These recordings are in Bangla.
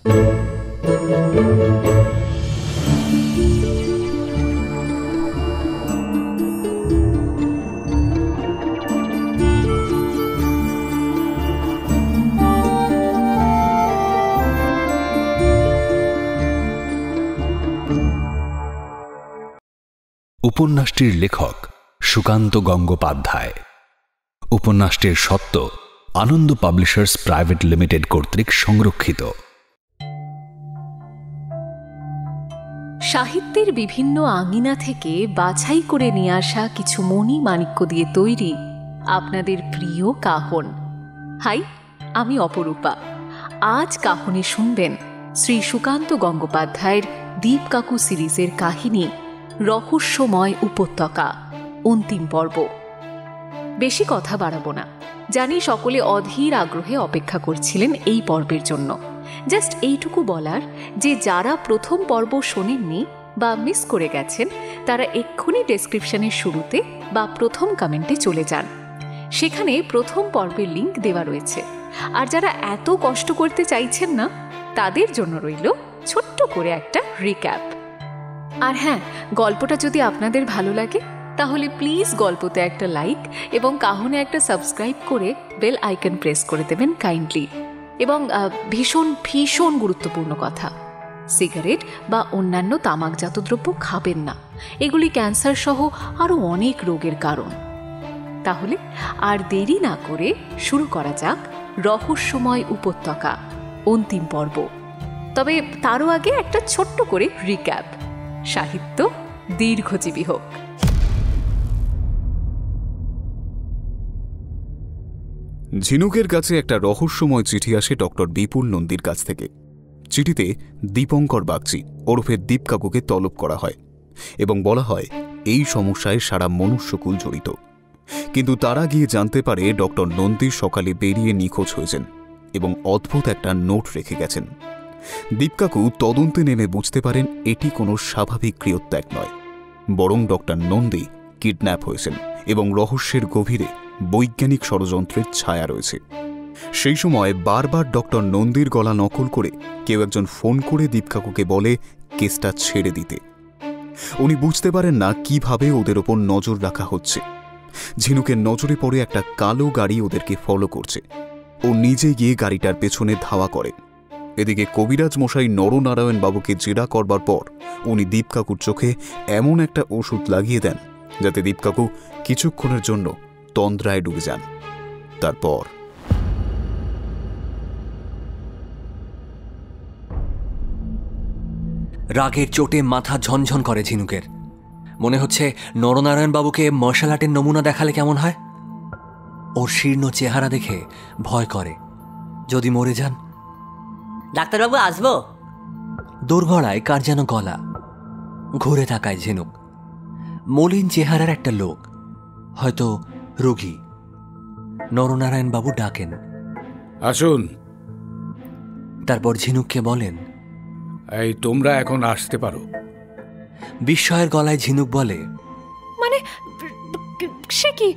উপন্যাসটির লেখক সুকান্ত গঙ্গোপাধ্যায়। উপন্যাসটির সত্ত্ব আনন্দ পাবলিশার্স প্রাইভেট লিমিটেড কর্তৃক সংরক্ষিত। সাহিত্যের বিভিন্ন আঙিনা থেকে বাছাই করে নিয়ে আসা কিছু মণি মাণিক্য দিয়ে তৈরি আপনাদের প্রিয় কাহন। হাই, আমি অপরূপা। আজ কাহনে শুনবেন শ্রী সুকান্ত গঙ্গোপাধ্যায়ের দীপকাকু সিরিজের কাহিনী রহস্যময় উপত্যকা, অন্তিম পর্ব। বেশি কথা বাড়াবো না, জানি সকলে অধীর আগ্রহে অপেক্ষা করছিলেন এই পর্বের জন্য। জাস্ট এইটুকু বলার যে যারা প্রথম পর্ব শোনেননি বা মিস করে গেছেন তারা এক্ষুনি ডেসক্রিপশনের শুরুতে বা প্রথম কমেন্টে চলে যান, সেখানে প্রথম পর্বের লিঙ্ক দেওয়া রয়েছে। আর যারা এত কষ্ট করতে চাইছেন না তাদের জন্য রইল ছোট্ট করে একটা রিক্যাপ। আর হ্যাঁ, গল্পটা যদি আপনাদের ভালো লাগে তাহলে প্লিজ গল্পতে একটা লাইক এবং কাহনে একটা সাবস্ক্রাইব করে বেল আইকন প্রেস করে দেবেন কাইন্ডলি। এবং ভীষণ ভীষণ গুরুত্বপূর্ণ কথা, সিগারেট বা অন্যান্য তামাকজাত দ্রব্য খাবেন না, এগুলি ক্যান্সার সহ আরও অনেক রোগের কারণ। তাহলে আর দেরি না করে শুরু করা যাক রহস্যময় উপত্যকা, অন্তিম পর্ব। তবে তারও আগে একটা ছোট্ট করে রিক্যাপ। সাহিত্য দীর্ঘজীবী হোক। ঝিনুকের কাছে একটা রহস্যময় চিঠি আসে ডক্টর বিপুল নন্দীর কাছ থেকে। চিঠিতে দীপঙ্কর বাগচি ওরফে দীপকাকুকে তলব করা হয় এবং বলা হয় এই সমস্যায় সারা মনুষ্যকুল জড়িত। কিন্তু তারা গিয়ে জানতে পারে ডক্টর নন্দী সকালে বেরিয়ে নিখোঁজ হয়েছেন এবং অদ্ভুত একটা নোট রেখে গেছেন। দীপকাকু তদন্তে নেমে বুঝতে পারেন এটি কোনো স্বাভাবিক গৃহত্যাগ নয়, বরং ডক্টর নন্দী কিডন্যাপ হয়েছেন এবং রহস্যের গভীরে বৈজ্ঞানিক ষড়যন্ত্রের ছায়া রয়েছে। সেই সময় বারবার ডক্টর নন্দীর গলা নকল করে কেউ একজন ফোন করে দীপকাকুকে বলে কেসটা ছেড়ে দিতে। উনি বুঝতে পারেন না কিভাবে ওদের ওপর নজর রাখা হচ্ছে। ঝিনুকের নজরে পড়ে একটা কালো গাড়ি ওদেরকে ফলো করছে। ও নিজে গিয়ে গাড়িটার পেছনে ধাওয়া করে। এদিকে কবিরাজ মশাই নরনারায়ণ বাবুকে জেরা করবার পর উনি দীপকাকুর চোখে এমন একটা ওষুধ লাগিয়ে দেন যাতে দীপকাকু কিছুক্ষণের জন্য তন্দ্রায় ডুবে যান। তারপর রাগের চোটে মাথা ঝনঝন করে ঝিনুকের। মনে হচ্ছে নরনারায়ণ বাবুকে মার্শাল আর্টের নমুনা দেখালে কেমন হয়। ওর শীর্ণ চেহারা দেখে ভয় করে, যদি মরে যান। ডাক্তারবাবু, আসবো? দোরগড়ায় কার যেন গলা। ঘুরে তাকায় ঝিনুক। মলিন চেহারার একটা লোক, হয়তো রোগী। নরনারায়ণ বাবু ডাকেন, আসুন। তারপর ঝিনুককে বলেন, এই তোমরা এখন আসতে পারো। বিস্ময়ের গলায় ঝিনুক বলে, মানে সে কি,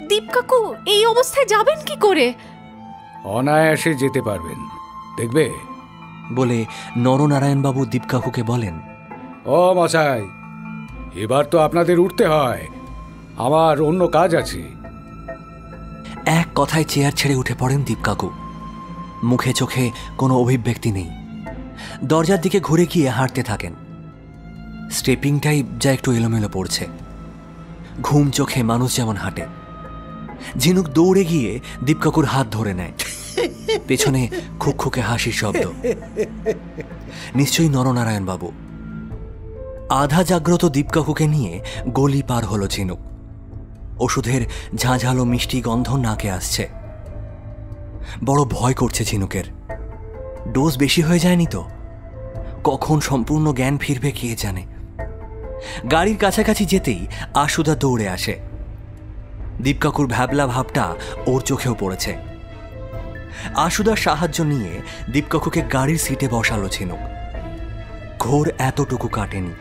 দীপকাকু এই অবস্থায় যাবেন কি করে? অনায়াসে যেতে পারবেন, দেখবে। বলে নরনারায়ণবাবু দীপকাকুকে বলেন, ও মশাই, এবার তো আপনাদের উঠতে হয়, আমার অন্য কাজ আছে। এক কথায় চেয়ার ছেড়ে উঠে পড়েন দীপকাকু। মুখে চোখে কোনো অভিব্যক্তি নেই। দরজার দিকে ঘুরে গিয়ে হাঁটতে থাকেন। স্টেপিংটাই যা একটু এলোমেলো পড়ছে। ঘুম চোখে মানুষ যেমন হাঁটে। ঝিনুক দৌড়ে গিয়ে দীপকাকুর হাত ধরে নেয়। পেছনে খুকখুকে হাসির শব্দ। নিশ্চয়ই নরনারায়ণ বাবু। আধা জাগ্রত দীপকাকুকে নিয়ে গলি পার হলো ঝিনুক। ওষুধের ঝাঁঝালো মিষ্টি গন্ধ নাকে আসছে। বড় ভয় করছে ঝিনুকের। ডোজ বেশি হয়ে যায়নি তো? কখন সম্পূর্ণ জ্ঞান ফিরবে কে জানে। গাড়ির কাছাকাছি যেতেই আশুদা দৌড়ে আসে। দীপকাকুর ভ্যাবলা ভাবটা ওর চোখেও পড়েছে। আশুদার সাহায্য নিয়ে দীপকাকুকে গাড়ির সিটে বসালো ঝিনুক। ঘোর এতটুকু কাটেনি।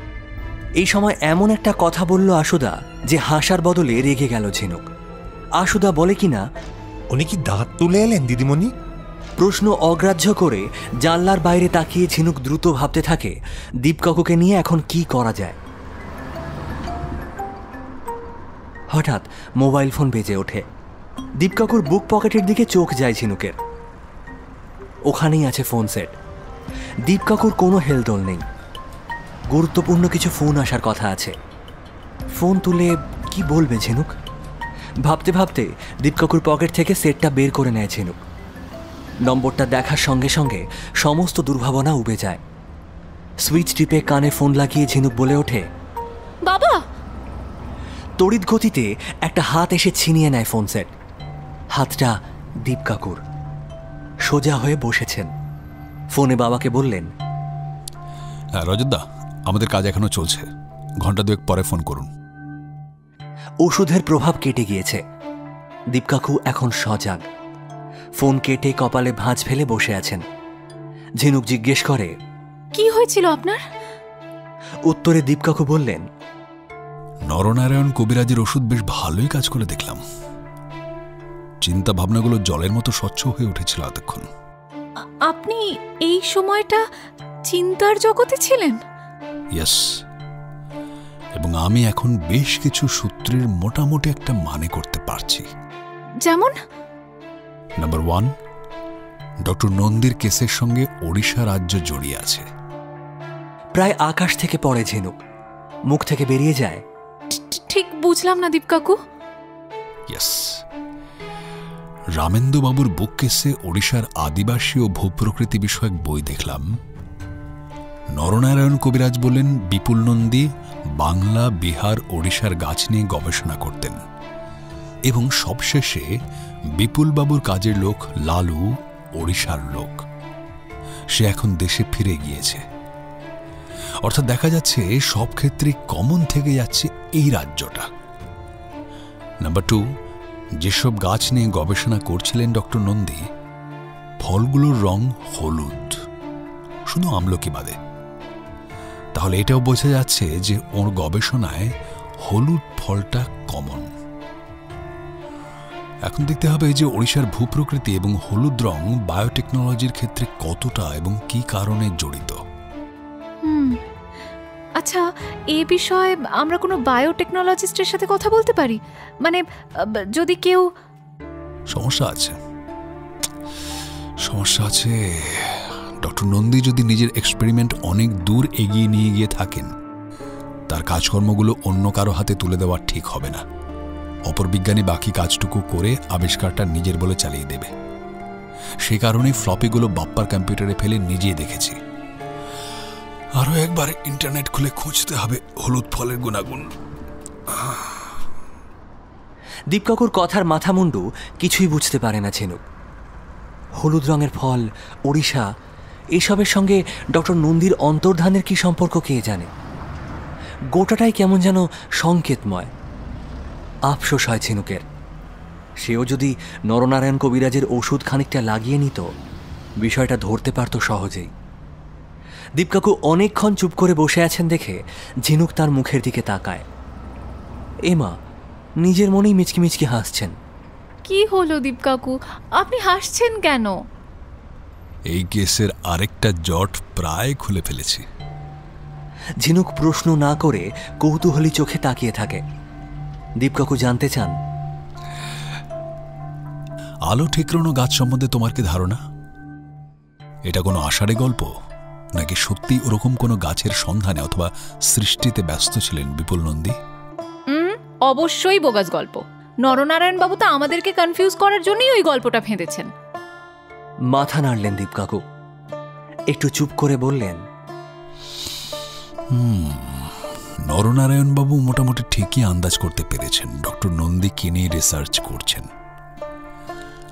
এই সময় এমন একটা কথা বলল আশুদা যে হাসার বদলে রেগে গেল ঝিনুক। আশুদা বলে কিনা, উনি কি দাঁত তুলে এলেন দিদিমণি? প্রশ্ন অগ্রাহ্য করে জানলার বাইরে তাকিয়ে ঝিনুক দ্রুত ভাবতে থাকে দীপকাকুকে নিয়ে এখন কি করা যায়। হঠাৎ মোবাইল ফোন বেজে ওঠে। দীপকাকুর বুক পকেটের দিকে চোখ যায় ঝিনুকের। ওখানেই আছে ফোন সেট। দীপকাকুর কোনো হেলদোল নেই। গুরুত্বপূর্ণ কিছু ফোন আসার কথা আছে। ফোন তুলে কি বলবে ঝিনুক? ভাবতে ভাবতে দীপকাকুর পকেট থেকে সেটটা বের করে নেয় ঝিনুক। নম্বরটা দেখার সঙ্গে সঙ্গে সমস্ত দুর্ভাবনা উবে যায়। সুইচ টিপে কানে ফোন লাগিয়ে ঝিনুক বলে ওঠে, বাবা। তড়িৎ গতিতে একটা হাত এসে ছিনিয়ে নেয় ফোন সেট। হাতটা দীপকাকুর। সোজা হয়ে বসেছেন। ফোনে বাবাকে বললেন, রজতদা, আমাদের কাজ এখনো চলছে, ঘন্টা দুয়েক পরে ফোন করুন। ওষুধের প্রভাব কেটে গিয়েছে। দীপকাকু এখন সজাগ। ফোন কেটে কপালে ভাঁজ ফেলে বসে আছেন। ঝিনুক জিজ্ঞেস করে, কি হয়েছিল আপনার? উত্তরে দীপকাকু বললেন, নরনারায়ণ কবিরাজের ওষুধ বেশ ভালোই কাজ করে দেখলাম। চিন্তা ভাবনাগুলো জলের মতো স্বচ্ছ হয়ে উঠেছিল এতক্ষণ। আপনি এই সময়টা চিন্তার জগতে ছিলেন? ইয়েস, এবং আমি এখন বেশ কিছু সূত্রের মোটামুটি একটা মানে করতে পারছি। যেমন? নাম্বার 1, ডক্টর নন্দীর কেসের সঙ্গে ওড়িশা রাজ্য জড়িয়ে আছে। প্রায় আকাশ থেকে পড়ে ঝিনুক। মুখ থেকে বেরিয়ে যায়, ঠিক বুঝলাম না দীপকাকু। ইয়েস, রামেন্দুবাবুর বুক কেসে ওড়িশার আদিবাসী ও ভূপ্রকৃতি বিষয়ক বই দেখলাম। নরনারায়ণ কবিরাজ বললেন বিপুল নন্দী বাংলা, বিহার, ওড়িশার গাছ নিয়ে গবেষণা করতেন এবং সবশেষে বিপুলবাবুর কাজের লোক লালু ওড়িশার লোক। সে এখন দেশে ফিরে গিয়েছে। অর্থাৎ দেখা যাচ্ছে সব ক্ষেত্রে কমন থেকে যাচ্ছে এই রাজ্যটা। নাম্বার 2, যেসব গাছ নিয়ে গবেষণা করছিলেন ডক্টর নন্দী, ফলগুলোর রং হলুদ, শুধু আমলকি বাদে। তাহলে এটাও বোঝা যাচ্ছে যে ওর গবেষণায় হলুদ ফলটা কমন। এখন দেখতে হবে যে ওড়িশার ভূপ্রকৃতি এবং হলুদ রং বায়োটেকনোলজির ক্ষেত্রে কতটা এবং কি কারণে জড়িত। আচ্ছা, এ বিষয়ে আমরা কোনো বায়োটেকনোলজিস্টের সাথে কথা বলতে পারি? মানে যদি কেউ... সমস্যা আছে। ডক্টর নন্দী যদি নিজের এক্সপেরিমেন্ট অনেক দূর এগিয়ে নিয়ে গিয়ে থাকেন, তার কাজকর্মগুলো অন্য কারো হাতে তুলে দেওয়া ঠিক হবে না। অপর বিজ্ঞানী বাকি কাজটুকু করে আবিষ্কারটা নিজের বলে চালিয়ে দেবে। সে কারণে ফ্লপিগুলো বাপ্পার কম্পিউটারে ফেলে নিজেই দেখেছি। আরো একবার ইন্টারনেট খুলে খুঁজতে হবে হলুদ ফলের গুণাগুণ। দীপকাকুর কথার মাথামুন্ডু কিছুই বুঝতে পারে না ঝিনুক। হলুদ রঙের ফল, ওড়িশা, এসবের সঙ্গে ডক্টর নন্দীর অন্তর্ধানের কি সম্পর্ক কে জানে। গোটাটাই কেমন যেন সংকেতময়। আফসোস হয় ঝিনুকের। সেও যদি নরনারায়ণ কবিরাজের ওষুধ খানিকটা লাগিয়ে নিত, বিষয়টা ধরতে পারত সহজেই। দীপকাকু অনেকক্ষণ চুপ করে বসে আছেন দেখে ঝিনুক তার মুখের দিকে তাকায়। এমা নিজের মনেই মিচকি মিচকি হাসছেন। কি হলো দীপকাকু, আপনি হাসছেন কেন? এই কেসের আরেকটা জট প্রায় খুলে ফেলেছি। ঝিনুক প্রশ্ন না করে কৌতূহলী চোখে তাকিয়ে থাকে। দীপকাকু জানতে চান, আলো ঠিকরানো গাছ সম্বন্ধে তোমার কি ধারণা? এটা কোনো আষাঢ়ে গল্প, নাকি সত্যি ওরকম কোনো গাছের সন্ধানে অথবা সৃষ্টিতে ব্যস্ত ছিলেন বিপুল নন্দী? অবশ্যই বোগাস গল্প। নরনারায়ণ বাবু তো আমাদেরকে কনফিউজ করার জন্যই ওই গল্পটা ফেঁদেছেন। মাথা নাড়লেন দীপকাকু। একটু চুপ করে বললেন, নরনারায়ণ বাবু মোটামুটি ঠিকই আন্দাজ করতে পেরেছেন ডক্টর নন্দী কি নিয়ে রিসার্চ করছেন।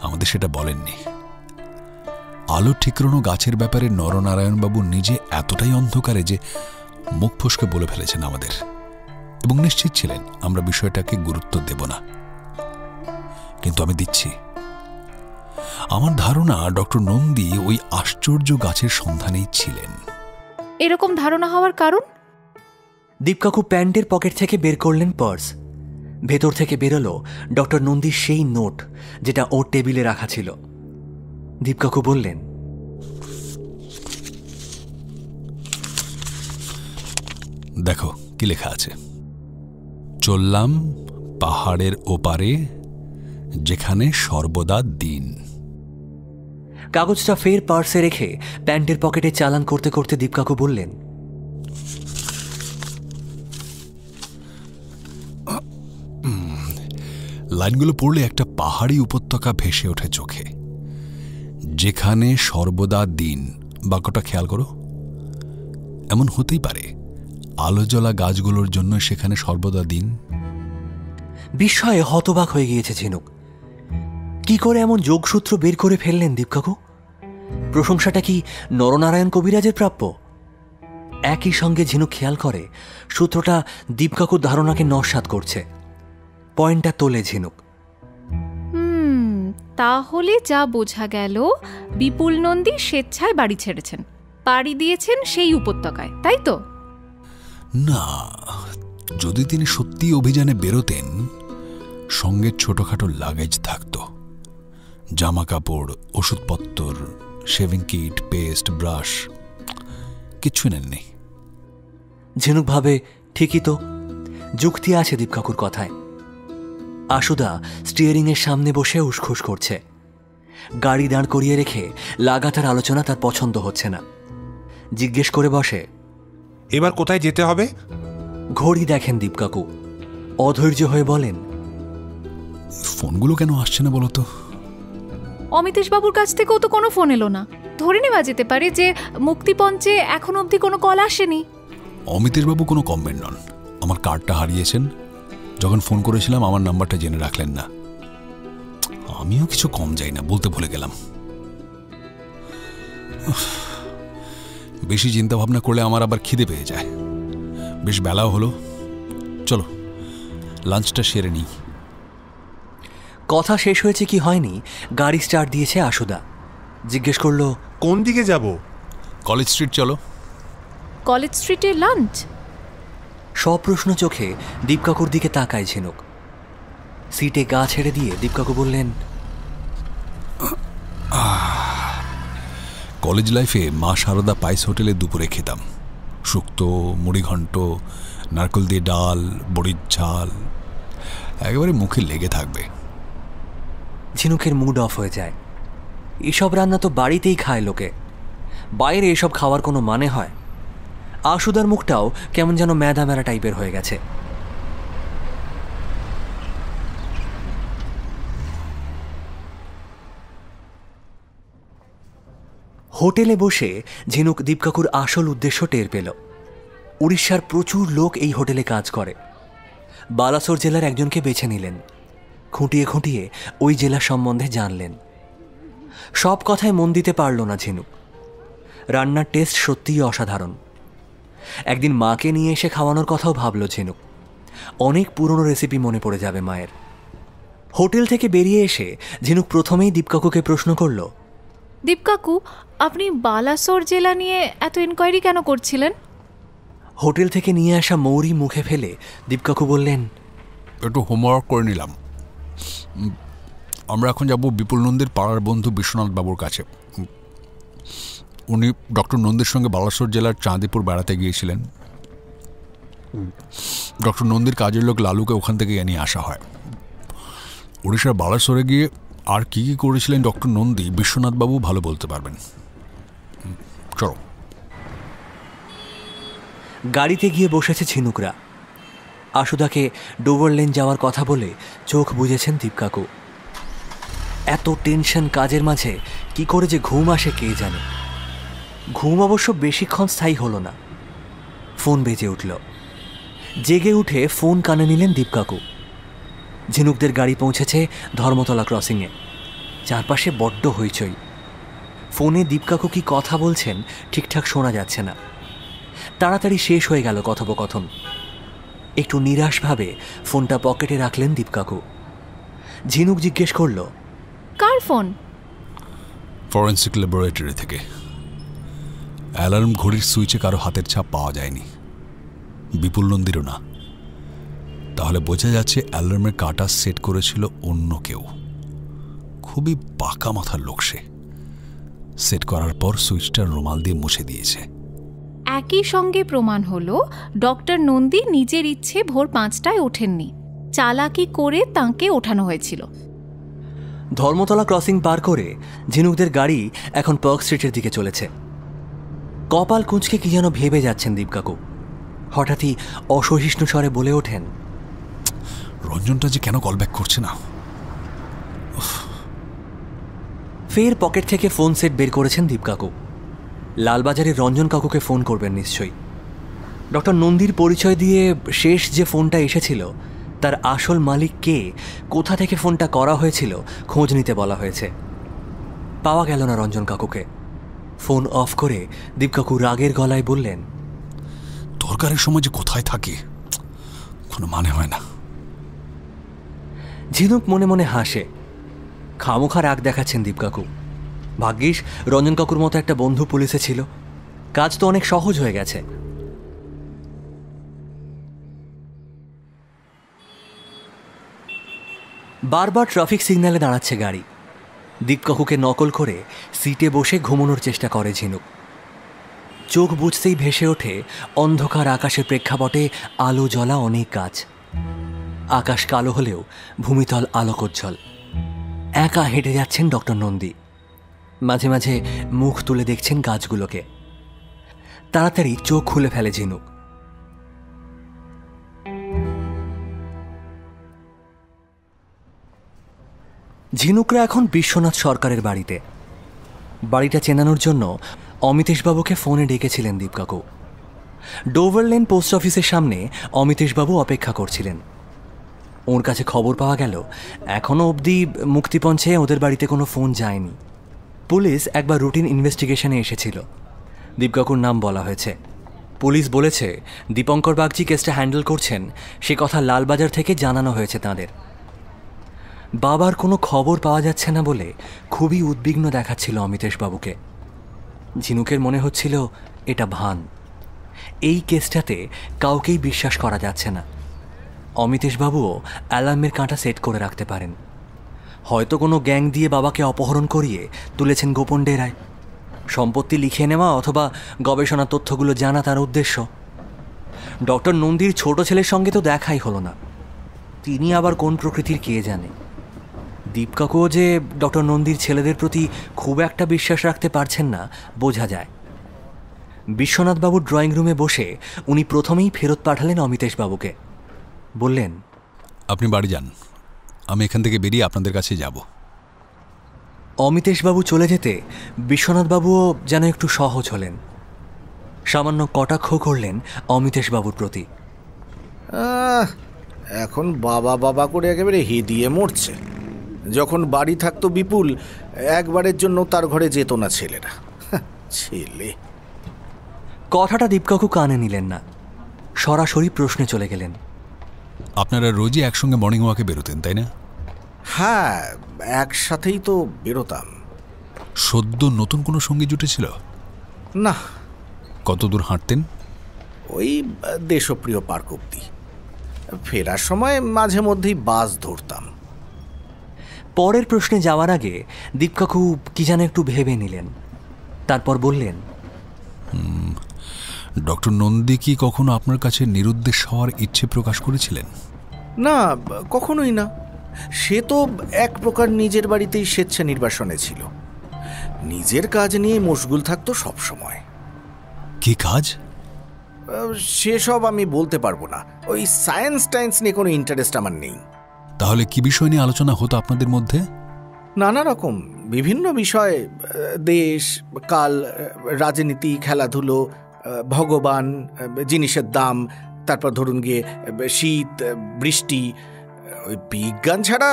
আমাদের সেটা বলেননি। আলো ঠিকরানো গাছের ব্যাপারে নরনারায়ণ বাবু নিজে এতটাই অন্ধকারে যে মুখ ফসকে বলে ফেলেছেন আমাদের, এবং নিশ্চিত ছিলেন আমরা বিষয়টাকে গুরুত্ব দেব না। কিন্তু আমি দিচ্ছি। আমার ধারণা ডক্টর নন্দী ওই আশ্চর্য গাছের সন্ধানেই ছিলেন। এরকম ধারণা হওয়ার কারণ? দীপকাকু প্যান্টের পকেট থেকে বের করলেন পার্স। ভেতর থেকে বেরোলো ডক্টর নন্দীর সেই নোট যেটা ওর টেবিলে রাখা ছিল। দীপকাকু বললেন, দেখো কি লেখা আছে। চললাম পাহাড়ের ওপারে, যেখানে সর্বদা দিন। কাগজটা ফের পার্সে রেখে প্যান্টের পকেটে চালান করতে করতে দীপকাকু বললেন, লাইনগুলো পড়লে একটা পাহাড়ি উপত্যকা ভেসে ওঠে চোখে, যেখানে সর্বদা দিন। বাক্যটা খেয়াল করো। এমন হতেই পারে আলো জ্বলা গাছগুলোর জন্য সেখানে সর্বদা দিন। বিস্ময়ে হতবাক হয়ে গিয়েছে ঝিনুক। কি করে এমন যোগসূত্র বের করে ফেললেন দীপকাকু? প্রশংসাটা কি নরনারায়ণ কবিরাজের প্রাপ্য? একই সঙ্গে ঝিনুক খেয়াল করে সূত্রটা দীপকাকুর ধারণাকে নস্যাৎ করছে। পয়েন্টটা তোলে ঝিনুক। তাহলে যা বোঝা গেল, বিপুল নন্দী স্বেচ্ছায় বাড়ি ছেড়েছেন, পাড়ি দিয়েছেন সেই উপত্যকায়, তাই তো? না, যদি তিনি সত্যি অভিযানে বেরোতেন, সঙ্গে ছোটখাটো লাগেজ থাকত। জামা কাপড়, ওষুধপত্র, শেভিং কিট, পেস্ট, ব্রাশ, কিচ্ছু নেননি। ঝিনুক ভাবে, ঠিকই তো, যুক্তি আছে দীপকাকুর কথায়। আশুদা স্টিয়ারিংয়ের সামনে বসে উসখুস করছে। গাড়ি দাঁড় করিয়ে রেখে লাগাতার আলোচনা তার পছন্দ হচ্ছে না। জিজ্ঞেস করে বসে, এবার কোথায় যেতে হবে? ঘড়ি দেখেন দীপকাকু, অধৈর্য হয়ে বলেন, ফোনগুলো কেন আসছে না বলো তো? অমিতেশবাবুর কাছ থেকেও তো কোনো ফোন এলো না। ধরে নেওয়া যেতে পারে যে মুক্তিপঞ্চে এখন অবধি কোনো কল আসেনি। অমিতেশবাবু কোনো কমবেন নন। আমার কার্ডটা হারিয়েছেন, যখন ফোন করেছিলাম আমার নাম্বারটা জেনে রাখলেন না। আমিও কিছু কম যাই না, বলতে ভুলে গেলাম। বেশি চিন্তা ভাবনা করলে আমার আবার খিদে পেয়ে যায়। বেশ বেলাও হলো, চলো লাঞ্চটা সেরে নিই। কথা শেষ হয়েছে কি হয়নি, গাড়ি স্টার্ট দিয়েছে আশুদা। জিজ্ঞেস করলো, কোন দিকে যাব? কলেজ স্ট্রিট চলো। কলেজ স্ট্রিটে লাঞ্চ? সপ্রশ্ন চোখে দীপকাকুর দিকে তাকায় ঝিনুক। সিটে গা ছেড়ে দিয়ে দীপকাকু বললেন, কলেজ লাইফে মা সারদা পাইস হোটেলে দুপুরে খেতাম। শুক্তো, মুড়িঘণ্ট, নারকেল দিয়ে ডাল, বড়ির ঝাল, একেবারে মুখে লেগে থাকবে। ঝিনুকের মুড অফ হয়ে যায়। এসব রান্না তো বাড়িতেই খায় লোকে, বাইরে এসব খাওয়ার কোনো মানে হয়? আশুদার মুখটাও কেমন যেন ম্যাদা ম্যারা টাইপের হয়ে গেছে। হোটেলে বসে ঝিনুক দীপকাকুর আসল উদ্দেশ্য টের পেল। উড়িষ্যার প্রচুর লোক এই হোটেলে কাজ করে। বালাসোর জেলার একজনকে বেছে নিলেন। খুঁটিয়ে খুঁটিয়ে ওই জেলা সম্বন্ধে জানলেন। সব কথায় মন দিতে পারল না ঝিনুক। রান্নার টেস্ট সত্যিই অসাধারণ। একদিন মাকে নিয়ে এসে খাওয়ানোর কথাও ভাবল ঝিনুক। অনেক পুরনো রেসিপি মনে পড়ে যাবে মায়ের। হোটেল থেকে বেরিয়ে এসে ঝিনুক প্রথমেই দীপকাকুকে প্রশ্ন করল, দীপকাকু, আপনি বালাসোর জেলা নিয়ে এত ইনকোয়ারি কেন করছিলেন? হোটেল থেকে নিয়ে আসা মৌরি মুখে ফেলে দীপকাকু বললেন, একটু হোমওয়ার্ক করে নিলাম। আমরা এখন যাব বিপুল নন্দীর পাড়ার বন্ধু বিশ্বনাথ বাবুর কাছে। উনি ডক্টর নন্দীর সঙ্গে বালাসোর জেলার চাঁদিপুর বেড়াতে গিয়েছিলেন। ডক্টর নন্দীর কাজের লোক লালুকে ওখান থেকে নিয়ে আসা হয়। উড়িষ্যার বালাসোরে গিয়ে আর কি কি করেছিলেন ডক্টর নন্দী, বিশ্বনাথবাবু ভালো বলতে পারবেন। চলো। গাড়িতে গিয়ে বসেছে ঝিনুকরা। আশুদাকে ডোভারলেন যাওয়ার কথা বলে চোখ বুজেছেন দীপকাকু। এত টেনশন কাজের মাঝে কি করে যে ঘুম আসে কে জানে। ঘুম অবশ্য বেশিক্ষণ স্থায়ী হলো না। ফোন বেজে উঠল। জেগে উঠে ফোন কানে নিলেন দীপকাকু। ঝিনুকদের গাড়ি পৌঁছেছে ধর্মতলা ক্রসিংয়ে। চারপাশে বড্ড হইচই। ফোনে দীপকাকু কি কথা বলছেন ঠিকঠাক শোনা যাচ্ছে না। তাড়াতাড়ি শেষ হয়ে গেল কথোপকথন। একটু নিরাশভাবে ফোনটা পকেটে রাখলেন দীপকাকু। ঝিনুক জিজ্ঞেস করল, কার ফোন? ফরেন্সিক ল্যাবরেটরি থেকে। অ্যালার্ম ঘড়ির সুইচে কারো হাতের ছাপ পাওয়া যায়নি, বিপুল নন্দীরও না। তাহলে বোঝা যাচ্ছে অ্যালার্মের কাঁটা সেট করেছিল অন্য কেউ। খুবই পাকা মাথার লোক সে। সেট করার পর সুইচটা রুমাল দিয়ে মুছে দিয়েছে। একই সঙ্গে প্রমাণ হলো ডক্টর নন্দী নিজের ইচ্ছে ভোর 5টায় ওঠেননি, চালাকি করে তাঁকে ওঠানো হয়েছিল। ধর্মতলা ক্রসিং পার করে ঝিনুকদের গাড়ি এখন পার্ক স্ট্রিটের দিকে চলেছে। কপাল কুঁচকে কি যেন ভেবে যাচ্ছেন দীপকাকু। হঠাৎই অসহিষ্ণু স্বরে বলে ওঠেন, রঞ্জনটা যে কেন কল ব্যাক করছে না। ফের পকেট থেকে ফোন সেট বের করেছেন দীপকাকু। লালবাজারের রঞ্জন কাকুকে ফোন করবেন নিশ্চয়ই। ডক্টর নন্দীর পরিচয় দিয়ে শেষ যে ফোনটা এসেছিল তার আসল মালিক কে, কোথা থেকে ফোনটা করা হয়েছিল খোঁজ নিতে বলা হয়েছে। পাওয়া গেল না রঞ্জন কাকুকে। ফোন অফ করে দীপকাকু রাগের গলায় বললেন, দরকারের সময় যে কোথায় থাকে কোনো মানে হয় না। ঝিনুক মনে মনে হাসে। খামোখা রাগ দেখাচ্ছেন দীপকাকু। ভাগ্যিস রঞ্জন কাকুর মতো একটা বন্ধু পুলিশে ছিল, কাজ তো অনেক সহজ হয়ে গেছে। বারবার ট্রাফিক সিগন্যালে দাঁড়াচ্ছে গাড়ি। দীপকাকুকে নকল করে সিটে বসে ঘুমানোর চেষ্টা করে ঝিনুক। চোখ বুঝতেই ভেসে ওঠে অন্ধকার আকাশের প্রেক্ষাপটে আলো জ্বলা অনেক গাছ। আকাশ কালো হলেও ভূমিতল আলোকোজ্জ্বল। একা হেঁটে যাচ্ছেন ডক্টর নন্দী। মাঝে মাঝে মুখ তুলে দেখছেন গাছগুলোকে। তাড়াতাড়ি চোখ খুলে ফেলে ঝিনুক। ঝিনুকরা এখন বিশ্বনাথ সরকারের বাড়িতে। বাড়িটা চেনানোর জন্য অমিতেশবাবুকে ফোনে ডেকেছিলেন দীপকাকু। ডোভার লেন পোস্ট অফিসের সামনে অমিতেশবাবু অপেক্ষা করছিলেন। ওর কাছে খবর পাওয়া গেল এখনও অবধি মুক্তিপণ চেয়ে ওদের বাড়িতে কোনো ফোন যায়নি। পুলিশ একবার রুটিন ইনভেস্টিগেশনে এসেছিল। দীপকাকুর নাম বলা হয়েছে। পুলিশ বলেছে দীপঙ্কর বাগচি কেসটা হ্যান্ডেল করছেন, সে কথা লালবাজার থেকে জানানো হয়েছে তাঁদের। বাবার কোনো খবর পাওয়া যাচ্ছে না বলে খুবই উদ্বিগ্ন দেখাচ্ছিল অমিতেশবাবুকে। ঝিনুকের মনে হচ্ছিল এটা ভান। এই কেসটাতে কাউকেই বিশ্বাস করা যাচ্ছে না। অমিতেশবাবুও অ্যালার্মের কাঁটা সেট করে রাখতে পারেন। হয়তো কোনো গ্যাং দিয়ে বাবাকে অপহরণ করিয়ে তুলেছেন গোপন ডেরায়। সম্পত্তি লিখে নেওয়া অথবা গবেষণা তথ্যগুলো জানা তার উদ্দেশ্য। ডক্টর নন্দীর ছোট ছেলের সঙ্গে তো দেখাই হলো না, তিনি আবার কোন প্রকৃতির কে জানে। দীপকাকুও যে ডক্টর নন্দীর ছেলেদের প্রতি খুব একটা বিশ্বাস রাখতে পারছেন না বোঝা যায়। বিশ্বনাথবাবুর ড্রয়িং রুমে বসে উনি প্রথমেই ফেরত পাঠালেন অমিতেশবাবুকে। বললেন, আপনি বাড়ি যান, আমি এখান থেকে বেরিয়ে আপনাদের কাছে যাব। অমিতেশবাবু চলে যেতে বিশ্বনাথবাবুও যেন একটু সহজ হলেন। সামান্য কটাক্ষ করলেন অমিতেশবাবুর প্রতি। এখন বাবা বাবা করে একেবারে হেদিয়ে মরছে। যখন বাড়ি থাকতো বিপুল, একবারের জন্য তার ঘরে যেত না ছেলেরা। ছেলে কথাটা দীপকাকু কানে নিলেন না, সরাসরি প্রশ্নে চলে গেলেন। আপনারা রোজই একসঙ্গে মর্নিং ওয়াকে বেরোতেন, তাই না? হ্যাঁ, একসাথেই তো বেরোতাম। সদ্য নতুন কোনো সঙ্গী জুটেছিল না। কত দূর হাঁটতেন? ওই দেশপ্রিয় পার্ক অব্দি। ফেরার সময় মাঝে মধ্যেই বাস ধরতাম। পরের প্রশ্নে যাওয়ার আগে দীপকাকু কি যেন একটু ভেবে নিলেন। তারপর বললেন, ডক্টর নন্দী কি কখনো আপনার কাছে নিরুদ্দেশ হওয়ার ইচ্ছে প্রকাশ করেছিলেন? না, কখনোই না। সে তো এক প্রকার নিজের বাড়িতেই স্বেচ্ছা নির্বাসনে ছিল। নিজের কাজ নিয়ে মশগুল থাকতো সব সময়। কি কাজ? সেসব আমি বলতে পারবো না। ওই সায়েন্স টাইন্স নিয়ে কোনো ইন্টারেস্ট আমার নেই। তাহলে কি বিষয় নিয়ে আলোচনা হতো আপনাদের মধ্যে? নানা রকম বিভিন্ন বিষয়, দেশ কাল, রাজনীতি, খেলাধুলো, ভগবান, জিনিসের দাম, তারপর ধরুন গিয়ে শীত, বৃষ্টি। ওই বিজ্ঞান ছাড়া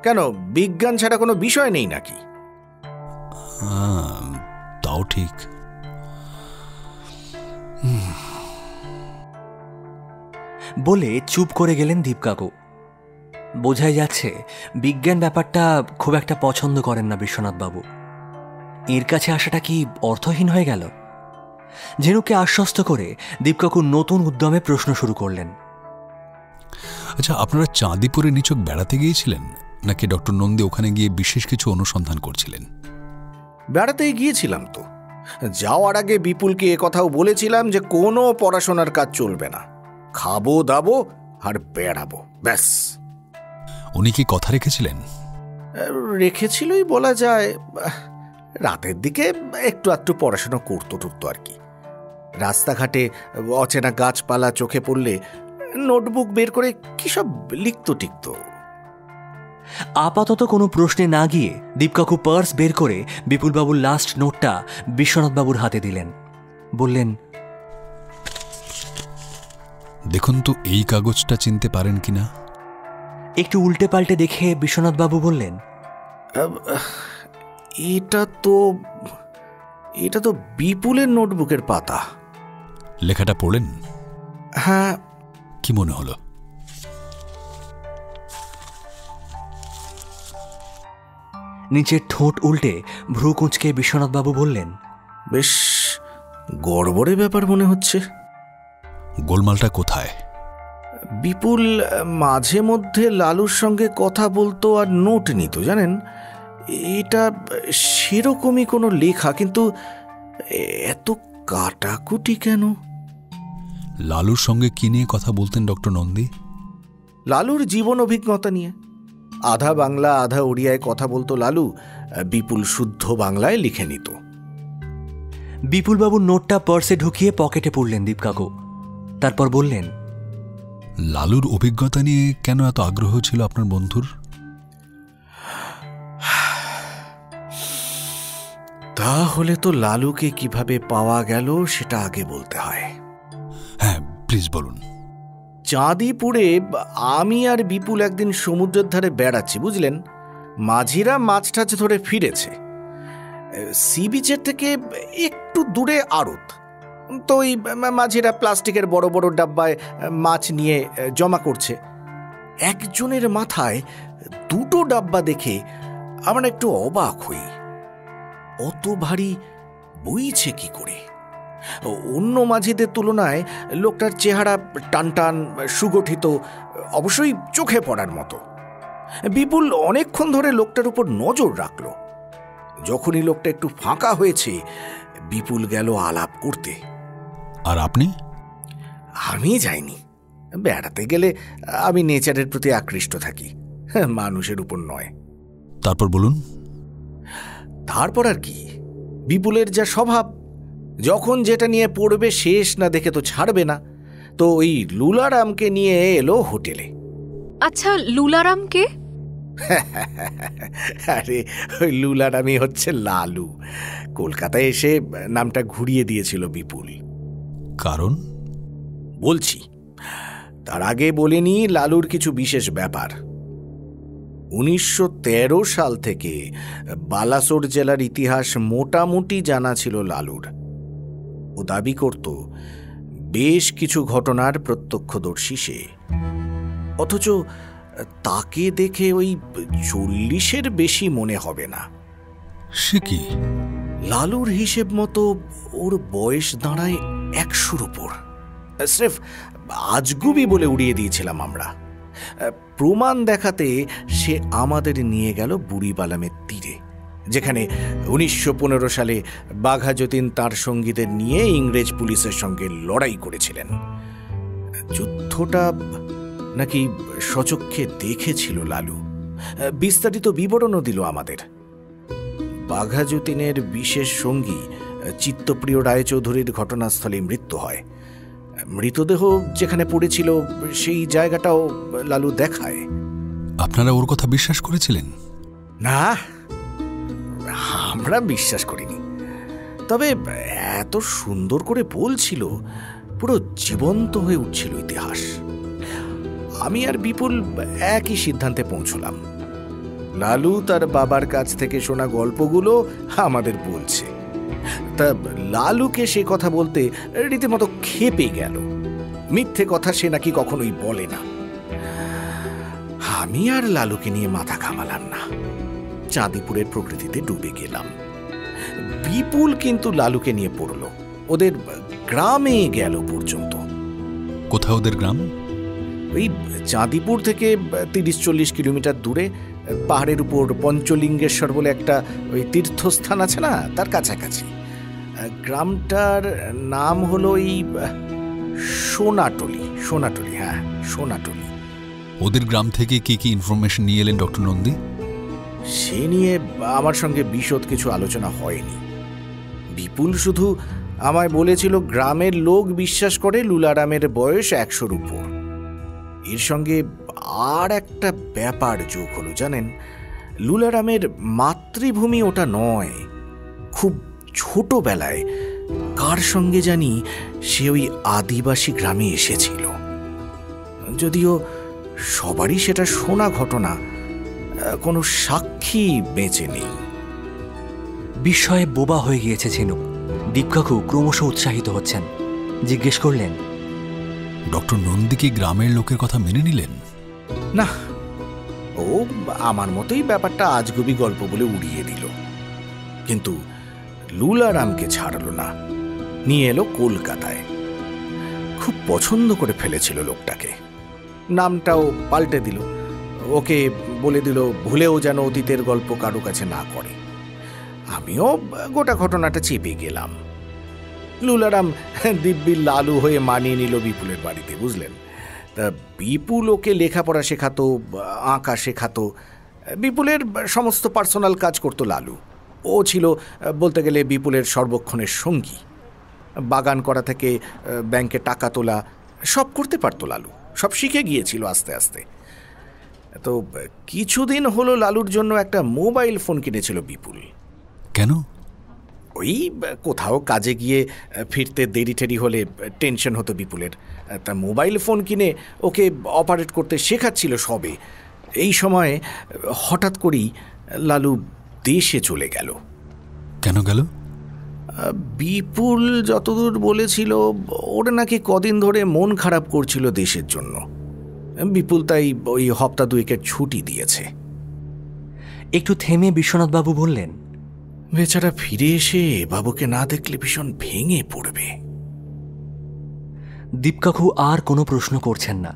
কেন, বিজ্ঞান ছাড়া কোনো বিষয় নেই নাকি? তাও ঠিক। বলে চুপ করে গেলেন দীপকাকু। বোঝাই যাচ্ছে বিজ্ঞান ব্যাপারটা খুব একটা পছন্দ করেন না বিশ্বনাথবাবু। এর কাছে আসাটা কি অর্থহীন হয়ে গেল? ঝিনুককে আশ্বস্ত করে দীপকাকু নতুন উদ্যমে প্রশ্ন শুরু করলেন। আচ্ছা, আপনারা চাঁদিপুরে নিছক বেড়াতে গিয়েছিলেন নাকি ডক্টর নন্দী ওখানে গিয়ে বিশেষ কিছু অনুসন্ধান করছিলেন? বেড়াতেই গিয়েছিলাম তো। যাওয়ার আগে বিপুলকে কথাও বলেছিলাম যে কোনো পড়াশোনার কাজ চলবে না, খাবো দাবো আর বেড়াবো, ব্যাস। উনি কি কথা রেখেছিলেন? রেখেছিলই বলা যায়। রাতের দিকে একটু আধটু পড়াশোনা করতো টুকতো আর কি। রাস্তাঘাটে অচেনা গাছপালা চোখে পড়লে নোটবুক বের করে কি সব লিখতো টিকতো। আপাতত কোনো প্রশ্নে না গিয়ে দীপকাকু পার্স বের করে বিপুলবাবুর লাস্ট নোটটা বিশ্বনাথবাবুর হাতে দিলেন। বললেন, দেখুন তো এই কাগজটা চিনতে পারেন কিনা। একটু উল্টে পাল্টে দেখে বিশ্বনাথবাবু বললেন, এটা তো বিপুলের নোটবুকের পাতা। লেখাটা পড়লেন? হ্যাঁ। কি মনে হলো? নিচের ঠোঁট উল্টে ভ্রু কুঁচকে বিশ্বনাথবাবু বললেন, বেশ গড়বড়ে ব্যাপার মনে হচ্ছে। গোলমালটা কোথায়? বিপুল মাঝে মধ্যে লালুর সঙ্গে কথা বলতো আর নোট নিত, জানেন। এটা সেরকমই কোনো লেখা, কিন্তু এত কাটাকুটি কেন? লালুর সঙ্গে কি নিয়ে কথা বলতেন ডক্টর নন্দী? লালুর জীবন অভিজ্ঞতা নিয়ে। আধা বাংলা আধা ওড়িয়ায় কথা বলতো লালু, বিপুল শুদ্ধ বাংলায় লিখে নিত। বিপুলবাবুর নোটটা পার্সে ঢুকিয়ে পকেটে পুরলেন দীপকাকু। তারপর বললেন, লালুর অভিজ্ঞতা নিয়ে কেন এত আগ্রহ ছিল আপনার বন্ধুর? তাহলে তো লালুকে কিভাবে পাওয়া গেল সেটা আগে বলতে হয়। হ্যাঁ, প্লিজ বলুন। চাঁদিপুরে আমি আর বিপুল একদিন সমুদ্রের ধারে বেড়াচ্ছি, বুঝলেন। মাঝিরা মাছ টাছ ধরে ফিরেছে। সি বিচের থেকে একটু দূরে আড়ত। তো ওই মাঝিরা প্লাস্টিকের বড় বড় ডাব্বায় মাছ নিয়ে জমা করছে। একজনের মাথায় দুটো ডাব্বা দেখে আমরা একটু অবাক হই। অত ভারী বইছে কি করে? অন্য মাঝিদের তুলনায় লোকটার চেহারা টানটান, সুগঠিত, অবশ্যই চোখে পড়ার মতো। বিপুল অনেকক্ষণ ধরে লোকটার উপর নজর রাখল। যখনই লোকটা একটু ফাঁকা হয়েছে, বিপুল গেল আলাপ করতে। আর আপনি? আমি যাইনি। বেড়াতে গেলে আমি নেচারের প্রতি আকৃষ্ট থাকি, মানুষের উপর নয়। তারপর বলুন। তারপর আর কি, বিপুলের যা স্বভাব, যখন যেটা নিয়ে পড়বে শেষ না দেখে তো ছাড়বে না। তো ওই লুলারামকে নিয়ে এলো হোটেলে। আচ্ছা, লুলারামকে? আরে ওই লুলারামই হচ্ছে লালু। কলকাতায় এসে নামটা ঘুরিয়ে দিয়েছিল বিপুল। কারণ? বলছি, তার আগে বলিনি লালুর কিছু বিশেষ ব্যাপার। 1913 সাল থেকে বালাসোর জেলার ইতিহাস মোটামুটি জানা ছিল লালুর। ও দাবি করত বেশ কিছু ঘটনার প্রত্যক্ষদর্শী সে। অথচ তাকে দেখে ওই 40-এর বেশি মনে হবে না। সে কি? লালুর হিসেব মতো ওর বয়স দাঁড়ায় 100-র উপর। স্রেফ আজগুবি বলে উড়িয়ে দিয়েছিলাম আমরা। প্রমাণ দেখাতে সে আমাদের নিয়ে গেল বুড়িবালামের তীরে, যেখানে 1915 সালে বাঘা যতীন তাঁর সঙ্গীদের নিয়ে ইংরেজ পুলিশের সঙ্গে লড়াই করেছিলেন। যুদ্ধটা নাকি সচক্ষে দেখেছিল লালু। বিস্তারিত বিবরণও দিল আমাদের। বাঘা যতীনের বিশেষ সঙ্গী চিত্তপ্রিয় রায়চৌধুরীর ঘটনাস্থলে মৃত্যু হয়। মৃতদেহ যেখানে পড়েছিল সেই জায়গাটাও লালু দেখায়। আপনারা ওর কথা বিশ্বাস করেছিলেন? না, আমরা বিশ্বাস করিনি। তবে এত সুন্দর করে বলছিল, পুরো জীবন্ত হয়ে উঠছিল ইতিহাস। আমি আর বিপুল একই সিদ্ধান্তে পৌঁছলাম। লালু তার বাবার কাছ থেকে শোনা গল্পগুলো আমাদের বলছে। তা লালুকে সে কথা বলতে রীতিমতো খেপে গেল। মিথ্যে কথা সে নাকি কখনোই বলে না। আমি আর লালুকে নিয়ে মাথা ঘামালাম না, চাঁদিপুরের প্রকৃতিতে ডুবে গেলাম। বিপুল কিন্তু লালুকে নিয়ে পড়ল, ওদের গ্রামে গেল পর্যন্ত। কোথায় ওদের গ্রাম? ওই চাঁদিপুর থেকে 30-40 কিলোমিটার দূরে পাহাড়ের উপর পঞ্চলিঙ্গেশ্বর বলে একটা ওই তীর্থস্থান আছে না, তার কাছাকাছি। গ্রামটার নাম হলো ওই সোনাটলি। সোনাটলি, হ্যাঁ সোনাটলি। ওদের গ্রাম থেকে কি কি ইনফরমেশন নিয়ে এলেন ডক্টর নন্দী? সে নিয়ে আমার সঙ্গে বিশদ কিছু আলোচনা হয়নি। বিপুল শুধু আমায় বলেছিল গ্রামের লোক বিশ্বাস করে লুলারামের বয়স 100-র উপর। এর সঙ্গে আর একটা ব্যাপার যোগ হলো জানেন, লুলারামের মাতৃভূমি ওটা নয়। খুব ছোটবেলায় কার সঙ্গে জানি সে ওই আদিবাসী গ্রামে এসেছিল, যদিও সবারই সেটা শোনা ঘটনা, কোনো সাক্ষী বেঁচে নেই। বিস্ময়ে বোবা হয়ে গিয়েছে ঝিনুক। দীপকাকু ক্রমশ উৎসাহিত হচ্ছেন। জিজ্ঞেস করলেন, ডক্টর নন্দী কি গ্রামের লোকের কথা মেনে নিলেন? না, ও আমার মতোই ব্যাপারটা আজগুবি গল্প বলে উড়িয়ে দিল। কিন্তু লুলারামকে ছাড়ল না, নিয়ে এলো কলকাতায়। খুব পছন্দ করে ফেলেছিল লোকটাকে, নামটাও পাল্টে দিল। ওকে বলে দিল ভুলেও যেন অতীতের গল্প কারো কাছে না করে। আমিও গোটা ঘটনাটা চেপে গেলাম। লুলারাম দিব্যি লালু হয়ে মানিয়ে নিল বিপুলের বাড়িতে, বুঝলেন। তা বিপুল ওকে লেখাপড়া শেখাতো, আঁকা শেখাতো। বিপুলের সমস্ত পার্সোনাল কাজ করতো লালু। ও ছিল বলতে গেলে বিপুলের সর্বক্ষণের সঙ্গী। বাগান করা থেকে ব্যাংকে টাকা তোলা সব করতে পারতো লালু, সব শিখে গিয়েছিল আস্তে আস্তে। তো কিছুদিন হলো লালুর জন্য একটা মোবাইল ফোন কিনেছিল বিপুল। কেন? ওই কোথাও কাজে গিয়ে ফিরতে দেরি টেরি হলে টেনশন হতো বিপুলের। তা মোবাইল ফোন কিনে ওকে অপারেট করতে শেখাচ্ছিল সবে। এই সময় হঠাৎ করেই লালু দেশে চলে গেল। কেন গেল? বিপুল যতদূর বলেছিল, ওরা নাকি কদিন ধরে মন খারাপ করছিল দেশের জন্য। বিপুল তাই ওই হপ্তা 2 ছুটি দিয়েছে। একটু থেমে বিশ্বনাথবাবু বললেন, বেচারা ফিরে এসে বাবুকে না দেখলে ভীষণ ভেঙে পড়বে। দীপকাকু আর কোনো প্রশ্ন করছেন না,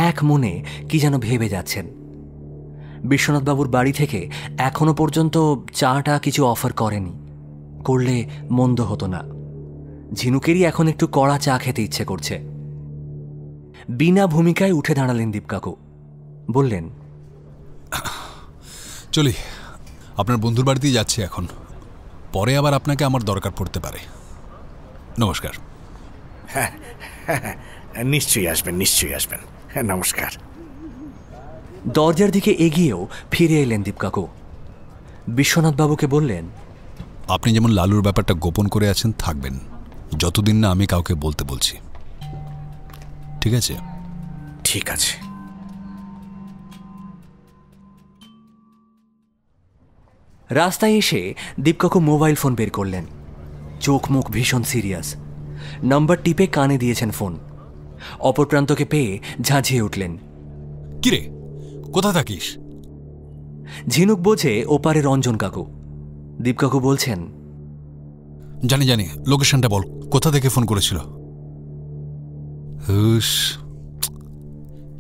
এক মনে কি যেন ভেবে যাচ্ছেন। বিশ্বনাথবাবুর বাড়ি থেকে এখনো পর্যন্ত চাটা কিছু অফার করেনি, করলে মন্দ হতো না। ঝিনুকেরই এখন একটু কড়া চা খেতে ইচ্ছে করছে। বিনা ভূমিকায় উঠে দাঁড়ালেন দীপকাকু, বললেন, চলি, আপনার বন্ধুর বাড়িতেই যাচ্ছি এখন। পরে আবার আপনাকে আমার দরকার পড়তে পারে। নমস্কার। হ্যাঁ, নিশ্চয়ই আসবেন, নিশ্চয়ই আসবেন। হ্যাঁ, নমস্কার। দরজার দিকে এগিয়েও ফিরে এলেন দীপকাকু। বিশ্বনাথবাবুকে বললেন, আপনি যেমন লালুর ব্যাপারটা গোপন করে আছেন থাকবেন, যতদিন না আমি কাউকে বলতে বলছি। ঠিক আছে? ঠিক আছে। রাস্তায় এসে দীপকাকু মোবাইল ফোন বের করলেন। চোখ মুখ ভীষণ সিরিয়াস। নাম্বার টিপে কানে দিয়েছেন ফোন। অপর প্রান্তকে পেয়ে ঝাঁঝিয়ে উঠলেন, কিরে, কোথা থাকিস? ঝিনুক বোঝে ওপারে রঞ্জন কাকু। দীপকাকু বলছেন, জানি জানি, লোকেশনটা বল, কোথা থেকে ফোন করেছিল?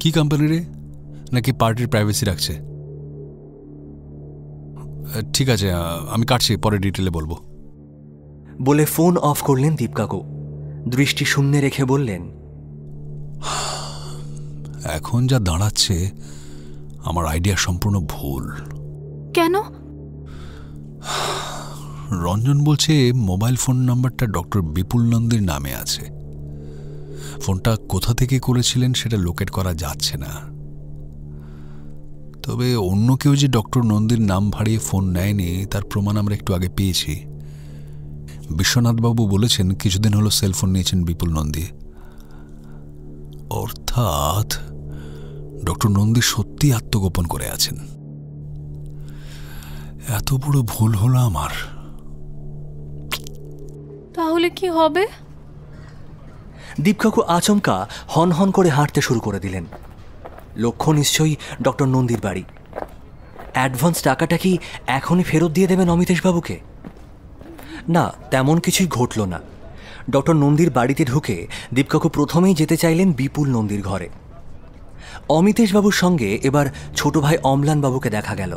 কি কোম্পানি রে? নাকি পার্টির প্রাইভেসি রাখছে? ঠিক আছে, আমি কাটছি, পরে ডিটেলে বলবো। বলে ফোন অফ করলেন দীপকাকু। দৃষ্টি শূন্যে রেখে বললেন, এখন যা দাঁড়াচ্ছে আমার আইডিয়া সম্পূর্ণ ভুল। কেন? রঞ্জন বলছে মোবাইল ফোন নাম্বারটা ডক্টর বিপুল নন্দীর নামে আছে। ফোনটা কোথা থেকে করেছিলেন সেটা লোকেট করা যাচ্ছে না। তবে অন্য কেউ যে ডক্টর নন্দীর নাম ভাড়িয়ে ফোন নেয়নি তার প্রমাণ আমরা একটু আগে পেয়েছি। বিশ্বনাথবাবু বলেছেন কিছুদিন হলো সেলফোন নিয়েছেন বিপুল নন্দী। অর্থাৎ ডক্টর নন্দী সত্যি আত্মগোপন করে আছেন। এত বড় ভুল হলো আমার। তাহলে কি হবে? দীপকাকু আচমকা হনহন করে হাঁটতে শুরু করে দিলেন। লক্ষ্য নিশ্চয়ই ডক্টর নন্দীর বাড়ি। অ্যাডভান্স টাকাটা কি এখনই ফেরত দিয়ে দেবেন অমিতেশবাবুকে? না, তেমন কিছুই ঘটল না। ডক্টর নন্দীর বাড়িতে ঢুকে দীপকাকু প্রথমেই যেতে চাইলেন বিপুল নন্দীর ঘরে। অমিতেশবাবুর সঙ্গে এবার ছোট ভাই অম্লানবাবুকে দেখা গেল।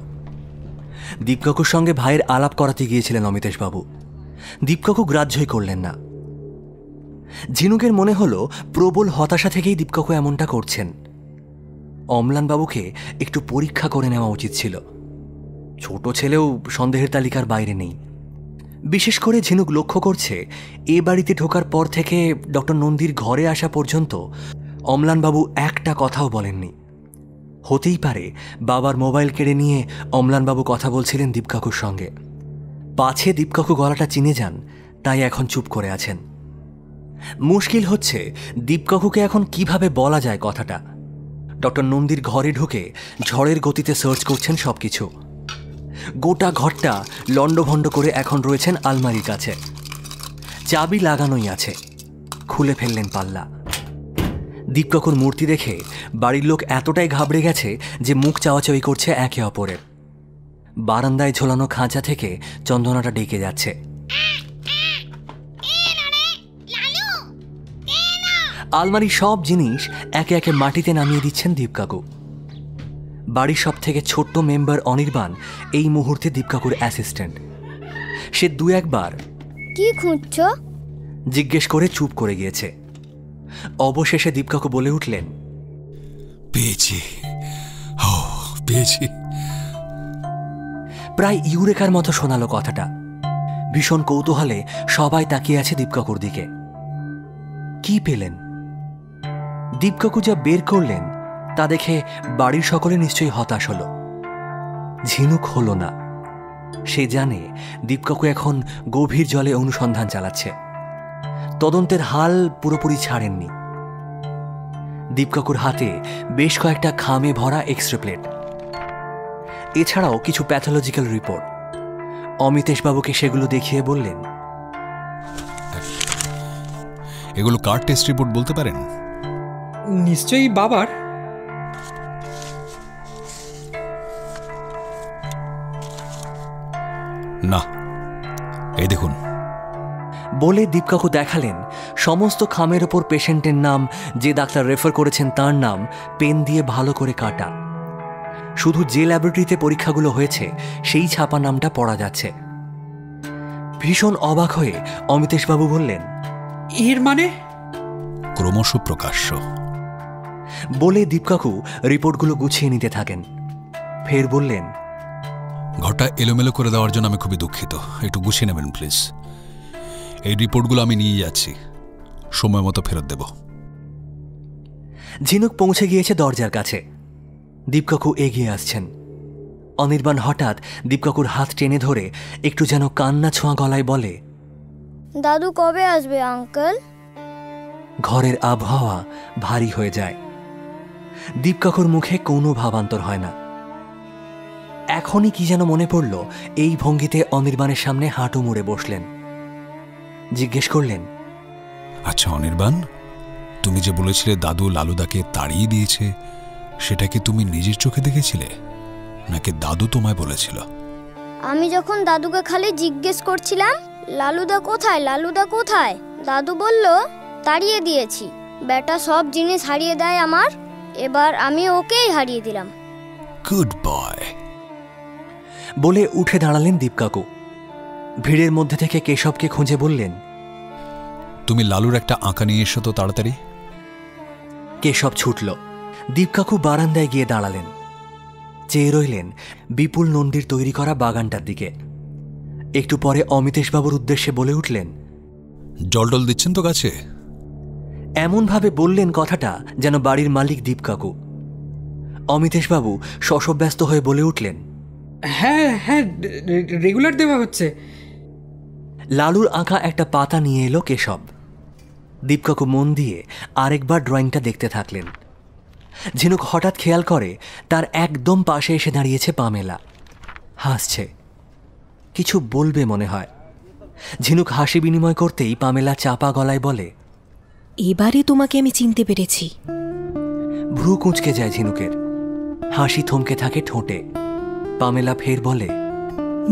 দীপকাকুর সঙ্গে ভাইয়ের আলাপ করাতে গিয়েছিলেন অমিতেশবাবু। দীপকাকু গ্রাহ্যই করলেন না। ঝিনুকের মনে হলো প্রবল হতাশা থেকেই দীপকাকু এমনটা করছেন। অম্লানবাবুকে একটু পরীক্ষা করে নেওয়া উচিত ছিল। ছোট ছেলেও সন্দেহের তালিকার বাইরে নেই। বিশেষ করে ঝিনুক লক্ষ্য করছে এ বাড়িতে ঢোকার পর থেকে ডক্টর নন্দীর ঘরে আসা পর্যন্ত অম্লানবাবু একটা কথাও বলেননি। হতেই পারে বাবার মোবাইল কেড়ে নিয়ে অম্লানবাবু কথা বলছিলেন দীপকাকুর সঙ্গে। পাছে দীপকাকু গলাটা চিনে যান, তাই এখন চুপ করে আছেন। মুশকিল হচ্ছে দীপকাকুকে এখন কিভাবে বলা যায় কথাটা। ডক্টর নন্দীর ঘরে ঢুকে ঝড়ের গতিতে সার্চ করছেন সবকিছু। গোটা ঘরটা লণ্ডভণ্ড করে এখন রয়েছেন আলমারির কাছে। চাবি লাগানোই আছে। খুলে ফেললেন পাল্লা। দীপকাকুর মূর্তি দেখে বাড়ির লোক এতটাই ঘাবড়ে গেছে যে মুখ চাওয়াচাওয়ি করছে একে অপরের। বারান্দায় ঝোলানো খাঁচা থেকে চন্দনাটা ডেকে যাচ্ছে। আলমারির সব জিনিস একে একে মাটিতে নামিয়ে দিচ্ছেন দীপকাকু। বাড়ির সব থেকে ছোট্ট মেম্বার অনির্বাণ এই মুহূর্তে দীপকাকুর অ্যাসিস্ট্যান্ট। সে দু একবার কি খুঁজছ জিজ্ঞেস করে চুপ করে গিয়েছে। অবশেষে দীপকাকু বলে উঠলেন, পেয়েছি, পেয়েছি। প্রায় ইউরেকার মতো শোনালো কথাটা। ভীষণ কৌতূহলে সবাই তাকিয়ে আছে দীপকাকুর দিকে। কি পেলেন? দীপকাকু যা বের করলেন তা দেখে বাড়ির সকলে নিশ্চয়ই হতাশ হল। ঝিনুক হলো না। সে জানে দীপকাকু এখন গভীর জলে অনুসন্ধান চালাচ্ছে। তদন্তের হাল পুরোপুরি ছাড়েননি। দীপকাকুর হাতে বেশ কয়েকটা খামে ভরা এক্সরে প্লেট, এছাড়াও কিছু প্যাথোলজিক্যাল রিপোর্ট। অমিতেশবাবুকে সেগুলো দেখিয়ে বললেন, এগুলো কার টেস্ট রিপোর্ট বলতে পারেন? নিশ্চয়ই বাবার। না, এই দেখুন। বলে দীপকাকু দেখালেন সমস্ত খামের ওপর পেশেন্টের নাম, যে ডাক্তার রেফার করেছেন তার নাম পেন দিয়ে ভালো করে কাটা। শুধু যে ল্যাবরেটরিতে পরীক্ষাগুলো হয়েছে সেই ছাপা নামটা পড়া যাচ্ছে। ভীষণ অবাক হয়ে অমিতেশবাবু বললেন, এর মানে? ক্রমশ প্রকাশ্য। বলে দীপকাকু রিপোর্টগুলো গুছিয়ে নিতে থাকেন। ফের বললেন, ঘরটা এলোমেলো করে দেওয়ার জন্য আমি খুবই দুঃখিত। একটু গুছিয়ে নেবেন প্লিজ। এই রিপোর্টগুলো আমি নিয়ে যাচ্ছি, সময় মতো ফেরত দেব। ঝিনুক পৌঁছে গিয়েছে দরজার কাছে। দীপকাকু এগিয়ে আসছেন। অনির্বাণ হঠাৎ দীপকাকুর হাত টেনে ধরে একটু যেন কান্না ছোঁয়া গলায় বলে, দাদু কবে আসবে আঙ্কেল? ঘরের আবহাওয়া ভারী হয়ে যায়। দীপকাকুর মুখে কোনো ভাবান্তর হয় না। এখনই কি যেন মনে পড়ল, এই ভঙ্গিতে অনির্বাণের সামনে হাঁটু মুড়ে বসলেন। জিজ্ঞেস করলেন, আচ্ছা অনির্বাণ, তুমি যে বলেছিলে দাদু লালুদাকে তাড়িয়ে দিয়েছে, সেটা কি তুমি নিজের চোখে দেখেছিলে নাকি দাদু তোমায় বলেছিল? আমি যখন দাদুকে খালি জিজ্ঞেস করছিলাম লালুদা কোথায়, লালুদা কোথায়, দাদু বলল তাড়িয়ে দিয়েছি। বেটা সব জিনিস হারিয়ে দেয় আমার, এবার আমি ওকেই হারিয়ে দিলাম। Good boy. বলে উঠে দাঁড়ালেন দীপকাকু। ভিড়ের মধ্যে থেকে কেশবকে খুঁজে বললেন, তুমি লালুর একটা আঁকা নিয়ে এসো তো তাড়াতাড়ি। কেশব ছুটল। দীপকাকু বারান্দায় গিয়ে দাঁড়ালেন। চেয়ে রইলেন বিপুল নন্দীর তৈরি করা বাগানটার দিকে। একটু পরে অমিতেশবাবুর উদ্দেশ্যে বলে উঠলেন, জল টল দিচ্ছেন তো গাছে? এমনভাবে বললেন কথাটা যেন বাড়ির মালিক দীপকাকু। অমিতেশবাবু শশব্যস্ত হয়ে বলে উঠলেন, হ্যাঁ হ্যাঁ, রেগুলার দেওয়া হচ্ছে। লালুর আঁকা একটা পাতা নিয়ে এলো কেশব। দীপকাকু মন দিয়ে আরেকবার ড্রয়িংটা দেখতে থাকলেন। ঝিনুক হঠাৎ খেয়াল করে তার একদম পাশে এসে দাঁড়িয়েছে পামেলা। হাসছে, কিছু বলবে মনে হয়। ঝিনুক হাসি বিনিময় করতেই পামেলা চাপা গলায় বলে, এবারে তোমাকে আমি চিনতে পেরেছি। ভ্রু কুঁচকে যায় ঝিনুকের। হাসি থমকে থাকে ঠোঁটে। পামেলা ফের বলে,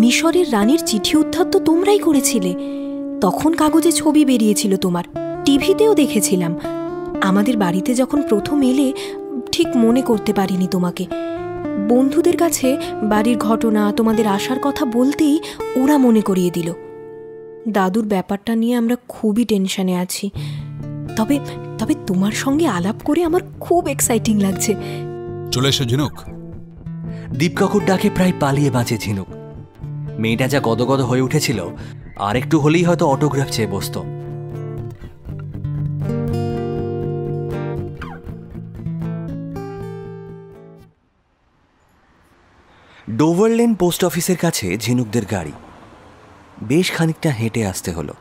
মিশরের রানীর চিঠি উদ্ধার তো তোমরাই করেছিলে। তখন কাগজে ছবি বেরিয়েছিল তোমার, টিভিতেও দেখেছিলাম। আমাদের বাড়িতে যখন প্রথম এলে ঠিক মনে করতে পারিনি তোমাকে। বন্ধুদের কাছে বাড়ির ঘটনা, তোমাদের আসার কথা বলতেই ওরা মনে করিয়ে দিল। দাদুর ব্যাপারটা নিয়ে আমরা খুবই টেনশনে আছি। তবে তবে তোমার সঙ্গে আলাপ করে আমার খুব এক্সাইটিং লাগছে। চলে এসো ঝিনুক। দীপকাকুর ডাকে প্রায় পালিয়ে বাঁচে ঝিনুক। মেয়েটা যা গদগদ হয়ে উঠেছিল, আর একটু হলেই হয়তো অটোগ্রাফ চেয়ে বসত। ডোভারলেন পোস্ট অফিসের কাছে ঝিনুকদের গাড়ি। বেশ খানিকটা হেঁটে আসতে হলো।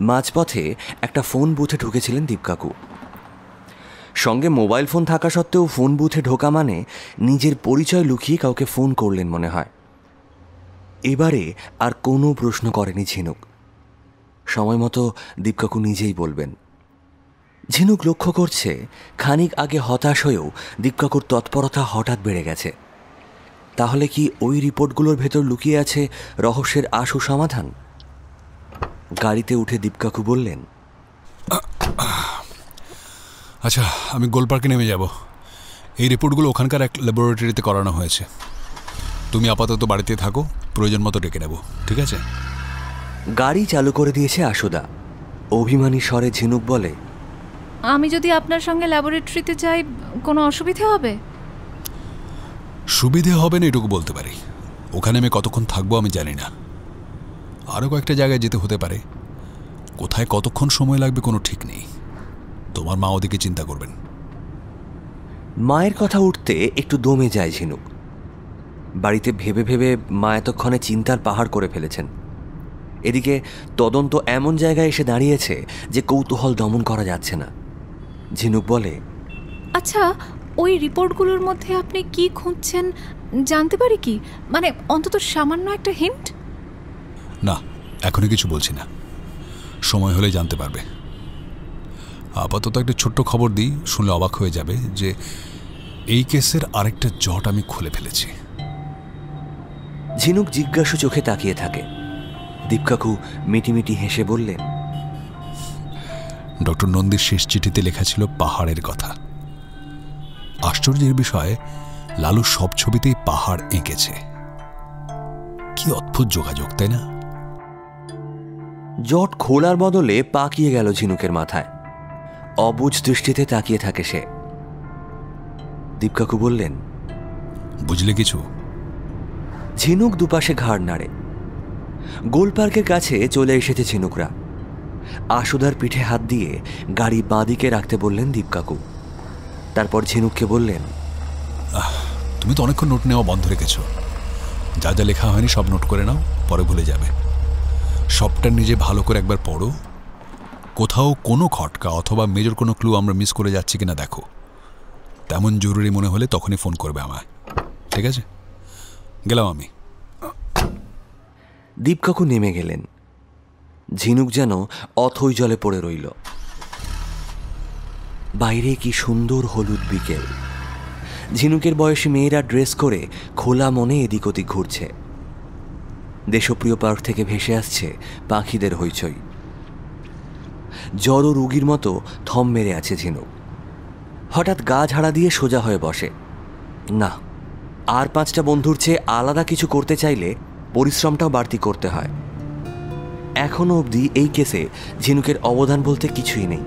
মাঝপথে একটা ফোন বুথে ঢুকেছিলেন দীপকাকু। সঙ্গে মোবাইল ফোন থাকা সত্ত্বেও ফোন বুথে ঢোকা মানে নিজের পরিচয় লুকিয়ে কাউকে ফোন করলেন মনে হয়। এবারে আর কোনো প্রশ্ন করেনি ঝিনুক। সময় মতো দীপকাকু নিজেই বলবেন। ঝিনুক লক্ষ্য করছে খানিক আগে হতাশ হয়েও দীপকাকুর তৎপরতা হঠাৎ বেড়ে গেছে। তাহলে কি ওই রিপোর্টগুলোর ভেতর লুকিয়ে আছে রহস্যের আশু সমাধান? গাড়িতে উঠে দীপকাকু বললেন, আচ্ছা, আমি গোলপার্কে নেমে যাব। এই রিপোর্টগুলো ওখানকার এক ল্যাবরেটরিতে করানো হয়েছে। তুমি আপাতত বাড়িতে থাকো, প্রয়োজন মতো ডেকে নেব, ঠিক আছে? গাড়ি চালু করে দিয়েছে আশুদা। অভিমানী স্বরে ঝিনুক বলে, আমি যদি আপনার সঙ্গে ল্যাবরেটরিতে যাই, কোনো অসুবিধে হবে? সুবিধে হবে না এটুকু বলতে পারি। ওখানে আমি কতক্ষণ থাকবো আমি জানি না। আরও কয়েকটা জায়গায় যেতে হতে পারে। কোথায় কতক্ষণ সময় লাগবে কোনো ঠিক নেই। তোমার মা ওদিকে চিন্তা করবেন। মায়ের কথা উঠতে একটু দমে যায় ঝিনুক। বাড়িতে ভেবে ভেবে মা এতক্ষণে চিন্তার পাহাড় করে ফেলেছেন। এদিকে তদন্ত এমন জায়গায় এসে দাঁড়িয়েছে যে কৌতূহল দমন করা যাচ্ছে না। ঝিনুক বলে, আচ্ছা, ওই রিপোর্টগুলোর মধ্যে আপনি কি খুঁজছেন জানতে পারি কি? মানে অন্তত সামান্য একটা হিন্ট। না, এখনই কিছু বলছি না, সময় হলে জানতে পারবে। আপাতত একটা ছোট্ট খবর দিই, শুনলে অবাক হয়ে যাবে যে এই কেসের আরেকটা জট আমি খুলে ফেলেছি। ঝিনুক জিজ্ঞাসু চোখে তাকিয়ে থাকে। দীপকাকু মিটিমিটি হেসে বললেন, ডক্টর নন্দীর শেষ চিঠিতে লেখা ছিল পাহাড়ের কথা। আশ্চর্যের বিষয়, লালু সব ছবিতেই পাহাড় এঁকেছে। কি অদ্ভুত যোগাযোগ, তাই না? জট খোলার বদলে পাকিয়ে গেল ঝিনুকের মাথায়। অবুঝ দৃষ্টিতে তাকিয়ে থাকে সে। দীপকাকু বললেন, বুঝলে কিছু? ঝিনুক দুপাশে ঘাড় নাড়ে। গোলপার্কের কাছে চলে এসেছে ঝিনুকরা। আশুদার পিঠে হাত দিয়ে গাড়ি বাঁদিকে রাখতে বললেন দীপকাকু। তারপর ঝিনুককে বললেন, তুমি তো অনেকক্ষণ নোট নেওয়া বন্ধ রেখেছ। যা যা লেখা হয়নি সব নোট করে নাও, পরে ভুলে যাবে। সবটা নিজে ভালো করে একবার পড়ো। কোথাও কোনো খটকা অথবা মেজর কোনো ক্লু আমরা মিস করে যাচ্ছি কিনা দেখো। তেমন জরুরি মনে হলে তখনই ফোন করবে আমায়, ঠিক আছে? গেলাম আমি। দীপকাকু নেমে গেলেন। ঝিনুক যেন অথই জলে পড়ে রইল। বাইরে কি সুন্দর হলুদ বিকেল। ঝিনুকের বয়সী মেয়েরা ড্রেস করে খোলা মনে এদিক ওদিক ঘুরছে। দেশপ্রিয় পার্ক থেকে ভেসে আসছে পাখিদের হইচই। জড় রুগীর মতো থম মেরে আছে ঝিনুক। হঠাৎ গা ঝাড়া দিয়ে সোজা হয়ে বসে। না, আর 5টা বন্ধুর চেয়ে আলাদা কিছু করতে চাইলে পরিশ্রমটাও বাড়তি করতে হয়। এখনো অবধি এই কেসে ঝিনুকের অবদান বলতে কিছুই নেই।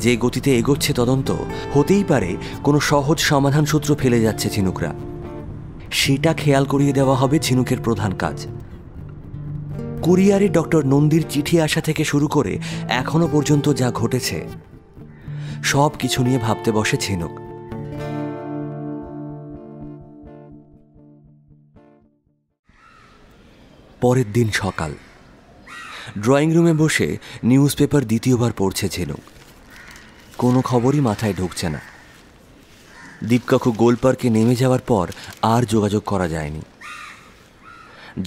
যে গতিতে এগোচ্ছে তদন্ত, হতেই পারে কোনো সহজ সমাধান সূত্র ফেলে যাচ্ছে ঝিনুকরা। সেটা খেয়াল করিয়ে দেওয়া হবে ঝিনুকের প্রধান কাজ। কুরিয়ারে ডক্টর নন্দীর চিঠি আসা থেকে শুরু করে এখনো পর্যন্ত যা ঘটেছে সব কিছু নিয়ে ভাবতে বসে ঝিনুক। পরের দিন সকাল। ড্রয়িং রুমে বসে নিউজ পেপার দ্বিতীয়বার পড়ছে ঝিনুক। কোনো খবরই মাথায় ঢুকছে না। দীপকাকু গোলপার্কে নেমে যাওয়ার পর আর যোগাযোগ করা যায়নি।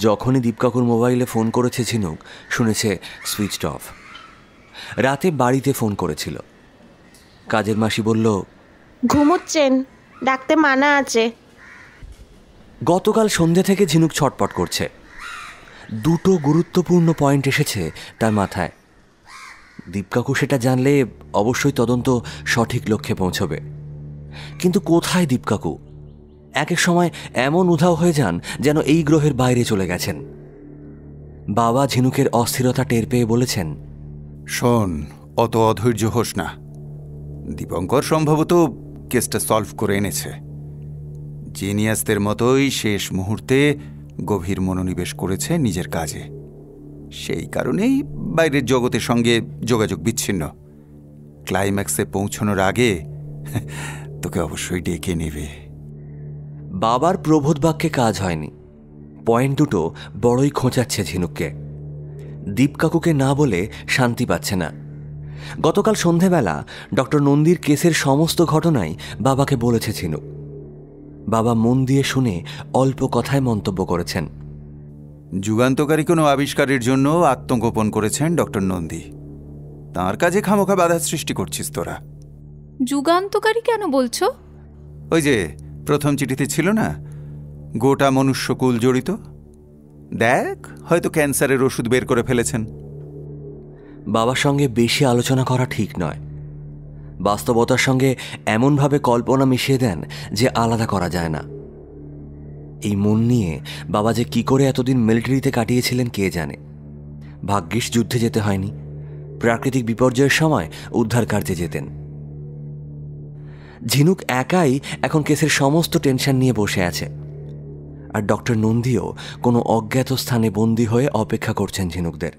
যখনই দীপকাকুর মোবাইলে ফোন করেছে ঝিনুক, শুনেছে সুইচড অফ। রাতে বাড়িতে ফোন করেছিল। কাজের মাসি বলল, ঘুমোচ্ছেন, ডাকতে মানা আছে। গতকাল সন্ধ্যে থেকে ঝিনুক ছটপট করছে। 2টো গুরুত্বপূর্ণ পয়েন্ট এসেছে তার মাথায়। দীপকাকু সেটা জানলে অবশ্যই তদন্ত সঠিক লক্ষ্যে পৌঁছবে। কিন্তু কোথায় দীপকাকু? এক এক সময় এমন উধাও হয়ে যান যেন এই গ্রহের বাইরে চলে গেছেন। বাবা ঝিনুকের অস্থিরতা টের পেয়ে বলেছেন, শোন, অত অধৈর্য হোস না। দীপঙ্কর সম্ভবত কেসটা সলভ করে এনেছে। জিনিয়াসদের মতোই শেষ মুহূর্তে গভীর মনোনিবেশ করেছে নিজের কাজে। সেই কারণেই বাইরের জগতের সঙ্গে যোগাযোগ বিচ্ছিন্ন। ক্লাইম্যাক্সে পৌঁছানোর আগে তোকে অবশ্যই ডেকে নেবে। বাবার প্রবোধ বাক্যে কাজ হয়নি। পয়েন্ট দুটো বড়ই খোঁচাচ্ছে ঝিনুককে। দীপকাকুকে না বলে শান্তি পাচ্ছে না। গতকাল সন্ধেবেলা ডক্টর নন্দীর কেসের সমস্ত ঘটনাই বাবাকে বলেছে ঝিনুক। বাবা মন দিয়ে শুনে অল্প কথায় মন্তব্য করেছেন। যুগান্তকারী কোনো আবিষ্কারের জন্য আত্মগোপন করেছেন ডক্টর নন্দী। তাঁর কাজে খামোখা বাধা সৃষ্টি করছিস তোরা। যুগান্তকারী কেন বলছো? ওই যে প্রথম চিঠিতে ছিল না, গোটা মনুষ্যকুল জড়িত। দেখ, হয়তো ক্যান্সারের ওষুধ বের করে ফেলেছেন। বাবার সঙ্গে বেশি আলোচনা করা ঠিক নয়। বাস্তবতার সঙ্গে এমনভাবে কল্পনা মিশিয়ে দেন যে আলাদা করা যায় না। এই মন নিয়ে বাবা যে কি করে এতদিন মিলিটারিতে কাটিয়েছিলেন কে জানে। ভাগ্যিস যুদ্ধে যেতে হয়নি, প্রাকৃতিক বিপর্যয়ের সময় উদ্ধার কার্যে যেতেন। ঝিনুক একাই এখন কেসের সমস্ত টেনশন নিয়ে বসে আছে। আর ডক্টর নন্দীও কোনো অজ্ঞাত স্থানে বন্দী হয়ে অপেক্ষা করছেন ঝিনুকদের।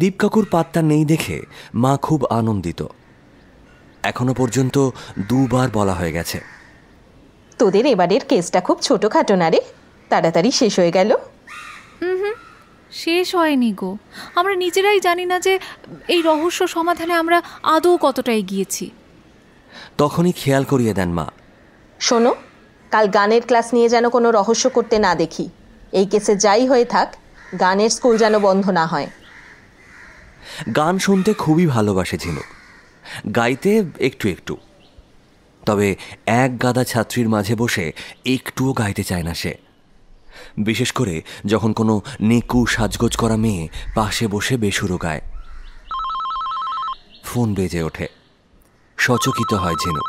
দীপকাকুর পাত্তা নেই দেখে মা খুব আনন্দিত। এখনো পর্যন্ত 2 বার বলা হয়ে গেছে, তোদের এবারের কেসটা খুব ছোটখাটো না রে, তাড়াতাড়ি শেষ হয়ে গেল। শেষ হয়নি গো। আমরা নিজেরাই জানি না যে এই রহস্য সমাধানে আমরা আদৌ কতটা এগিয়েছি। তখনই খেয়াল করিয়ে দেন মা, শোনো, কাল গানের ক্লাস নিয়ে যেন কোনো রহস্য করতে না দেখি। এই কেসে যাই হয়ে থাক, গানের স্কুল যেন বন্ধ না হয়। গান শুনতে খুবই ভালোবাসে ঝিনুক, গাইতে একটু একটু। তবে এক গাদা ছাত্রীর মাঝে বসে একটুও গাইতে চায় না সে। বিশেষ করে যখন কোনো নেকু সাজগোজ করা মেয়ে পাশে বসে বেসুরো গায়। ফোন বেজে ওঠে। সচকিত হয় ঝিনুক,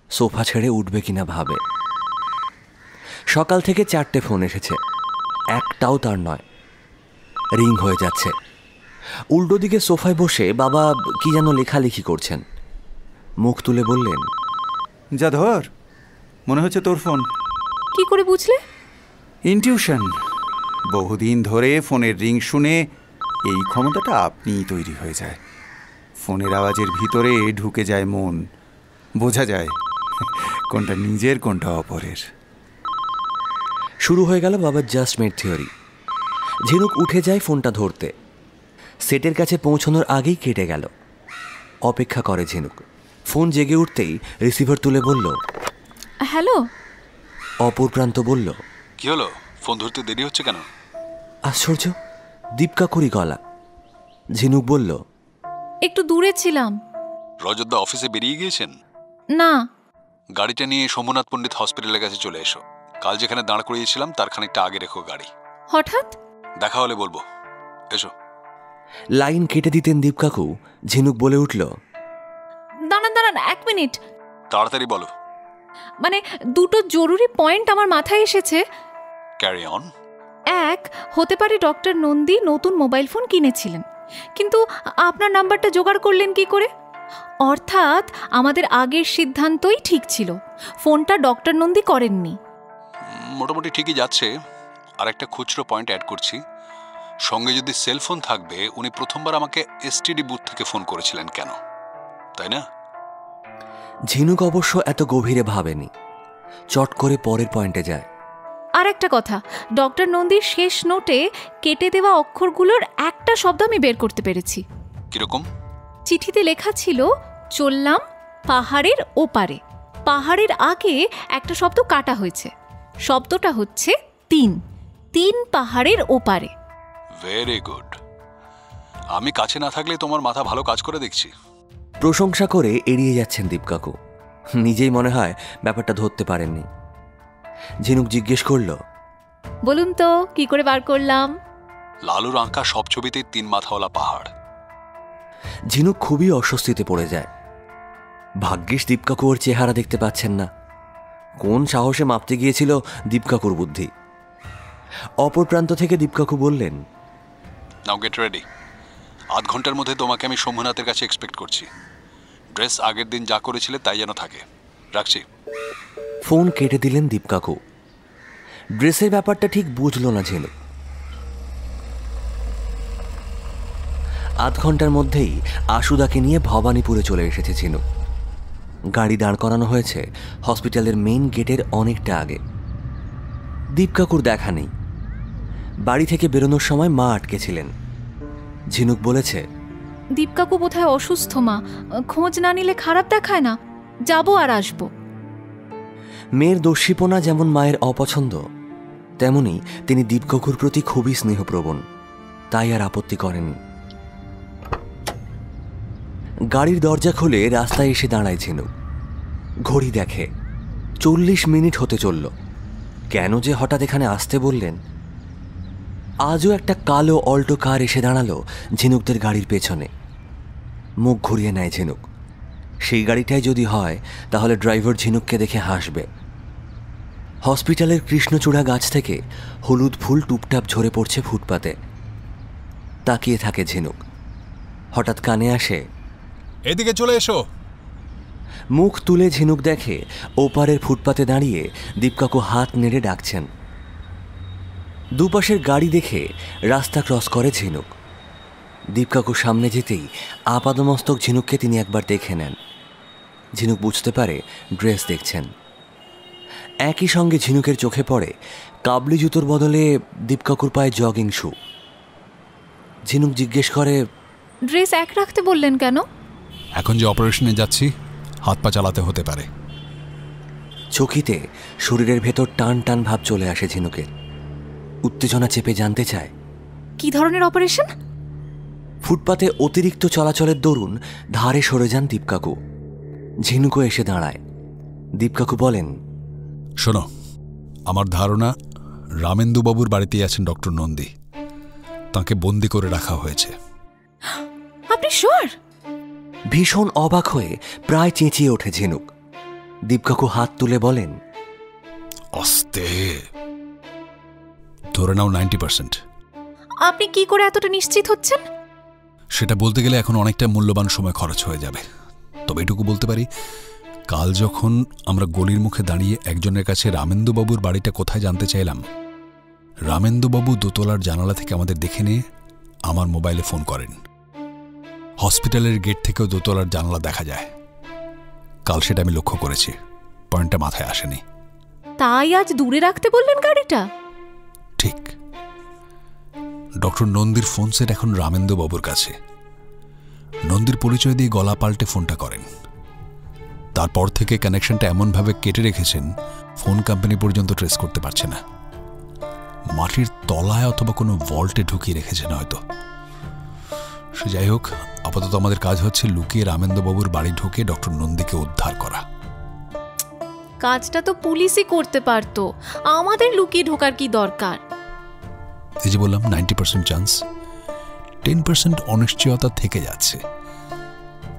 সোফা ছেড়ে উঠবে কিনা ভাবে। সকাল থেকে 4টে ফোন এসেছে, একটাও তার নয়। রিং হয়ে যাচ্ছে। উল্টো দিকে সোফায় বসে বাবা কি যেন লেখালেখি করছেন। মুখ তুলে বললেন, যা ধর, মনে হচ্ছে তোর ফোন। কি করে বুঝলে? ইনটিউশন। বহুদিন ধরে ফোনের রিং শুনে এই ক্ষমতাটা আপনিই তৈরি হয়ে যায়। ফোনের আওয়াজের ভিতরে ঢুকে যায় মন, বোঝা যায় কোনটা নিজের কোনটা অপরের। শুরু হয়ে গেল বাবার জাস্ট মেড থিওরি। ঝিনুক উঠে যায় ফোনটা ধরতে। সেটের কাছে পৌঁছানোর আগেই কেটে গেল। অপেক্ষা করে ঝিনুক। ফোন জেগে উঠতেই রিসিভার তুলে বলল, হ্যালো। অপর প্রান্ত বলল, কি হলো, ফোন ধরতে দেরি হচ্ছে কেন? আশ্চর্য, দীপকাকুরই গলা। ঝিনুক বলল, একটু দূরে ছিলাম। রজতদা অফিসে বেরিয়ে গিয়েছেন? না। গাড়িটা নিয়ে সোমনাথ পণ্ডিত হসপিটালের কাছে চলে এসো। কাল যেখানে দাঁড় করিয়েছিলাম তার খানিকটা আগে রেখো গাড়ি। হঠাৎ দেখা হলে বলবো, এসো। লাইন কেটে দিতেন দীপকাকু। ঝিনুক বলে উঠল, দাঁড়ান 1 মিনিট। তাড়াতাড়ি বলো। মানে 2টো জরুরি পয়েন্ট আমার মাথায় এসেছে। Carry on. 1, হতে পারে ডক্টর নন্দী নতুন মোবাইল ফোন কিনেছিলেন, কিন্তু আপনার নাম্বারটা জোগাড় করলেন কি করে? অর্থাৎ আমাদের আগের সিদ্ধান্তই ঠিক ছিল, ফোনটা ডক্টর নন্দী করেননি। মোটামুটি ঠিকই যাচ্ছে। আর একটা খুচরো পয়েন্ট অ্যাড করছি, সঙ্গে যদি সেলফোন থাকবে, উনি প্রথমবার আমাকে এসটিডি বুথ থেকে ফোন করেছিলেন কেন, তাই না? ঝিনুক অবশ্য এত গভীরে ভাবেনি। চট করে পরের পয়েন্টে যায়। আর একটা কথা, ডক্টর নন্দীর শেষ নোটে কেটে দেওয়া অক্ষরগুলোর একটা শব্দ আমি বের করতে পেরেছি। কিরকম? চিঠিতে লেখা ছিল, চললাম পাহাড়ের ওপারে। পাহাড়ের আগে একটা শব্দ কাটা হয়েছে, শব্দটা হচ্ছে 3 পাহাড়ের ওপারে। Very good. আমি কাছে না থাকলে তোমার মাথা ভালো কাজ করে দেখছি। প্রশংসা করে এড়িয়ে যাচ্ছেন দীপকাকু। নিজেই মনে হয় ব্যাপারটা ধরতে পারেননি। ঝিনুক জিজ্ঞেস করল, বলুন তো কি করে বার করলাম? লালুর আঁকা সব ছবিতেই 3 মাথাওয়ালা পাহাড়। ঝিনুক খুবই অস্বস্তিতে পড়ে যায়। ভাগ্যিস দীপকাকু ওর চেহারা দেখতে পাচ্ছেন না। কোন সাহসে মাপতে গিয়েছিল দীপকাকুর বুদ্ধি। অপর প্রান্ত থেকে দীপকাকু বললেন, নাও গেট রেডি। আধ ঘন্টার মধ্যে তোমাকে আমি সোমনাথের কাছে এক্সপেক্ট করছি। ড্রেস আগের দিন যা করেছিলে তাই যেন থাকে। রাখছি। ফোন কেটে দিলেন দীপকাকু। ড্রেসের ব্যাপারটা ঠিক বুঝল না ঝিনুক। আধ ঘন্টার মধ্যেই আশুদাকে নিয়ে ভবানীপুরে চলে এসেছে ঝিনুক। গাড়ি দাঁড় করানো হয়েছে হসপিটালের মেইন গেটের অনেকটা আগে। দীপকাকুর দেখা নেই। বাড়ি থেকে বেরোনোর সময় মা আটকেছিলেন। ঝিনুক বলেছে, দীপকাকু বোধহয় অসুস্থ মা, খোঁজ না নিলে খারাপ দেখায় না, যাবো আর আসবো। মেয়ের দস্যিপনা যেমন মায়ের অপছন্দ, তেমনি তিনি দীপকাকুর প্রতি খুবই স্নেহপ্রবণ, তাই আর আপত্তি করেনি। গাড়ির দরজা খুলে রাস্তায় এসে দাঁড়ায় ঝিনুক। ঘড়ি দেখে 40 মিনিট হতে চলল। কেন যে হঠাৎ এখানে আসতে বললেন। আজও একটা কালো অল্টো কার এসে দাঁড়ালো ঝিনুকদের গাড়ির পেছনে। মুখ ঘুরিয়ে নেয় ঝিনুক। সেই গাড়িটাই যদি হয় তাহলে ড্রাইভার ঝিনুককে দেখে হাসবে। হসপিটালের কৃষ্ণচূড়া গাছ থেকে হলুদ ফুল টুপটাপ ঝরে পড়ছে ফুটপাতে। তাকিয়ে থাকে ঝিনুক। হঠাৎ কানে আসে, এদিকে চলে এসো। মুখ তুলে ঝিনুক দেখে ওপারের ফুটপাতে দাঁড়িয়ে দীপকাকু হাত নেড়ে ডাকছেন। দুপাশের গাড়ি দেখে রাস্তা ক্রস করে ঝিনুক। দীপকাকু সামনে যেতেই আপাদমস্তক ঝিনুককে তিনি একবার দেখে নেন। ঝিনুক বুঝতে পারে ড্রেস দেখছেন। একই সঙ্গে ঝিনুকের চোখে পড়ে কাবলি জুতোর বদলে দীপকাকুর পায়ে জগিং শু। ঝিনুক জিজ্ঞেস করে, ড্রেস এক রাখতে বললেন কেন? এখন যে অপারেশনে যাচ্ছি, হাত পা চালাতে হতে পারে। চকিতে শরীরের ভেতর টান টান ভাব চলে আসে ঝিনুকের। উত্তেজনা চেপে জানতে চায়, কি ধরনের অপারেশন? ফুটপাতে অতিরিক্ত চলাচলের দরুন ধারে সরে যান দীপকাকু। ঝিনুকও এসে দাঁড়ায়। দীপকাকু বলেন, শোনো, আমার ধারণা রামেন্দুবাবুর বাড়িতেই আছেন ডক্টর নন্দী। তাকে বন্দি করে রাখা হয়েছে। আপনি শিওর? ভীষণ অবাক হয়ে প্রায় চেঁচিয়ে ওঠে ঝিনুক। দীপকাকু হাত তুলে বলেন, আস্তে, ধরে নাও 90%। আপনি কি করে এতটা নিশ্চিত হচ্ছেন? সেটা বলতে গেলে এখন অনেকটা মূল্যবান সময় খরচ হয়ে যাবে। তবে এটুকু বলতে পারি, কাল যখন আমরা গলির মুখে দাঁড়িয়ে একজনের কাছে রামেন্দুবাবুর বাড়িটা কোথায় জানতে চাইলাম, রামেন্দুবাবু দোতলার জানালা থেকে আমাদের দেখে নিয়ে আমার মোবাইলে ফোন করেন। হসপিটালের গেট থেকেও দোতলার জানালা দেখা যায়। কাল সেটা আমি লক্ষ্য করেছি। পয়েন্টটা মাথায় আসেনি। তাই আজ দূরে রাখতে বললেন গাড়িটা? ঠিক। ডক্টর নন্দীর ফোন সেট এখন রামেন্দুবাবুর কাছে। নন্দীর পরিচয় দিয়ে গলা পাল্টে ফোনটা করেন। তারপর থেকে কানেকশনটা এমনভাবে কেটে রেখেছেন, ফোন কোম্পানি পর্যন্ত ট্রেস করতে পারছে না। মাটির তলায় অথবা কোনো ভল্টে ঢুকিয়ে রেখেছেন হয়তো। সে যাই হোক, আপাতত আমাদের কাজ হচ্ছে লুকিয়ে রামেন্দুবাবুর বাড়ি ঢুকে ডক্টর নন্দীকে উদ্ধার করা। কাজটা তো পুলিশই করতে পারতো, আমাদের লুকিয়ে ঢোকার কি দরকার? এই যে বললাম 90% চান্স, 10% অনিশ্চয়তা থেকে যাচ্ছে।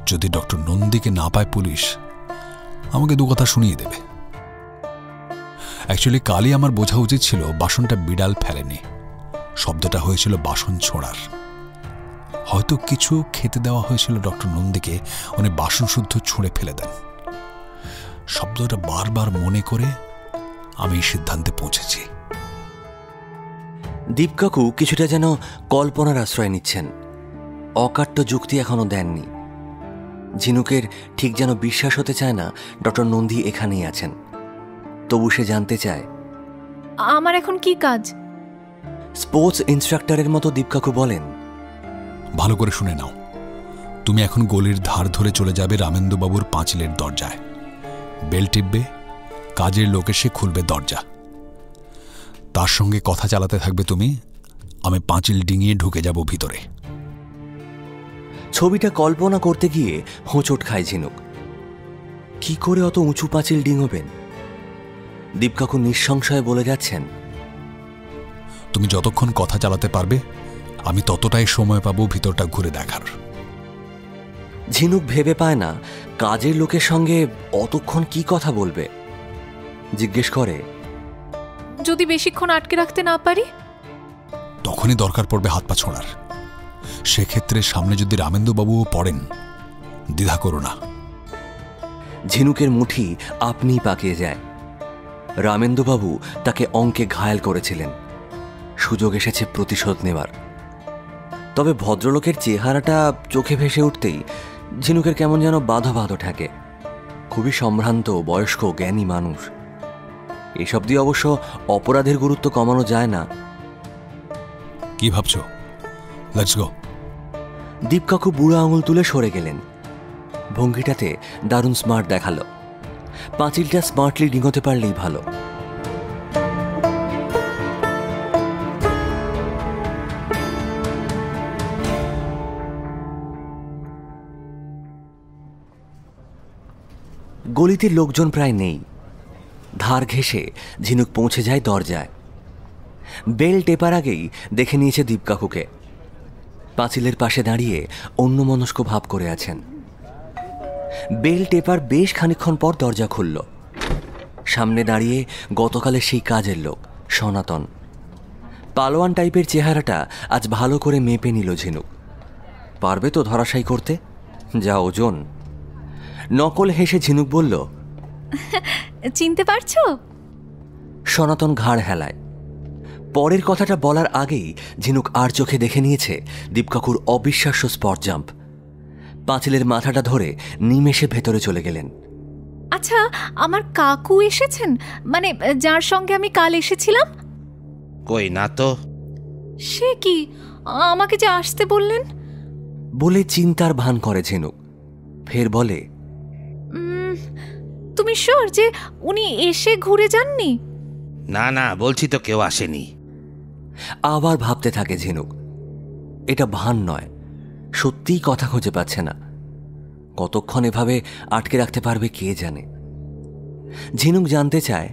যদি ডক্টর নন্দীকে না পায় পুলিশ, আমাকে দু কথা শুনিয়ে দেবে। অ্যাকচুয়ালি কালই আমার বোঝা উচিত ছিল বাসনটা বিড়াল ফেলেনি, শব্দটা হয়েছিল বাসন ছোঁড়ার। হয়তো কিছু খেতে দেওয়া হয়েছিল ডক্টর নন্দীকে, উনি বাসন শুদ্ধ ছুঁড়ে ফেলে দেন। শব্দটা বারবার মনে করে আমি এই সিদ্ধান্তে পৌঁছেছি। দীপকাকু কিছুটা যেন কল্পনার আশ্রয় নিচ্ছেন। অকাট্য যুক্তি এখনো দেননি। ঝিনুকের ঠিক যেন বিশ্বাস হতে চায় না ডক্টর নন্দী এখানেই আছেন। তবু সে জানতে চায়, আমার এখন কি কাজ? স্পোর্টস ইন্সট্রাক্টরের মতো দীপকাকু বলেন, ভালো করে শুনে নাও। তুমি এখন গলির ধার ধরে চলে যাবে রামেন্দুবাবুর পাঁচিলের দরজায়। বেল টিপবে, কাজের লোক এসে খুলবে দরজা। তার সঙ্গে কথা চালাতে থাকবে তুমি, আমি পাঁচিল ডিঙিয়ে ঢুকে যাব ভিতরে। ছবিটা কল্পনা করতে গিয়ে হোঁচট খায় ঝিনুক। কি করে অত উঁচু পাঁচিল ডিঙোবেন? দীপকাকু নিঃসংশয়ে বলে যাচ্ছেন, তুমি যতক্ষণ কথা চালাতে পারবে, আমি ততটাই সময় পাবো ভিতরটা ঘুরে দেখার। ঝিনুক ভেবে পায় না কাজের লোকের সঙ্গে অতক্ষণ কি কথা বলবে। জিজ্ঞেস করে, যদি বেশিক্ষণ আটকে রাখতে না পারি? তখনই দরকার পড়বে হাত পা ছোঁড়ার। সেক্ষেত্রে সামনে যদি রামেন্দুবাবুও পড়েন, দ্বিধা করো না। ঝিনুকের মুঠি আপনিই পাকিয়ে যায়। রামেন্দুবাবু তাকে অঙ্কে ঘায়াল করেছিলেন, সুযোগ এসেছে প্রতিশোধ নেবার। তবে ভদ্রলোকের চেহারাটা চোখে ভেসে উঠতেই ঝিনুকের কেমন যেন বাঁধো বাঁধো ঠেকে। খুবই সম্ভ্রান্ত, বয়স্ক, জ্ঞানী মানুষ। এসব দিয়ে অবশ্য অপরাধের গুরুত্ব কমানো যায় না। কি ভাবছো? Let's go. দীপকাকু বুড়ো আঙুল তুলে সরে গেলেন। ভঙ্গিটাতে দারুণ স্মার্ট দেখালো। পাঁচিলটা স্মার্টলি ডিঙোতে পারলেই ভালো। গলিতে লোকজন প্রায় নেই। ধার ঘেঁষে ঝিনুক পৌঁছে যায় দরজায়। বেল টেপার আগেই দেখে নিয়েছে দীপকাকুকে। পাঁচিলের পাশে দাঁড়িয়ে অন্যমনস্ক ভাব করে আছেন। বেল টেপার বেশ খানিকক্ষণ পর দরজা খুলল। সামনে দাঁড়িয়ে গতকালের সেই কাজের লোক সনাতন। পালোয়ান টাইপের চেহারাটা আজ ভালো করে মেপে নিল ঝিনুক। পারবে তো ধরাশায়ী করতে? যা ওজন। নকল হেসে ঝিনুক বলল, চিনতে পারছো? সনাতন ঘাড় হেলায়। পরের কথাটা বলার আগেই ঝিনুক আর চোখে দেখে নিয়েছে দীপকাকুর অবিশ্বাস্য স্পট জাম্প। পাঁচিলের মাথাটা ধরে নিমেষে ভেতরে চলে গেলেন। আচ্ছা, আমার কাকু এসেছেন? মানে যার সঙ্গে আমি কাল এসেছিলাম? কই না তো। সে কি, আমাকে যে আসতে বললেন? বলে চিন্তার ভান করে ঝিনুক। ফের বলে, তুমি শিওর যে উনি এসে ঘুরে যাননি? না না, বলছি তো কেউ আসেনি। আবার ভাবতে থাকে ঝিনুক। এটা ভান নয়, সত্যিই কথা খুঁজে পাচ্ছে না। কতক্ষণ এভাবে আটকে রাখতে পারবে কে জানে। ঝিনুক জানতে চায়,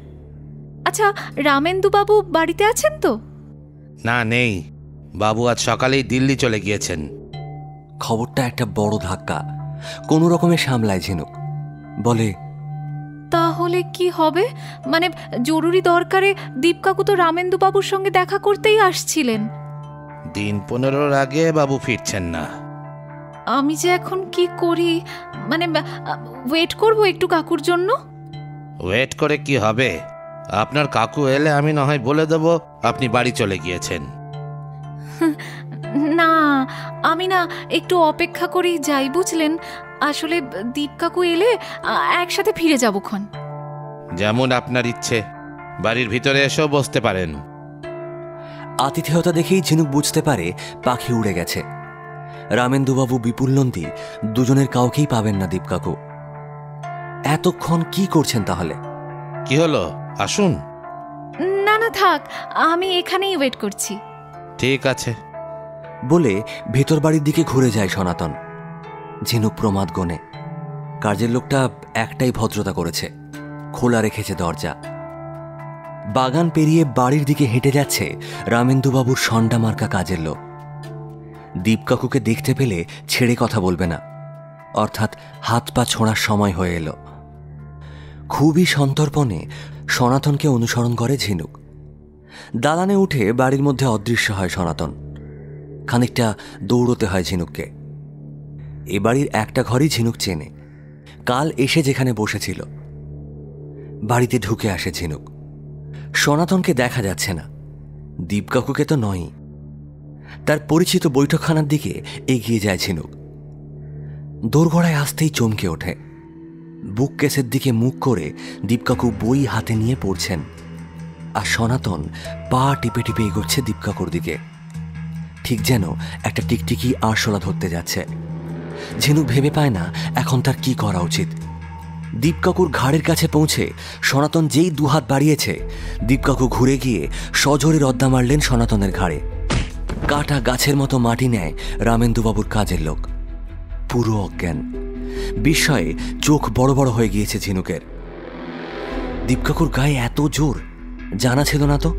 আচ্ছা রামেন্দুবাবু বাড়িতে আছেন তো? না, নেই। বাবু আজ সকালেই দিল্লি চলে গিয়েছেন। খবরটা একটা বড় ধাক্কা। কোনো রকমে সামলায় ঝিনুক। বলে, তাহলে কি হবে? মানে জরুরি দরকারে দীপকাকু তো রামেন্দুবাবুর সঙ্গে দেখা করতেই আসছিলেন। দিন 15 আগে বাবু ফিরছেন না। আমি যে এখন কি করি? মানে ওয়েট করব একটু কাকুর জন্য? ওয়েট করে কি হবে? আপনার কাকু এলে আমি না হয় বলে দেব আপনি বাড়ি চলে গিয়েছেন। না, আমি না একটু অপেক্ষা করেই যাই, বুঝলেন? আসলে দীপকাকু এলে একসাথে ফিরে যাবক্ষণ। যেমন আপনার ইচ্ছে। বাড়ির ভিতরে এসেও বসতে পারেন। আতিথেয়তা দেখেই ঝিনুক বুঝতে পারে পাখি উড়ে গেছে। রামেন্দুবাবু, বিপুল নন্দী দুজনের কাউকেই পাবেন না দীপকাকু। এতক্ষণ কি করছেন তাহলে? কি হলো, আসুন। না না থাক, আমি এখানেই ওয়েট করছি। ঠিক আছে বলে ভেতর বাড়ির দিকে ঘুরে যায় সনাতন। ঝিনুক প্রমাদ গনে। কাজের লোকটা একটাই ভদ্রতা করেছে, খোলা রেখেছে দরজা। বাগান পেরিয়ে বাড়ির দিকে হেঁটে যাচ্ছে রামেন্দুবাবুর সন্ডা মার্কা কাজের লোক। দীপকাকুকে দেখতে পেলে ছেড়ে কথা বলবে না, অর্থাৎ হাত পা ছোঁড়ার সময় হয়ে এলো। খুবই সন্তর্পণে সনাতনকে অনুসরণ করে ঝিনুক। দালানে উঠে বাড়ির মধ্যে অদৃশ্য হয় সনাতন। খানিকটা দৌড়তে হয় ঝিনুককে। এ বাড়ির একটা ঘরই ঝিনুক চেনে, কাল এসে যেখানে বসেছিল। বাড়িতে ঢুকে আসে ঝিনুক। সনাতনকে দেখা যাচ্ছে না, দীপকাকুকে তো নয়ই। তার পরিচিত বৈঠকখানার দিকে এগিয়ে যায় ঝিনুক। দোরগোড়ায় আসতেই চমকে ওঠে। বুক কেসের দিকে মুখ করে দীপকাকু বই হাতে নিয়ে পড়ছেন, আর সনাতন পা টিপে টিপে এগোচ্ছে দীপকাকুর দিকে, ঠিক যেন একটা টিকটিকি আরশোলা ধরতে যাচ্ছে। ঝিনুক ভেবে পায় না এখন তার কি করা উচিত। দীপকাকুর ঘাড়ের কাছে পৌঁছে সনাতন যেই দুহাত বাড়িয়েছে, দীপকাকু ঘুরে গিয়ে সজোরে রদ্দা মারলেন সনাতনের ঘাড়ে। কাটা গাছের মতো মাটি নেয় রামেন্দুবাবুর কাজের লোক। পুরো অজ্ঞান। বিস্ময়ে চোখ বড় বড় হয়ে গিয়েছে ঝিনুকের। দীপকাকুর গায়ে এত জোর, জানা ছিল না তো।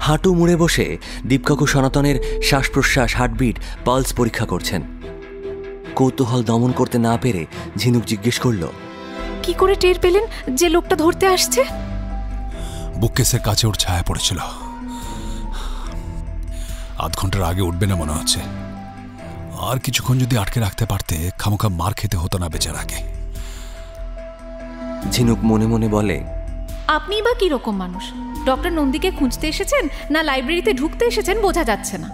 হাঁটু মুড়ে বসে দীপকাকু সনাতনের শ্বাস প্রশ্বাস, হার্টবিট, পালস পরীক্ষা করছেন। কৌতূহল দমন করতে না পেরে ঝিনুক জিজ্ঞেস করল, কি করে টের পেলেন যে লোকটা ধরতে আসছে? বুককেসের কাছে ওর ছায়া পড়েছিল। আধ ঘন্টার আগে উঠবে না মনে হচ্ছে। আর কিছুক্ষণ যদি আটকে রাখতে পারতে, খামোখা মার খেতে হতো না বেচারাকে। ঝিনুক মনে মনে বলে, আপনি বা কি রকম মানুষ? ডক্টর নন্দীকে খুঁজতে এসেছেন না লাইব্রেরিতে ঢুকতে এসেছেন বোঝা যাচ্ছে না।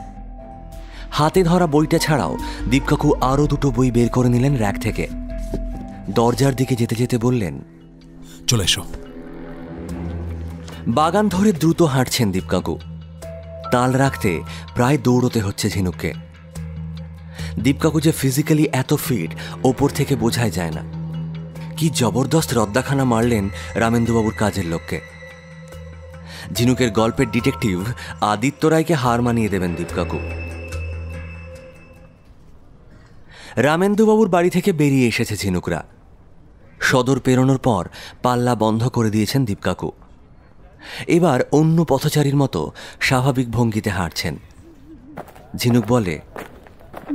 হাতে ধরা বইটা ছাড়াও দীপকাকু আরও দুটো বই বের করে নিলেন র্যাক থেকে। দরজার দিকে যেতে যেতে বললেন, চলে এসো। বাগান ধরে দ্রুত হাঁটছেন দীপকাকু। তাল রাখতে প্রায় দৌড়তে হচ্ছে ঝিনুককে। দীপকাকু যে ফিজিক্যালি এত ফিট ওপর থেকে বোঝাই যায় না। কি জবরদস্ত রদ্দাখানা মারলেন রামেন্দুবাবুর কাজের লোককে। ঝিনুকের গল্পের ডিটেকটিভ আদিত্য রায়কে হার মানিয়ে দেবেন দীপকাকু। রামেন্দুবাবুর বাড়ি থেকে বেরিয়ে এসেছে ঝিনুকরা। সদর পেরোনোর পর পাল্লা বন্ধ করে দিয়েছেন দীপকাকু। এবার অন্য পথচারীর মতো স্বাভাবিক ভঙ্গিতে হাঁটছেন। ঝিনুক বলে,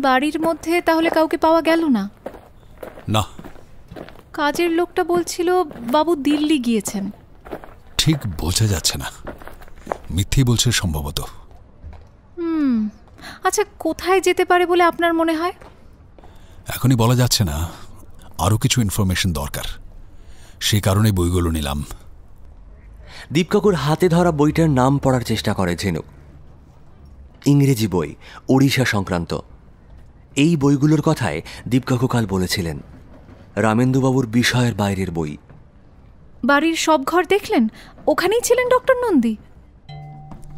বাড়ির মধ্যে তাহলে কাউকে পাওয়া গেল না? না। কাজের লোকটা বলছিল বাবু দিল্লি গিয়েছেন। ঠিক বোঝা যাচ্ছে না, মিথ্যেই বলছে সম্ভবত। আচ্ছা, কোথায় যেতে পারে বলে আপনার মনে হয়? এখনই বলা যাচ্ছে না, আরও কিছু ইনফরমেশন দরকার, সে কারণে বইগুলো নিলাম। দীপকাকুর হাতে ধরা বইটার নাম পড়ার চেষ্টা করে ঝিনুক। ইংরেজি বই, ওড়িশা সংক্রান্ত। এই বইগুলোর কথায় দীপকাকু কাল বলেছিলেন, রামেন্দুবাবুর বিষয়ের বাইরের বই। বাড়ির সব ঘর দেখলেন? ওখানেই ছিলেন ডক্টর নন্দী?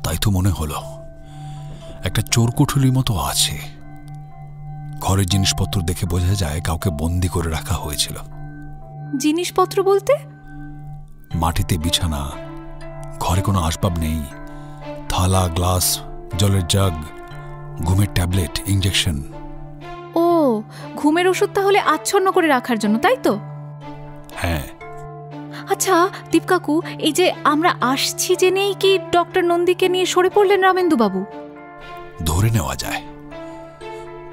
তাই তো মনে হলো। একটা চোর কুঠুরির মতো আছে। ঘরের জিনিসপত্র দেখে বোঝা যায় কাউকে বন্দি করে রাখা হয়েছিল। জিনিসপত্র বলতে? মাটিতে বিছানা, ঘরে কোনো আসবাব নেই, থালা, গ্লাস, জলের জাগ, ঘুমের ট্যাবলেট, ইঞ্জেকশন। ও, ঘুমের ওষুধ তাহলে আচ্ছন্ন করে রাখার জন্য, তাই তো? হ্যাঁ। আচ্ছা দীপকাকু, এই যে আমরা আসছি জেনেই কি ডক্টর নন্দীকে নিয়ে সরে পড়লেন রামেন্দুবাবু? ধরে নেওয়া যায়।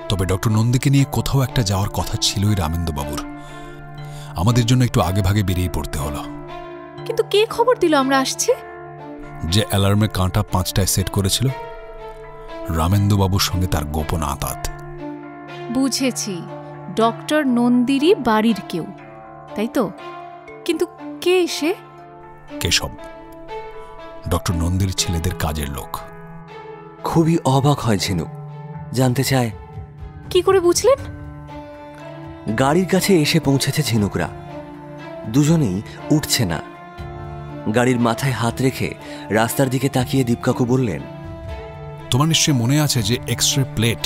তবে ডক্টর নন্দীকে নিয়ে কোথাও একটা যাওয়ার কথা ছিলই রামেন্দুবাবুর। আমাদের জন্য একটু আগে ভাগে বেরিয়ে পড়তে হলো। কিন্তু কে খবর দিল আমরা আসছি? যে অ্যালার্মের কাঁটা 5টায় সেট করেছিল, রামেন্দুবাবুর সঙ্গে তার গোপন আঁতাত। বুঝেছি, ডক্টর নন্দীরই বাড়ির কেউ, তাই তো? কিন্তু কে সে? কেশব, ডক্টর নন্দীর ছেলেদের কাজের লোক। খুবই অবাক হয় ঝিনুক, জানতে চায়, কি করে বুঝলেন? গাড়ির কাছে এসে পৌঁছেছে ঝিনুকরা। দুজনেই উঠছে না। গাড়ির মাথায় হাত রেখে রাস্তার দিকে তাকিয়ে দীপকাকু বললেন, তোমার নিশ্চয়ই মনে আছে যে এক্স-রে প্লেট,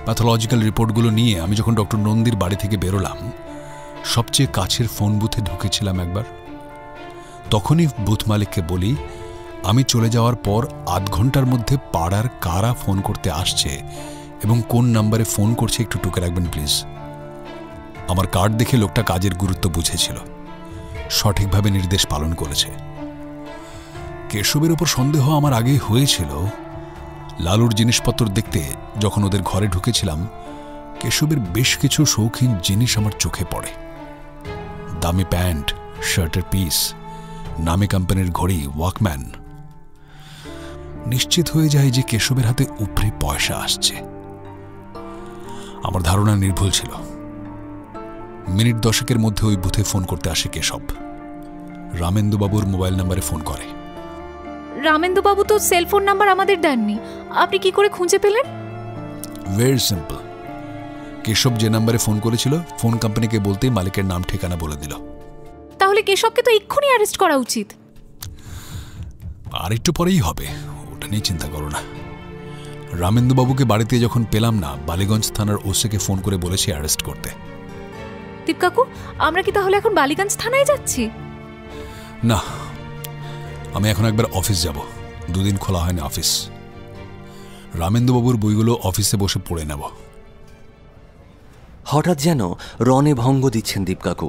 প্যাথোলজিক্যাল রিপোর্টগুলো নিয়ে আমি যখন ডক্টর নন্দীর বাড়ি থেকে বেরোলাম, সবচেয়ে কাছের ফোন বুথে ঢুকেছিলাম একবার। তখনই বুথ মালিককে বলি, আমি চলে যাওয়ার পর আধ ঘন্টার মধ্যে পাড়ার কারা ফোন করতে আসছে এবং কোন নাম্বারে ফোন করছে একটু টুকে রাখবেন প্লিজ। আমার কার্ড দেখে লোকটা কাজের গুরুত্ব বুঝেছিল, সঠিকভাবে নির্দেশ পালন করেছে। কেশবের উপর সন্দেহ আমার আগেই হয়েছিল। লালুর জিনিসপত্র দেখতে যখন ওদের ঘরে ঢুকেছিলাম, কেশবের বেশ কিছু শৌখিন জিনিস আমার চোখে পড়ে। দামি প্যান্ট, শার্টের পিস, নামী কোম্পানির ঘড়ি, ওয়াকম্যান। নিশ্চিত হয়ে যায় যে কেশবের হাতে উপরে পয়সা আসছে। আমার ধারণা নির্ভুল ছিল। মিনিট 10 মধ্যে ওই বুথে ফোন করতে আসে কেশব। রামেন্দুবাবুর মোবাইল নাম্বারে ফোন করে। রামেন্দুবাবু তো সেলফোন নাম্বার আমাদের দেননি, আপনি কি করে খুঁজে পেলেন? Very simple. কেশব যে নাম্বারে ফোন করেছিল, ফোন কোম্পানিকে বলতেই মালিকের নাম ঠিকানা বলে দিল। তাহলে কেশবকে তো এক্ষুনি অ্যারেস্ট করা উচিত। আর একটু পরেই হবে, ওটা নিয়ে চিন্তা করো না। রামেন্দুবাবুকে বাড়িতে যখন পেলাম না, বালিগঞ্জ থানার ওসিকে ফোন করে বলেছি অ্যারেস্ট করতে। দীপকাকু, আমরা কি তাহলে এখন বালিগঞ্জ থানায় যাচ্ছি? না, আমি এখন একবার অফিস যাব। 2 দিন খোলা হয়নি অফিস। রামেন্দুবাবুর বইগুলো অফিসে বসে পড়ে নেব। হঠাৎ যেন রনে ভঙ্গ দিচ্ছেন দীপকাকু।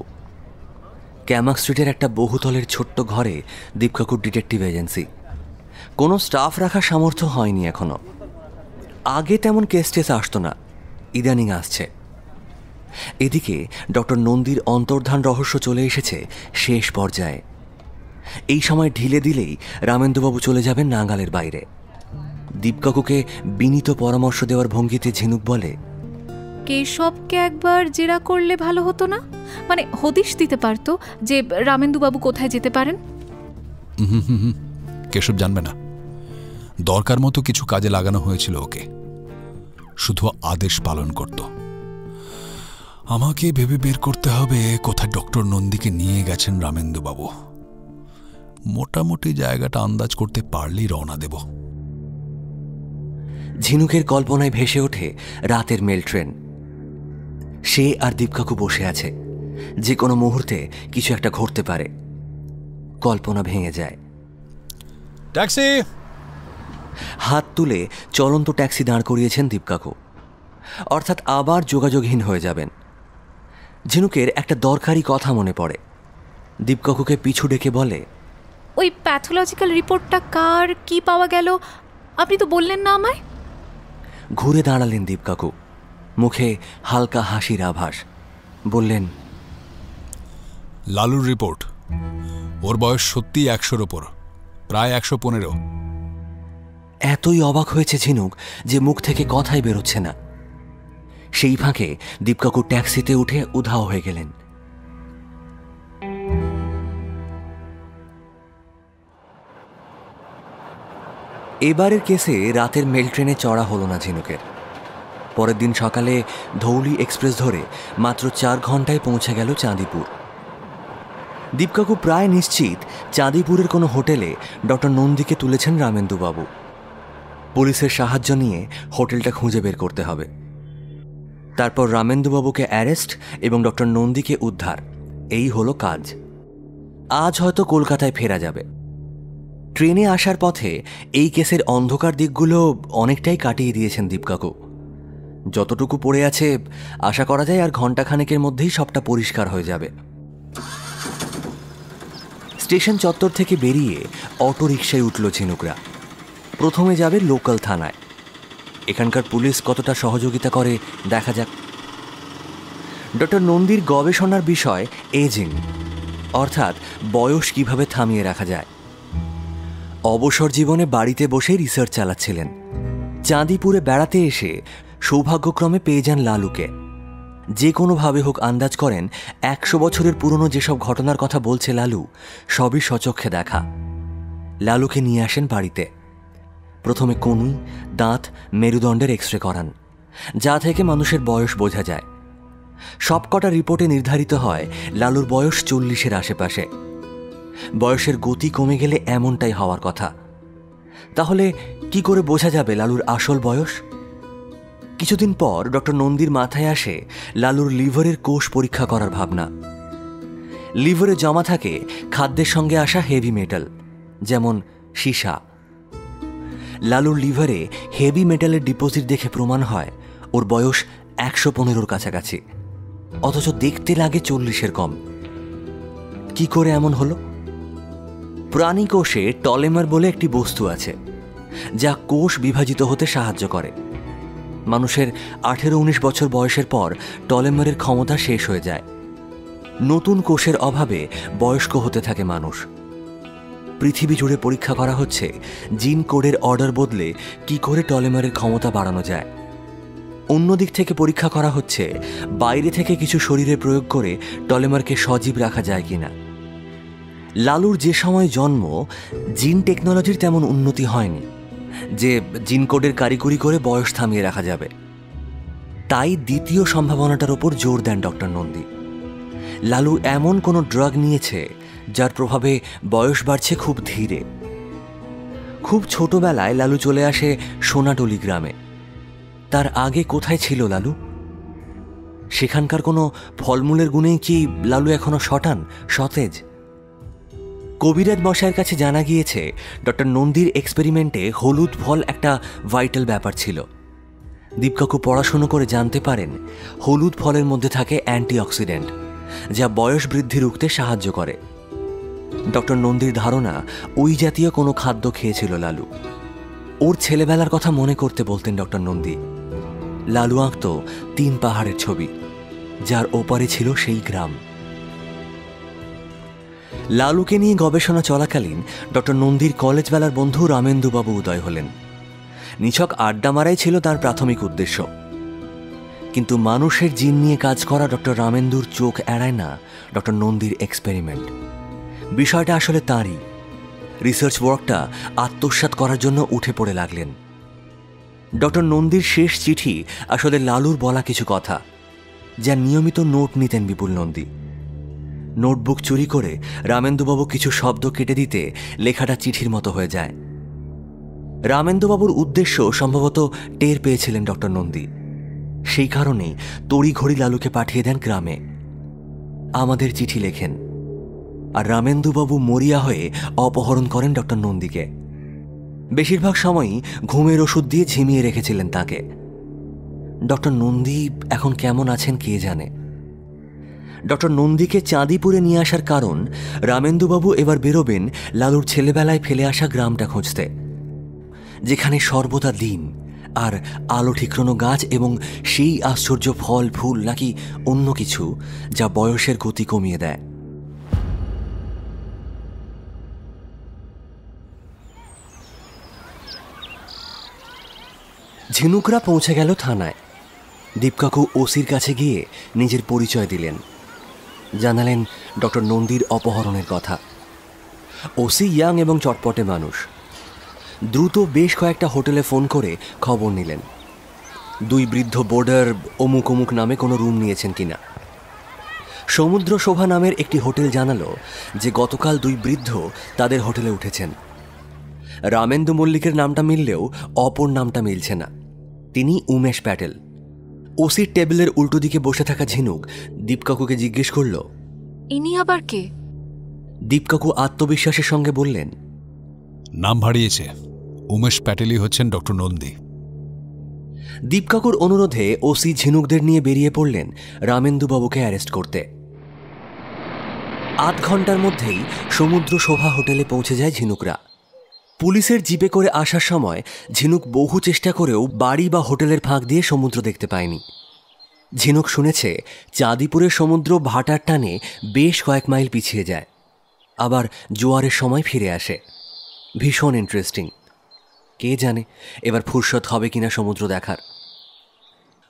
ক্যামাক স্ট্রিটের একটা বহুতলের ছোট্ট ঘরে দীপকাকুর ডিটেকটিভ এজেন্সি। কোনো স্টাফ রাখার সামর্থ্য হয়নি এখনো। আগে তেমন কেস টেস আসতো না, ইদানিং আসছে। এদিকে ডক্টর নন্দীর অন্তর্ধান রহস্য চলে এসেছে শেষ পর্যায়ে। এই সময় ঢিলে দিলেই রামেন্দুবাবু চলে যাবেন নাগালের বাইরে। দীপকাকুকে বিনীত পরামর্শ দেওয়ার ভঙ্গিতে ঝিনুক বলে, কেশবকে একবার জেরা করলে ভালো হতো না? মানে হদিশ দিতে পারতো যে রামেন্দুবাবু কোথায় যেতে পারেন। কেশব জানবে না। দরকার মতো কিছু কাজে লাগানো হয়েছিল ওকে, শুধু আদেশ পালন করত। আমাকে ভেবে বের করতে হবে কোথায় ডক্টর নন্দীকে নিয়ে গেছেন রামেন্দুবাবু। মোটামুটি জায়গাটা আন্দাজ করতে পারলেই রওনা দেব। ঝিনুকের কল্পনায় ভেসে ওঠে রাতের মেল ট্রেন। সে আর দীপকাকু বসে আছে, যে কোনো মুহূর্তে কিছু একটা ঘটতে পারে। কল্পনা ভেঙে যায়। ট্যাক্সি! হাত তুলে চলন্ত ট্যাক্সি দাঁড় করিয়েছেন দীপকাকু, অর্থাৎ আবার যোগাযোগহীন হয়ে যাবেন। ঝিনুকের একটা দরকারি কথা মনে পড়ে। দীপকাকুকে পিছু ডেকে বলে, ওই প্যাথোলজিক্যাল রিপোর্টটা কার, কি পাওয়া গেল? আপনি তো বললেন না আমায়। ঘুরে দাঁড়ালেন দীপকাকু, মুখে হালকা হাসির আভাস। বললেন, লালুর রিপোর্ট। ওর বয়স সত্যি 100-র ওপর, প্রায় 115। এতই অবাক হয়েছে ঝিনুক যে মুখ থেকে কথাই বেরোচ্ছে না। সেই ফাঁকে দীপকাকু ট্যাক্সিতে উঠে উধাও হয়ে গেলেন। এবারের কেসে রাতের মেল ট্রেনে চড়া হলো না ঝিনুকের। পরের দিন সকালে ধৌলি এক্সপ্রেস ধরে মাত্র 4 ঘন্টায় পৌঁছে গেল চাঁদিপুর। দীপকাকু প্রায় নিশ্চিত চাঁদিপুরের কোনো হোটেলে ডক্টর নন্দীকে তুলেছেন রামেন্দুবাবু। পুলিশের সাহায্য নিয়ে হোটেলটা খুঁজে বের করতে হবে। তারপর রামেন্দুবাবুকে অ্যারেস্ট এবং ডক্টর নন্দীকে উদ্ধার, এই হলো কাজ। আজ হয়তো কলকাতায় ফেরা যাবে। ট্রেনে আসার পথে এই কেসের অন্ধকার দিকগুলো অনেকটাই কাটিয়ে দিয়েছেন দীপকাকু। যতটুকু পড়ে আছে আশা করা যায় আর ঘণ্টাখানেকের মধ্যেই সবটা পরিষ্কার হয়ে যাবে। স্টেশন চত্বর থেকে বেরিয়ে অটো রিকশায় উঠল ঝিনুকরা। প্রথমে যাবে লোকাল থানায়। এখানকার পুলিশ কতটা সহযোগিতা করে দেখা যাক। ডক্টর নন্দীর গবেষণার বিষয় এজিং, অর্থাৎ বয়স কিভাবে থামিয়ে রাখা যায়। অবসর জীবনে বাড়িতে বসে রিসার্চ চালাচ্ছিলেন। চাঁদিপুরে বেড়াতে এসে সৌভাগ্যক্রমে পেয়ে যান লালুকে। যে কোনোভাবে হোক আন্দাজ করেন 100 বছরের পুরনো যেসব ঘটনার কথা বলছে লালু, সবই স্বচক্ষে দেখা। লালুকে নিয়ে আসেন বাড়িতে। প্রথমে কনুই, দাঁত, মেরুদণ্ডের এক্সরে করান, যা থেকে মানুষের বয়স বোঝা যায়। সবকটা রিপোর্টে নির্ধারিত হয় লালুর বয়স 40-এর আশেপাশে। বয়সের গতি কমে গেলে এমনটাই হওয়ার কথা। তাহলে কি করে বোঝা যাবে লালুর আসল বয়স? কিছুদিন পর ডক্টর নন্দীর মাথায় আসে লালুর লিভারের কোষ পরীক্ষা করার ভাবনা। লিভারে জমা থাকে খাদ্যের সঙ্গে আসা হেভি মেটাল, যেমন সীসা। লালুর লিভারে হেভি মেটালের ডিপোজিট দেখে প্রমাণ হয় ওর বয়স 115-র কাছাকাছি, অথচ দেখতে লাগে 40-এর কম। কি করে এমন হলো? প্রাণী কোষে টলেমার বলে একটি বস্তু আছে, যা কোষ বিভাজিত হতে সাহায্য করে। মানুষের 18-19 বছর বয়সের পর টলেমারের ক্ষমতা শেষ হয়ে যায়। নতুন কোষের অভাবে বয়স্ক হতে থাকে মানুষ। পৃথিবী জুড়ে পরীক্ষা করা হচ্ছে জিন কোডের অর্ডার বদলে কি করে টলেমারের ক্ষমতা বাড়ানো যায়। অন্যদিক থেকে পরীক্ষা করা হচ্ছে বাইরে থেকে কিছু শরীরে প্রয়োগ করে টলেমারকে সজীব রাখা যায় কিনা। লালুর যে সময় জন্ম, জিন টেকনোলজির তেমন উন্নতি হয়নি যে জিন কোডের কারিগরি করে বয়স থামিয়ে রাখা যাবে। তাই দ্বিতীয় সম্ভাবনাটার ওপর জোর দেন ডক্টর নন্দী। লালু এমন কোনো ড্রাগ নিয়েছে যার প্রভাবে বয়স বাড়ছে খুব ধীরে। খুব ছোটবেলায় লালু চলে আসে সোনাটলি গ্রামে। তার আগে কোথায় ছিল লালু? সেখানকার কোনো ফলমূলের গুণেই কি লালু এখনো সতেজ? কবিরাজ মশাইয়ের কাছে জানা গিয়েছে ডক্টর নন্দীর এক্সপেরিমেন্টে হলুদ ফল একটা ভাইটাল ব্যাপার ছিল। দীপকাকু পড়াশুনো করে জানতে পারেন হলুদ ফলের মধ্যে থাকে অ্যান্টিঅক্সিডেন্ট, যা বয়স বৃদ্ধি রুখতে সাহায্য করে। ডক্টর নন্দীর ধারণা ওই জাতীয় কোনো খাদ্য খেয়েছিল লালু। ওর ছেলেবেলার কথা মনে করতে বলতেন ডক্টর নন্দী। লালু আঁকত 3 পাহাড়ের ছবি, যার ওপারে ছিল সেই গ্রাম। লালুকে নিয়ে গবেষণা চলাকালীন ডক্টর নন্দীর কলেজ বেলার বন্ধু রামেন্দুবাবু উদয় হলেন। নিছক আড্ডা মারাই ছিল তার প্রাথমিক উদ্দেশ্য, কিন্তু মানুষের জিন নিয়ে কাজ করা ডক্টর রামেন্দুর চোখ এড়ায় না ডক্টর নন্দীর এক্সপেরিমেন্ট। বিষয়টা আসলে তাঁরই। রিসার্চ ওয়ার্কটা আত্মসাৎ করার জন্য উঠে পড়ে লাগলেন। ডক্টর নন্দীর শেষ চিঠি আসলে লালুর বলা কিছু কথা, যা নিয়মিত নোট নিতেন বিপুল নন্দী। নোটবুক চুরি করে রামেন্দুবাবু কিছু শব্দ কেটে দিতে লেখাটা চিঠির মতো হয়ে যায়। রামেন্দুবাবুর উদ্দেশ্য সম্ভবত টের পেয়েছিলেন ডক্টর নন্দী, সেই কারণেই তড়িঘড়ি লালুকে পাঠিয়ে দেন গ্রামে। আমাদের চিঠি লেখেন, আর রামেন্দুবাবু মরিয়া হয়ে অপহরণ করেন ডক্টর নন্দীকে। বেশিরভাগ সময়ই ঘুমের ওষুধ দিয়ে ঝিমিয়ে রেখেছিলেন তাকে। ডক্টর নন্দী এখন কেমন আছেন কে জানে। ডক্টর নন্দীকে চাঁদিপুরে নিয়ে আসার কারণ, রামেন্দুবাবু এবার বেরোবেন লালুর ছেলেবেলায় ফেলে আসা গ্রামটা খুঁজতে, যেখানে সর্বদা দিন আর আলো ঠিকরানো গাছ এবং সেই আশ্চর্য ফল ফুল, নাকি অন্য কিছু যা বয়সের গতি কমিয়ে দেয়। ঝিনুকরা পৌঁছে গেল থানায়। দীপকাকু ওসির কাছে গিয়ে নিজের পরিচয় দিলেন, জানালেন ডক্টর নন্দীর অপহরণের কথা। ওসি ইয়াং এবং চটপটে মানুষ। দ্রুত বেশ কয়েকটা হোটেলে ফোন করে খবর নিলেন দুই বৃদ্ধ বোর্ডার অমুক অমুক নামে কোনো রুম নিয়েছেন কিনা। সমুদ্র শোভা নামের একটি হোটেল জানালো যে গতকাল দুই বৃদ্ধ তাদের হোটেলে উঠেছেন। রামেন্দু মল্লিকের নামটা মিললেও অপর নামটা মিলছে না, তিনি উমেশ প্যাটেল। ওসির টেবিলের উল্টো দিকে বসে থাকা ঝিনুক দীপকাকুকে জিজ্ঞেস করল, ইনি আবার কে? দীপকাকু আত্মবিশ্বাসের সঙ্গে বললেন, নাম ভাড়িয়েছে, উমেশ প্যাটেলই হচ্ছেন ডক্টর নন্দী। দীপকাকুর অনুরোধে ওসি ঝিনুকদের নিয়ে বেরিয়ে পড়লেন রামেন্দুবাবুকে অ্যারেস্ট করতে। আধ ঘন্টার মধ্যেই সমুদ্র শোভা হোটেলে পৌঁছে যায় ঝিনুকরা। পুলিশের জিপে করে আসার সময় ঝিনুক বহু চেষ্টা করেও বাড়ি বা হোটেলের ফাঁক দিয়ে সমুদ্র দেখতে পায়নি। ঝিনুক শুনেছে চাঁদিপুরের সমুদ্র ভাটার টানে বেশ কয়েক মাইল পিছিয়ে যায়, আবার জোয়ারের সময় ফিরে আসে। ভীষণ ইন্টারেস্টিং। কে জানে এবার ফুরসত হবে কিনা সমুদ্র দেখার।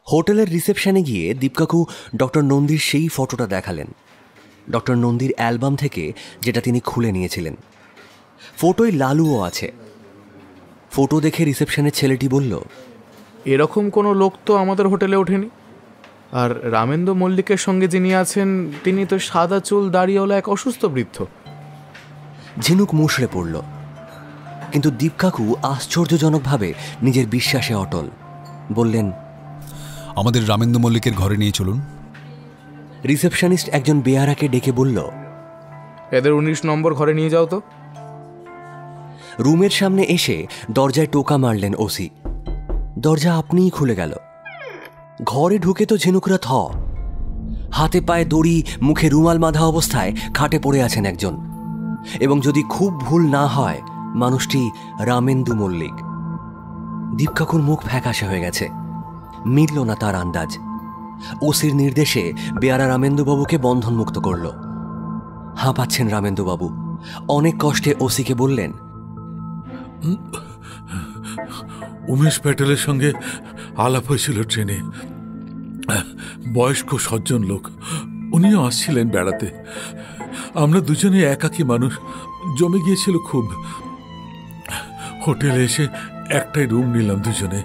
হোটেলের রিসেপশনে গিয়ে দীপকাকু ডক্টর নন্দীর সেই ফটোটা দেখালেন, ডক্টর নন্দীর অ্যালবাম থেকে, যেটা তিনি খুলে নিয়েছিলেন। ফটোয় লালুও আছে। ফটো দেখে রিসেপশনের ছেলেটি বলল, এরকম কোনো লোক তো আমাদের হোটেলে ওঠেনি। আর রামেন্দু মল্লিকের সঙ্গে যিনি আছেন তিনি তো সাদা চুল দাড়িওয়ালা এক অসুস্থ বৃদ্ধ। ঝিনুক মুষড়ে পড়ল, কিন্তু দীপকাকু আশ্চর্যজনকভাবে নিজের বিশ্বাসে অটল। বললেন, আমাদের রামেন্দু মল্লিকের ঘরে নিয়ে চলুন। রিসেপশনিস্ট একজন বেয়ারাকে ডেকে বলল, এদের 19 নম্বর ঘরে নিয়ে যাও তো। রুমের সামনে এসে দরজায় টোকা মারলেন ওসি। দরজা আপনিই খুলে গেল। ঘরে ঢুকে তো ঝিনুকরা থ। হাতে পায়ে দড়ি, মুখে রুমাল বাঁধা অবস্থায় খাটে পড়ে আছেন একজন, এবং যদি খুব ভুল না হয় মানুষটি রামেন্দু মল্লিক। দীপকাকুর মুখ ফ্যাকাশে হয়ে গেছে, মিলল না তার আন্দাজ। ওসির নির্দেশে বেয়ারা রামেন্দুবাবুকে বন্ধনমুক্ত করল। হাঁপাচ্ছেন রামেন্দুবাবু। অনেক কষ্টে ওসিকে বললেন, উমেশ প্যাটেলের সঙ্গে আলাপ হয়েছিল ট্রেনে। বয়স্ক সজ্জন লোক, উনিও আসছিলেন বেড়াতে। আমরা দুজনে একাকী মানুষ, জমে গিয়েছিল খুব। হোটেলে এসে একটাই রুম নিলাম দুজনে।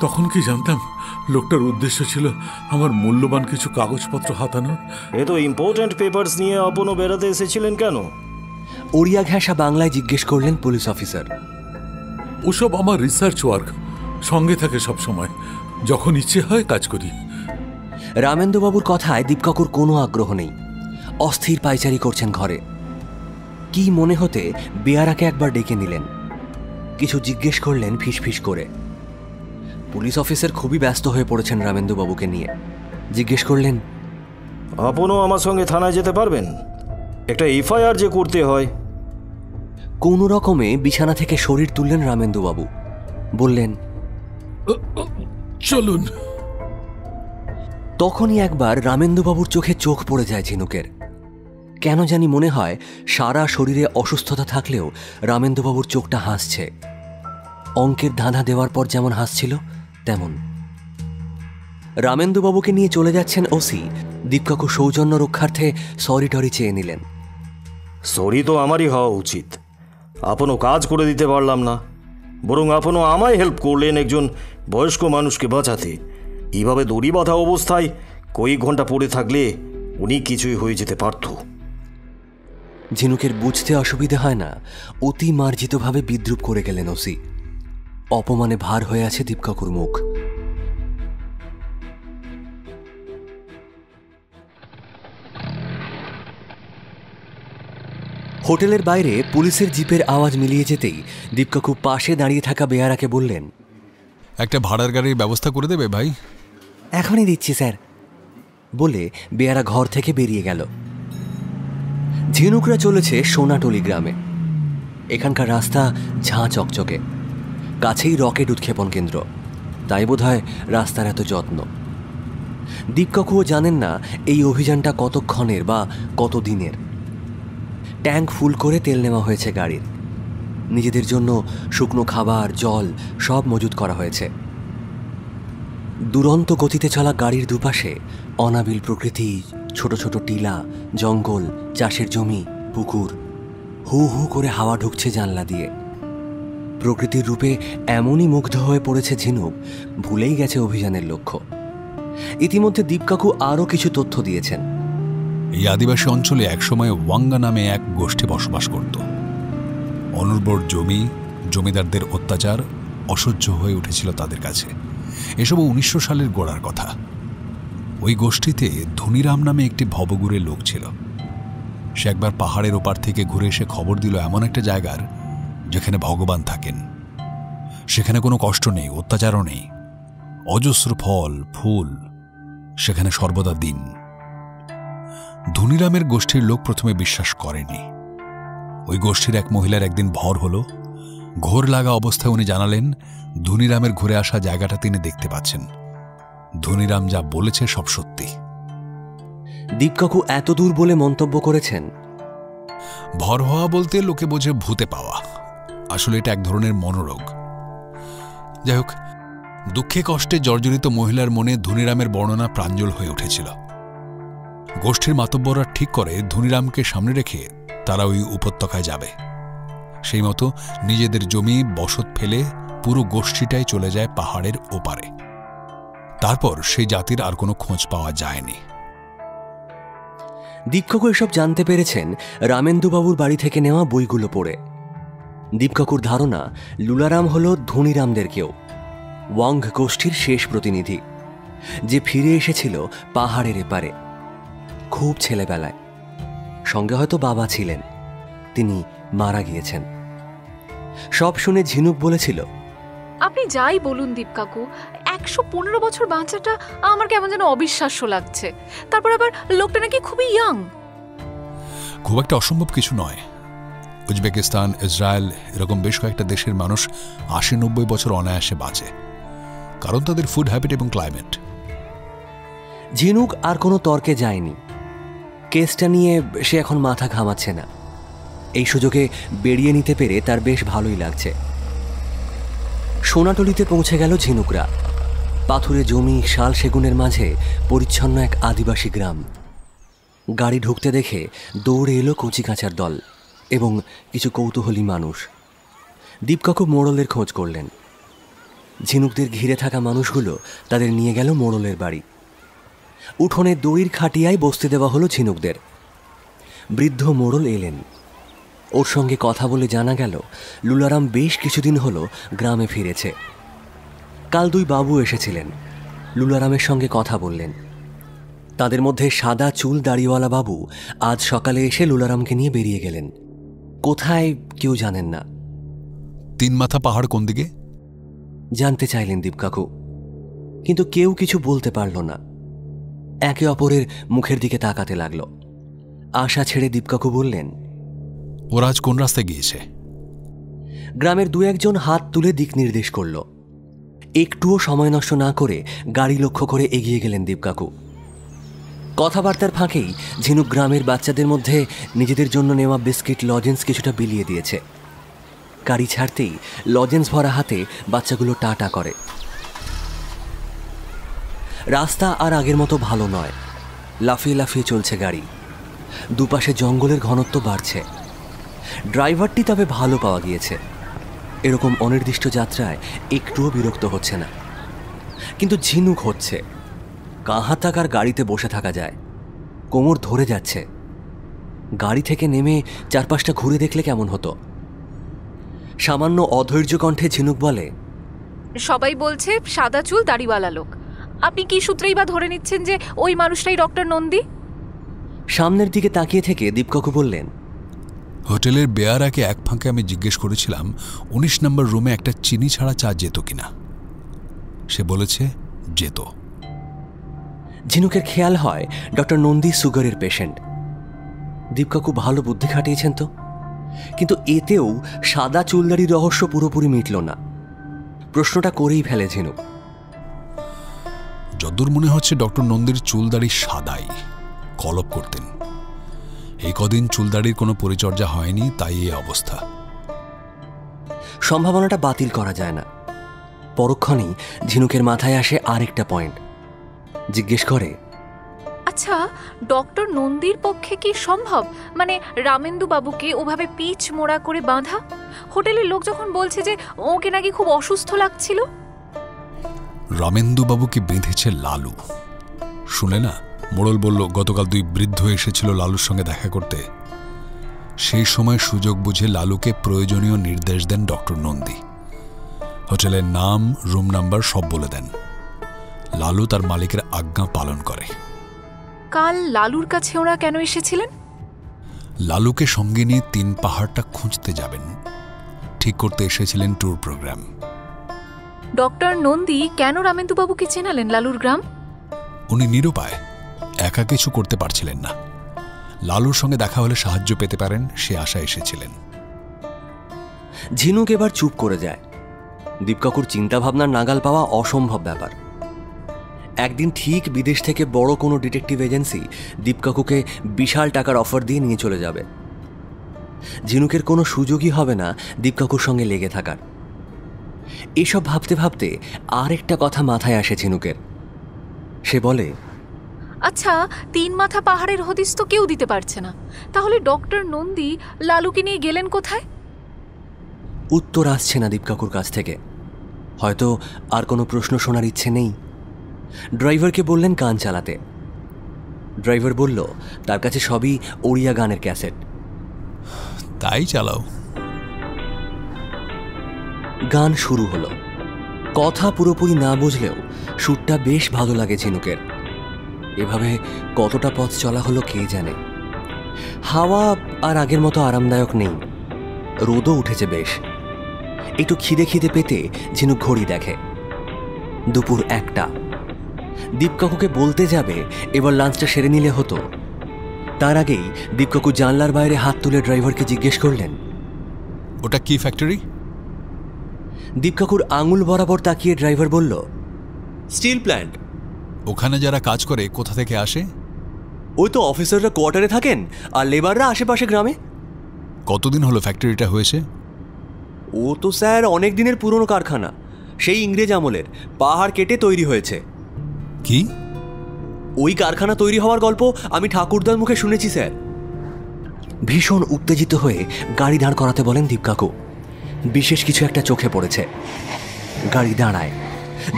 তখন কি জানতাম লোকটার উদ্দেশ্য ছিল আমার মূল্যবান কিছু কাগজপত্র হাতানো। এ তো ইম্পর্ট্যান্ট পেপারস নিয়ে আপনও বেড়াতে এসেছিলেন কেন? ওড়িয়া ঘেঁষা বাংলায় জিজ্ঞেস করলেন পুলিশ অফিসার। ওসব আমার রিসার্চ ওয়ার্ক, সঙ্গে থাকে সব সময়, যখন ইচ্ছে হয় কাজ করি। রামেন্দুবাবুর কথায় দীপকাকুর কোনো আগ্রহ নেই। অস্থির পায়চারি করছেন ঘরে। কি মনে হতে বেয়ারাকে একবার ডেকে নিলেন, কিছু জিজ্ঞেস করলেন ফিসফিস করে। পুলিশ অফিসার খুবই ব্যস্ত হয়ে পড়েছেন রামেন্দুবাবুকে নিয়ে। জিজ্ঞেস করলেন, আপনও আমার সঙ্গে থানায় যেতে পারবেন? একটা এফআইআর যে করতে হয়। কোনো রকমে বিছানা থেকে শরীর তুললেন রামেন্দুবাবু। বললেন, চলুন। তখনই একবার রামেন্দুবাবুর চোখে চোখ পড়ে যায় ঝিনুকের। কেন জানি মনে হয় সারা শরীরে অসুস্থতা থাকলেও রামেন্দুবাবুর চোখটা হাসছে। অঙ্কের ধাঁধা দেওয়ার পর যেমন হাসছিল তেমন। রামেন্দুবাবুকে নিয়ে চলে যাচ্ছেন ওসি। দীপকাকু সৌজন্য রক্ষার্থে সরি টরি চেয়ে নিলেন। সরি তো আমারই হওয়া উচিত, আপনও কাজ করে দিতে পারলাম না, বরং আপনও আমায় হেল্প করলেন একজন বয়স্ক মানুষকে বাঁচাতে। এইভাবে দড়ি বাঁধা অবস্থায় কয়েক ঘন্টা পড়ে থাকলে উনি কিছুই হয়ে যেতে পারত। ঝিনুকের বুঝতে অসুবিধে হয় না, অতি মার্জিতভাবে বিদ্রুপ করে গেলেন ওসি। অপমানে ভার হয়ে আছে দীপকাকুর মুখ। হোটেলের বাইরে পুলিশের জিপের আওয়াজ মিলিয়ে যেতেই দীপকাকু পাশে দাঁড়িয়ে থাকা বেয়ারাকে বললেন, একটা ভাড়ার গাড়ির ব্যবস্থা করে দেবে ভাই? এখনই দিচ্ছি স্যার, বলে বেয়ারা ঘর থেকে বেরিয়ে গেল। ঝিনুকরা চলেছে সোনাটলি গ্রামে। এখানকার রাস্তা ঝাঁ চকচকে, কাছেই রকেট উৎক্ষেপণ কেন্দ্র, তাই বোধহয় রাস্তার এত যত্ন। দীপকাকুও জানেন না এই অভিযানটা কতক্ষণের বা কত দিনের। ট্যাঙ্ক ফুল করে তেল নেওয়া হয়েছে গাড়ির। নিজেদের জন্য শুকনো খাবার, জল সব মজুত করা হয়েছে। দুরন্ত গতিতে চলা গাড়ির দুপাশে অনাবিল প্রকৃতি, ছোট ছোট টিলা, জঙ্গল, চাষের জমি, পুকুর। হু হু করে হাওয়া ঢুকছে জানলা দিয়ে। প্রকৃতির রূপে এমনই মুগ্ধ হয়ে পড়েছে ঝিনুক, ভুলেই গেছে অভিযানের লক্ষ্য। ইতিমধ্যে দীপকাকু আরও কিছু তথ্য দিয়েছেন। এই আদিবাসী অঞ্চলে একসময় ওয়াঙ্গা নামে এক গোষ্ঠী বসবাস করত। অনুর্বর জমি, জমিদারদের অত্যাচার অসহ্য হয়ে উঠেছিল তাদের কাছে। এসব 1900 সালের গোড়ার কথা। ওই গোষ্ঠীতে ধনিরাম নামে একটি ভবঘুরে লোক ছিল। সে একবার পাহাড়ের ওপার থেকে ঘুরে এসে খবর দিল এমন একটা জায়গার যেখানে ভগবান থাকেন। সেখানে কোনো কষ্ট নেই, অত্যাচারও নেই, অজস্র ফল ফুল, সেখানে সর্বদা দিন। ধনিরামের গোষ্ঠীর লোক প্রথমে বিশ্বাস করেনি। ওই গোষ্ঠীর এক মহিলার একদিন ভর হলো। ঘোর লাগা অবস্থায় উনি জানালেন ধনিরামের ঘুরে আসা জায়গাটা তিনি দেখতে পাচ্ছেন। ধনিরাম যা বলেছে সব সত্যি। দীপকাকু এত দূর বলে মন্তব্য করেছেন, ভর হওয়া বলতে লোকে বোঝে ভূতে পাওয়া, আসলে এটা এক ধরনের মনোরোগ। যাই হোক, দুঃখে কষ্টে জর্জরিত মহিলার মনে ধনিরামের বর্ণনা প্রাঞ্জল হয়ে উঠেছিল। গোষ্ঠীর মাতব্বররা ঠিক করে ধনিরামকে সামনে রেখে তারা ওই উপত্যকায় যাবে। সেই মতো নিজেদের জমি বসত ফেলে পুরো গোষ্ঠীটাই চলে যায় পাহাড়ের ওপারে। তারপর সেই জাতির আর কোনো খোঁজ পাওয়া যায়নি। দীপকাকু এসব জানতে পেরেছেন রামেন্দুবাবুর বাড়ি থেকে নেওয়া বইগুলো পড়ে। দীপকাকুর ধারণা লুলারাম হল ধনিরামদের কেউ, ওয়াং গোষ্ঠীর শেষ প্রতিনিধি, যে ফিরে এসেছিল পাহাড়ের এপারে খুব ছেলেবেলায়। সঙ্গে হয়তো বাবা ছিলেন, তিনি মারা গিয়েছেন। সব শুনে ঝিনুক বলেছিল, আপনি যাই বলুন দীপকাকু, 115 বছর বাঁচাটা আমার কেমন যেন অবিশ্বাস্য লাগছে। তারপর আবার লোকটা নাকি খুবই ইয়াং। খুব একটা অসম্ভব কিছু নয়। উজবেকিস্তান, ইসরায়েল এরকম বেশ কয়েকটা দেশের মানুষ 80-90 বছর অনায়াসে বাঁচে, কারণ তাদের ফুড হ্যাবিট এবং ক্লাইমেট। ঝিনুক আর কোনো তর্কে যায়নি। কেসটা নিয়ে সে এখন মাথা ঘামাচ্ছে না। এই সুযোগে বেরিয়ে নিতে পেরে তার বেশ ভালোই লাগছে। সোনাটলিতে পৌঁছে গেল ঝিনুকরা। পাথুরে জমি, শাল সেগুনের মাঝে পরিচ্ছন্ন এক আদিবাসী গ্রাম। গাড়ি ঢুকতে দেখে দৌড়ে এলো কচিকাঁচার দল এবং কিছু কৌতূহলী মানুষ। দীপকাকু মোড়লের খোঁজ করলেন। ঝিনুকদের ঘিরে থাকা মানুষগুলো তাদের নিয়ে গেল মোড়লের বাড়ি। উঠোনে দড়ির খাটিয়ায় বসতে দেওয়া হলো ঝিনুকদের। বৃদ্ধ মোড়ল এলেন। ওর সঙ্গে কথা বলে জানা গেল লুলারাম বেশ কিছুদিন হলো গ্রামে ফিরেছে। কাল 2 বাবু এসেছিলেন, লুলারামের সঙ্গে কথা বললেন। তাদের মধ্যে সাদা চুল দাড়িওয়ালা বাবু আজ সকালে এসে লুলারামকে নিয়ে বেরিয়ে গেলেন। কোথায় কেউ জানেন না। 3 মাথা পাহাড় কোন দিকে জানতে চাইলেন দীপকাকু, কিন্তু কেউ কিছু বলতে পারল না। একে অপরের মুখের দিকে তাকাতে লাগল। আশা ছেড়ে দীপকাকু বললেন, ওরা আজ কোন রাস্তায় গিয়েছে? গ্রামের 2-1 জন হাত তুলে দিক নির্দেশ করল। একটুও সময় নষ্ট না করে গাড়ি লক্ষ্য করে এগিয়ে গেলেন দীপকাকু। কথাবার্তার ফাঁকেই ঝিনুক গ্রামের বাচ্চাদের মধ্যে নিজেদের জন্য নেওয়া বিস্কিট লজেন্স কিছুটা বিলিয়ে দিয়েছে। গাড়ি ছাড়তেই লজেন্স ভরা হাতে বাচ্চাগুলো টাটা করে। রাস্তা আর আগের মতো ভালো নয়, লাফিয়ে লাফিয়ে চলছে গাড়ি। দুপাশে জঙ্গলের ঘনত্ব বাড়ছে। ড্রাইভারটি তবে ভালো পাওয়া গিয়েছে, এরকম অনির্দিষ্ট যাত্রায় একটুও বিরক্ত হচ্ছে না। কিন্তু ঝিনুক হচ্ছে, কাহা থাকার গাড়িতে বসে থাকা যায়, কোমর ধরে যাচ্ছে। গাড়ি থেকে নেমে চারপাশটা ঘুরে দেখলে কেমন হতো। সামান্য অধৈর্য কণ্ঠে ঝিনুক বলে, সবাই বলছে সাদা চুল দাড়িওয়ালা লোক, আপনি কি সূত্রেই বা ধরে নিচ্ছেন যে ওই মানুষটাই ডক্টর নন্দী? সামনের দিকে তাকিয়ে থেকে দীপকাকু বললেন, হোটেলের বেয়ারাকে এক ফাঁকে আমি জিজ্ঞেস করেছিলাম 19 নম্বর রুমে একটা চিনি ছাড়া চা যেত কিনা। সে বলেছে যেত। ঝিনুকের খেয়াল হয় ডক্টর নন্দী সুগারের পেশেন্ট। দীপকাকু ভালো বুদ্ধি খাটিয়েছেন তো, কিন্তু এতেও সাদা চুলদাড়ির রহস্য পুরোপুরি মিটল না। প্রশ্নটা করেই ফেলে ঝিনুক। যদ্দূর মনে হচ্ছে ডক্টর নন্দীর চুলদাড়ি সাদাই, কলপ করতেন। এই কদিন চুলদাড়ির কোনো পরিচর্যা হয়নি, তাই এই অবস্থা। সম্ভাবনাটা বাতিল করা যায় না। পরক্ষণেই ঝিনুকের মাথায় আসে আরেকটা পয়েন্ট। জিজ্ঞেস করে, আচ্ছা ডক্টর নন্দীর পক্ষে কি সম্ভব, মানে রামেন্দু বাবুকে ওভাবে পিচ মোড়া করে বাঁধা? হোটেলের লোক যখন বলছে যে ওকে নাকি খুব অসুস্থ লাগছিল। রামেন্দু বাবুকে বেঁধেছে লালু। শুনে না, মোড়ল বলল গতকাল 2 বৃদ্ধ এসেছিল লালুর সঙ্গে দেখা করতে। সেই সময় সুযোগ বুঝে লালুকে প্রয়োজনীয় নির্দেশ দেন ডক্টর নন্দী। হোটেলের নাম, রুম নাম্বার সব বলে দেন। লালু তার মালিকের আজ্ঞা পালন করে। কাল লালুর কাছে ওরা কেন এসেছিলেন? লালুকে সঙ্গে নিয়ে 3 পাহাড়টা খুঁজতে যাবেন, ঠিক করতে এসেছিলেন ট্যুর প্রোগ্রাম। ডক্টর নন্দী কেন রামেন্দু বাবুকে চেনালেন লালুর গ্রাম? উনি নিরুপায়, একা কিছু করতে পারছিলেন না। লালুর সঙ্গে দেখা হলে সাহায্য পেতে পারেন, সে আশা এসেছিলেন। ঝিনুক এবার চুপ করে যায়। দীপকাকুর চিন্তাভাবনার নাগাল পাওয়া অসম্ভব ব্যাপার। একদিন ঠিক বিদেশ থেকে বড় কোনো ডিটেকটিভ এজেন্সি দীপকাকুকে বিশাল টাকার অফার দিয়ে নিয়ে চলে যাবে। ঝিনুকের কোনো সুযোগই হবে না দীপকাকুর সঙ্গে লেগে থাকার। এসব ভাবতে ভাবতে আর একটা কথা মাথায় আসে ঝিনুকের। সে বলে, আচ্ছা 3 মাথা পাহাড়ের হদিস তো কেউ দিতে পারছে না, তাহলে ডক্টর নন্দী লালুকে নিয়ে গেলেন কোথায়? উত্তর আসছে না দীপকাকুর কাছ থেকে। হয়তো আর কোনো প্রশ্ন শোনার ইচ্ছে নেই। ড্রাইভারকে বললেন গান চালাতে। ড্রাইভার বলল তার কাছে সবই ওড়িয়া গানের ক্যাসেট। তাই চালাও। গান শুরু হলো। কথা পুরোপুরি না বুঝলেও সুরটা বেশ ভালো লাগে ঝিনুকের। এভাবে কতটা পথ চলা হলো কে জানে। হাওয়া আর আগের মতো আরামদায়ক নেই, রোদও উঠেছে বেশ। একটু খিদে খিদে পেতে ঝিনুক ঘড়ি দেখে, দুপুর 1টা। দীপকাকুকে বলতে যাবে এবার লাঞ্চটা সেরে নিলে হতো। তার আগেই দীপকাকু জানলার বাইরে হাত তুলে ড্রাইভারকে জিজ্ঞেস করলেন, ওটা কি ফ্যাক্টরি? দীপকাকুর আঙুল বরাবর তাকিয়ে ড্রাইভার বলল, স্টিল প্ল্যান্ট। ওখানে যারা কাজ করে কোথা থেকে আসে? ওই তো অফিসাররা কোয়ার্টারে থাকেন আর লেবাররা আশেপাশে গ্রামে। কতদিন হলো ফ্যাক্টরিটা হয়েছে? ও তো স্যার অনেক দিনের পুরনো কারখানা, সেই ইংরেজ আমলের, পাহাড় কেটে তৈরি হয়েছে। কি? ওই কারখানা তৈরি হওয়ার গল্প আমি ঠাকুরদার মুখে শুনেছি স্যার। ভীষণ উত্তেজিত হয়ে গাড়ি দাঁড় করাতে বলেন দীপকাকু। বিশেষ কিছু একটা চোখে পড়েছে। গাড়ি দাঁড়ায়।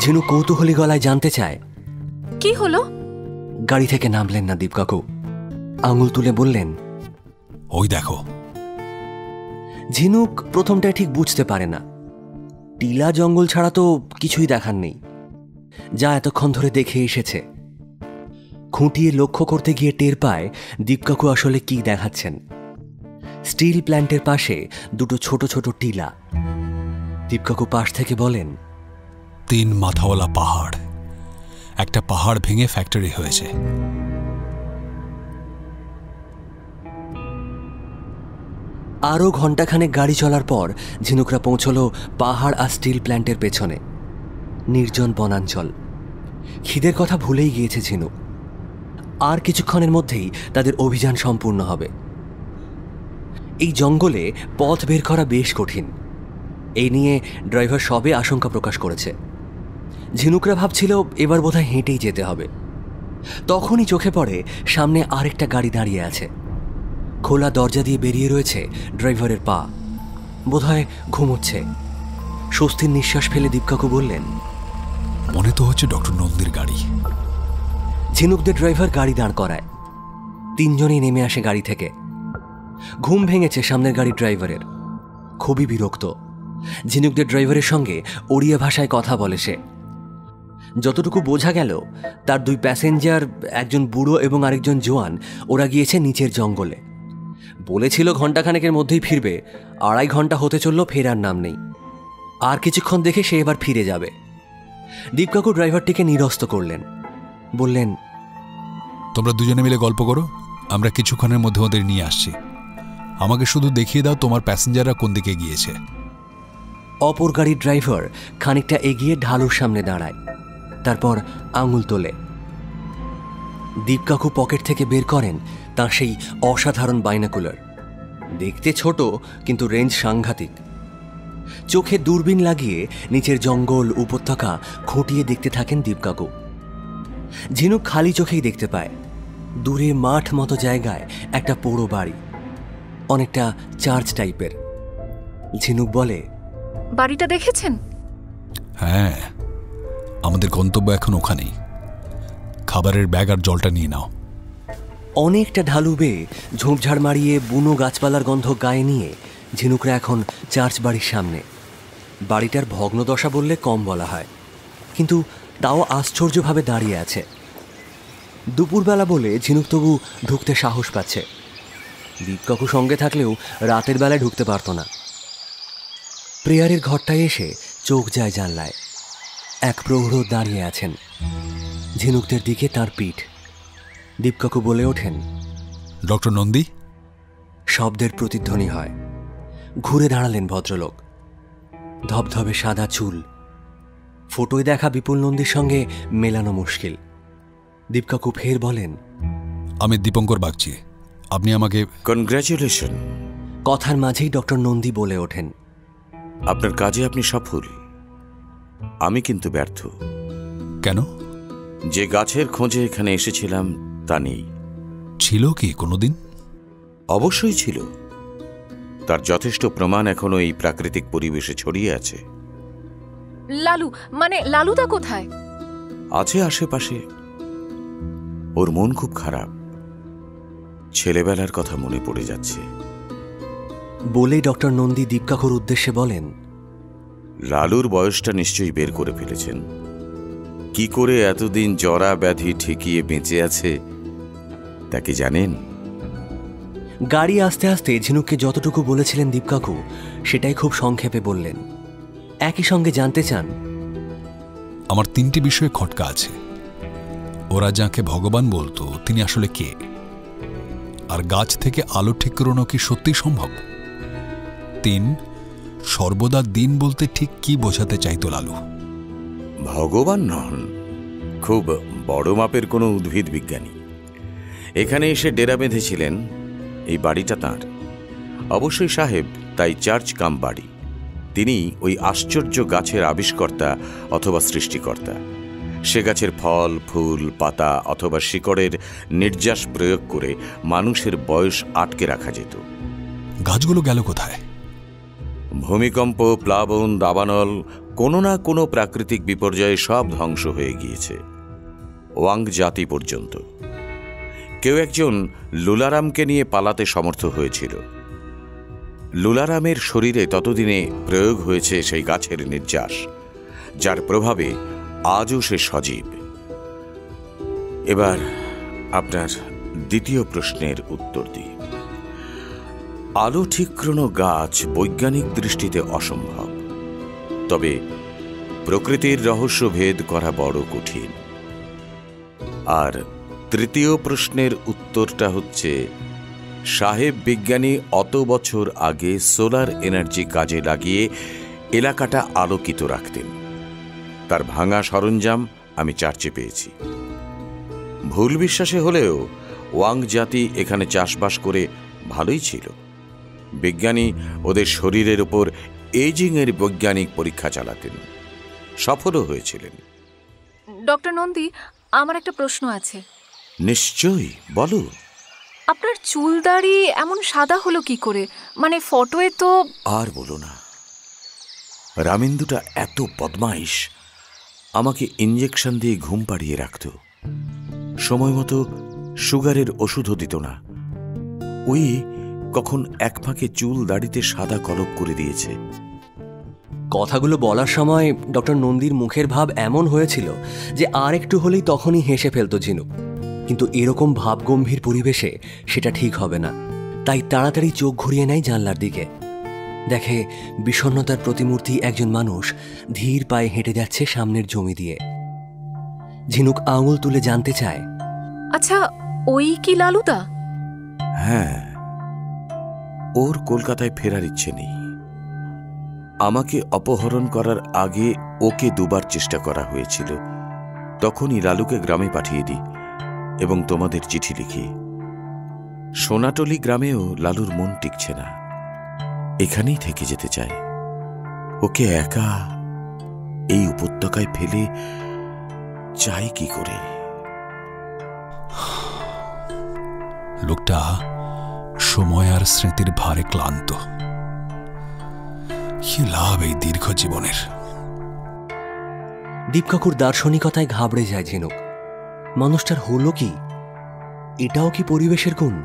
ঝিনুক কৌতূহলী গলায় জানতে চায়, কি হলো? গাড়ি থেকে নামলেন না দীপকাকু। আঙুল তুলে বললেন, ওই দেখো। ঝিনুক প্রথমটা ঠিক বুঝতে পারে না। টিলা জঙ্গল ছাড়া তো কিছুই দেখার নেই, যা এতক্ষণ ধরে দেখে এসেছে। খুঁটিয়ে লক্ষ্য করতে গিয়ে টের পায় দীপকাকু আসলে কি দেখাচ্ছেন। স্টিল প্ল্যান্টের পাশে 2 ছোট ছোট টিলা। দীপকাকু পাশ থেকে বলেন, 3 মাথাওয়ালা পাহাড়। একটা পাহাড় ভেঙে ফ্যাক্টরি হয়েছে। আরও ঘণ্টাখানেক গাড়ি চলার পর ঝিনুকরা পৌঁছল পাহাড় আর স্টিল প্ল্যান্টের পেছনে। নির্জন বনাঞ্চল। খিদের কথা ভুলেই গিয়েছে ঝিনুক। আর কিছুক্ষণের মধ্যেই তাদের অভিযান সম্পূর্ণ হবে। এই জঙ্গলে পথ বের করা বেশ কঠিন। এই নিয়ে ড্রাইভার সবে আশঙ্কা প্রকাশ করেছে। ঝিনুকরা ভাবছিল এবার বোধহয় হেঁটেই যেতে হবে। তখনই চোখে পড়ে সামনে আরেকটা গাড়ি দাঁড়িয়ে আছে। খোলা দরজা দিয়ে বেরিয়ে রয়েছে ড্রাইভারের পা। বোধহয় ঘুমোচ্ছে। স্বস্তির নিঃশ্বাস ফেলে দীপকাকু বললেন, মনে তো হচ্ছে ডক্টর নন্দীর গাড়ি। ঝিনুকদের ড্রাইভার গাড়ি দাঁড় করায়। তিনজনেই নেমে আসে গাড়ি থেকে। ঘুম ভেঙেছে সামনের গাড়ির ড্রাইভারের। খুবই বিরক্ত। ঝিনুকদের ড্রাইভারের সঙ্গে ওড়িয়া ভাষায় কথা বলে সে। যতটুকু বোঝা গেল, তার দুই প্যাসেঞ্জার, একজন বুড়ো এবং আরেকজন জোয়ান, ওরা গিয়েছে নিচের জঙ্গলে। বলেছিল ঘণ্টাখানেকের মধ্যেই ফিরবে। 2.5 ঘন্টা হতে চলল, ফেরার নাম নেই। আর কিছুক্ষণ দেখে সে এবার ফিরে যাবে। দীপকাকু ড্রাইভারটিকে নিরস্ত করলেন। বললেন, তোমরা দুজনে মিলে গল্প করো, আমরা কিছুক্ষণের মধ্যে ওদের নিয়ে আসছি। আমাকে শুধু দেখিয়ে দাও তোমার প্যাসেঞ্জাররা কোন দিকে গিয়েছে। অপর গাড়ির ড্রাইভার খানিকটা এগিয়ে ঢালুর সামনে দাঁড়ায়, তারপর আঙুল তোলে। দীপকাকু পকেট থেকে বের করেন তার সেই অসাধারণ বাইনাকুলার। দেখতে ছোট, কিন্তু রেঞ্জ সাংঘাতিক। চোখে দূরবীন লাগিয়ে নিচের জঙ্গল, উপত্যকা খুঁটিয়ে দেখতে থাকেন দীপকাকু। ঝিনুক খালি চোখেই দেখতে পায় দূরে মাঠ মতো জায়গায় একটা পোড়ো বাড়ি, অনেকটা চার্চ টাইপের। ঝিনুক বলে, বাড়িটা দেখেছেন? হ্যাঁ, আমাদের গন্তব্য এখন ওখানেই। খাবারের ব্যাগ আর জলটা নিয়ে নাও। অনেকটা ঢালু বেয়ে ঝোপঝাড় মারিয়ে বুনো গাছপালার গন্ধ গায়ে নিয়ে ঝিনুকরা এখন চার্চ বাড়ির সামনে। বাড়িটার ভগ্নদশা বললে কম বলা হয়, কিন্তু তাও আশ্চর্যভাবে দাঁড়িয়ে আছে। দুপুরবেলা বলে ঝিনুক তবু ঢুকতে সাহস পাচ্ছে। দীপকাকু সঙ্গে থাকলেও রাতের বেলায় ঢুকতে পারত না। প্রেয়ারের ঘরটায় এসে চোখ যায় জানলায়। এক প্রৌঢ় দাঁড়িয়ে আছেন। ঝিনুকদের দিকে তার পিঠ। দীপকাকু বলে ওঠেন, ডক্টর নন্দী। শব্দের প্রতিধ্বনি হয়। ঘুরে দাঁড়ালেন ভদ্রলোক। ধবধবে সাদা চুল। ফটোয় দেখা বিপুল নন্দীর সঙ্গে মেলানো মুশকিল। দীপকাকু ফের বলেন, আমি দীপঙ্কর বাগচি। আপনি আমাকে কনগ্র্যাচুলেশন। কথার মাঝেই ডক্টর নন্দী বলে ওঠেন, আপনার কাজে আপনি সফল, আমি কিন্তু ব্যর্থ। কেন? যে গাছের খোঁজে এখানে এসেছিলাম তা নেই। ছিল কি কোনোদিন? অবশ্যই ছিল। তার যথেষ্ট প্রমাণ এখনো এই প্রাকৃতিক পরিবেশে ছড়িয়ে আছে। লালু, মানে লালুদা কোথায়? আছে আশেপাশে। ওর মন খুব খারাপ। ছেলেবেলার কথা মনে পড়ে যাচ্ছে। বলেই ডক্টর নন্দী দীপকাকুর উদ্দেশ্যে বলেন, লালুর বয়সটা নিশ্চয়ই বের করে ফেলেছেন। কি করে এতদিন জরা ব্যাধি ঠেকিয়ে বেঁচে আছে তা কি জানেন? গাড়ি আস্তে আস্তে ঝিনুককে যতটুকু বলেছিলেন দীপকাকু সেটাই খুব সংক্ষেপে বললেন। একই সঙ্গে জানতে চান, আমার 3টি বিষয়ে খটকা আছে। ওরা যাকে ভগবান বলতো তিনি আসলে কে? আর গাছ থেকে আলো ঠিক করানো কি সত্যি সম্ভব? 3, সর্বদা দিন বলতে ঠিক কি বোঝাতে চাইতো লালু? ভগবান নন, খুব বড় মাপের কোনো উদ্ভিদ বিজ্ঞানী। এখানে এসে ডেরা বেঁধেছিলেন। এই বাড়িটা তাঁর। অবশ্যই সাহেব, তাই চার্চ কাম বাড়ি। তিনি ওই আশ্চর্য গাছের আবিষ্কর্তা অথবা সৃষ্টিকর্তা। সে গাছের ফল, ফুল, পাতা অথবা শিকড়ের নির্যাস প্রয়োগ করে মানুষের বয়স আটকে রাখা যেত। গাছগুলো গেল কোথায়? ভূমিকম্প, প্লাবন, দাবানল, কোনো না কোনো প্রাকৃতিক বিপর্যয়ে সব ধ্বংস হয়ে গিয়েছে, ওয়াং জাতি পর্যন্ত। কেউ একজন লুলারামকে নিয়ে পালাতে সমর্থ হয়েছিল। লুলারামের শরীরে ততদিনে প্রয়োগ হয়েছে সেই গাছের নির্যাস, যার প্রভাবে আজও সে সজীব। এবার আপনার দ্বিতীয় প্রশ্নের উত্তর দিই। আলো ঠিকরোনো গাছ বৈজ্ঞানিক দৃষ্টিতে অসম্ভব, তবে প্রকৃতির রহস্য ভেদ করা বড় কঠিন। আর তৃতীয় প্রশ্নের উত্তরটা হচ্ছে, সাহেব বিজ্ঞানী অত বছর আগে সোলার এনার্জি কাজে লাগিয়ে এলাকাটা আলোকিত রাখতেন। তার ভাঙা সরঞ্জাম আমি চার্চে পেয়েছি। ভুল বিশ্বাসে হলেও ওয়াং জাতি এখানে চাষবাস করে ভালোই ছিল। বিজ্ঞানী ওদের শরীরের উপর এজিংয়ের বৈজ্ঞানিক পরীক্ষা চালাতেন, সফলও হয়েছিলেন। ডক্টর নন্দী, আমার একটা প্রশ্ন আছে। নিশ্চয়ই, বলো। আপনার চুল দাড়ি এমন সাদা হলো কি করে? মানে ফটোয়ে তো। আর বলো না, রামেন্দুটা এত বদমাইশ, আমাকে ইঞ্জেকশন দিয়ে ঘুম পাড়িয়ে রাখত, সময় মতো সুগারের ওষুধও দিত না। ওই কখন এক ফাঁকে চুল দাড়িতে সাদা কলপ করে দিয়েছে। কথাগুলো বলার সময় ডক্টর নন্দীর মুখের ভাব এমন হয়েছিল যে আর একটু হলেই তখনই হেসে ফেলত ঝিনুক। কিন্তু এরকম ভাবগম্ভীর পরিবেশে সেটা ঠিক হবে না, তাই তাড়াতাড়ি চোখ ঘুরিয়ে নেয় জানলার দিকে। দেখে বিষণ্ণতার প্রতিমূর্তি একজন মানুষ ধীর পায়ে হেঁটে যাচ্ছে সামনের জমি দিয়ে। ঝিনুক আঙুল তুলে জানতে চায়, আচ্ছা ওই কি লালুদা? হ্যাঁ, ওর কলকাতায় ফেরার ইচ্ছে নেই। আমাকে অপহরণ করার আগে ওকে দুবার চেষ্টা করা হয়েছিল, তখনই লালুকে গ্রামে পাঠিয়ে দিই এবং তোমাদের চিঠি লিখি। সোনাটলি গ্রামেও লালুর মন টিকছে না, এখানেই থেকে যেতে চায়। ওকে একা এই উপত্যকায় ফেলে চাই কি করে? লোকটা সময় আর স্মৃতির ভারে ক্লান্ত। কি লাভ এই দীর্ঘ জীবনের? দীপকাকুর দার্শনিকতায় ঘাবড়ে যায় ঝিনুক। মানুষটার হলো কি? এটাও কি পরিবেশের গুণ?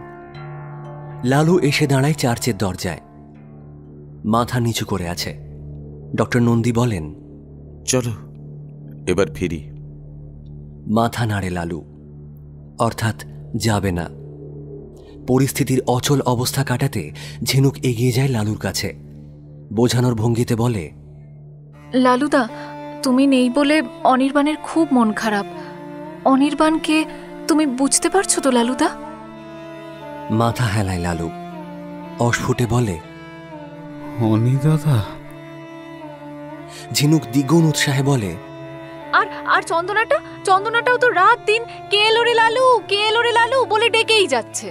লালু এসে দাঁড়ায় চার্চের দরজায়, মাথা নিচু করে আছে। ডক্টর নন্দী বলেন, চলো এবার ফিরি। মাথা নাড়ে লালু, অর্থাৎ যাবে না। পরিস্থিতির অচল অবস্থা কাটাতে ঝিনুক এগিয়ে যায় লালুর কাছে, বোঝানোর ভঙ্গিতে বলে, লালুদা, তুমি নেই বলে অনির্বাণের খুব মন খারাপ। অনির্বাণকে তুমি বুঝতে পারছো তো লালুদা? মাথা হেলায় লালু, অস্ফুটে বলে, অনিদাদা। ঝিনুক দ্বিগুণ উৎসাহে বলে, আর চন্দনাটাও তো রাত দিন কে এলো রে লালু, কে এলো রে লালু বলে ডেকেই যাচ্ছে।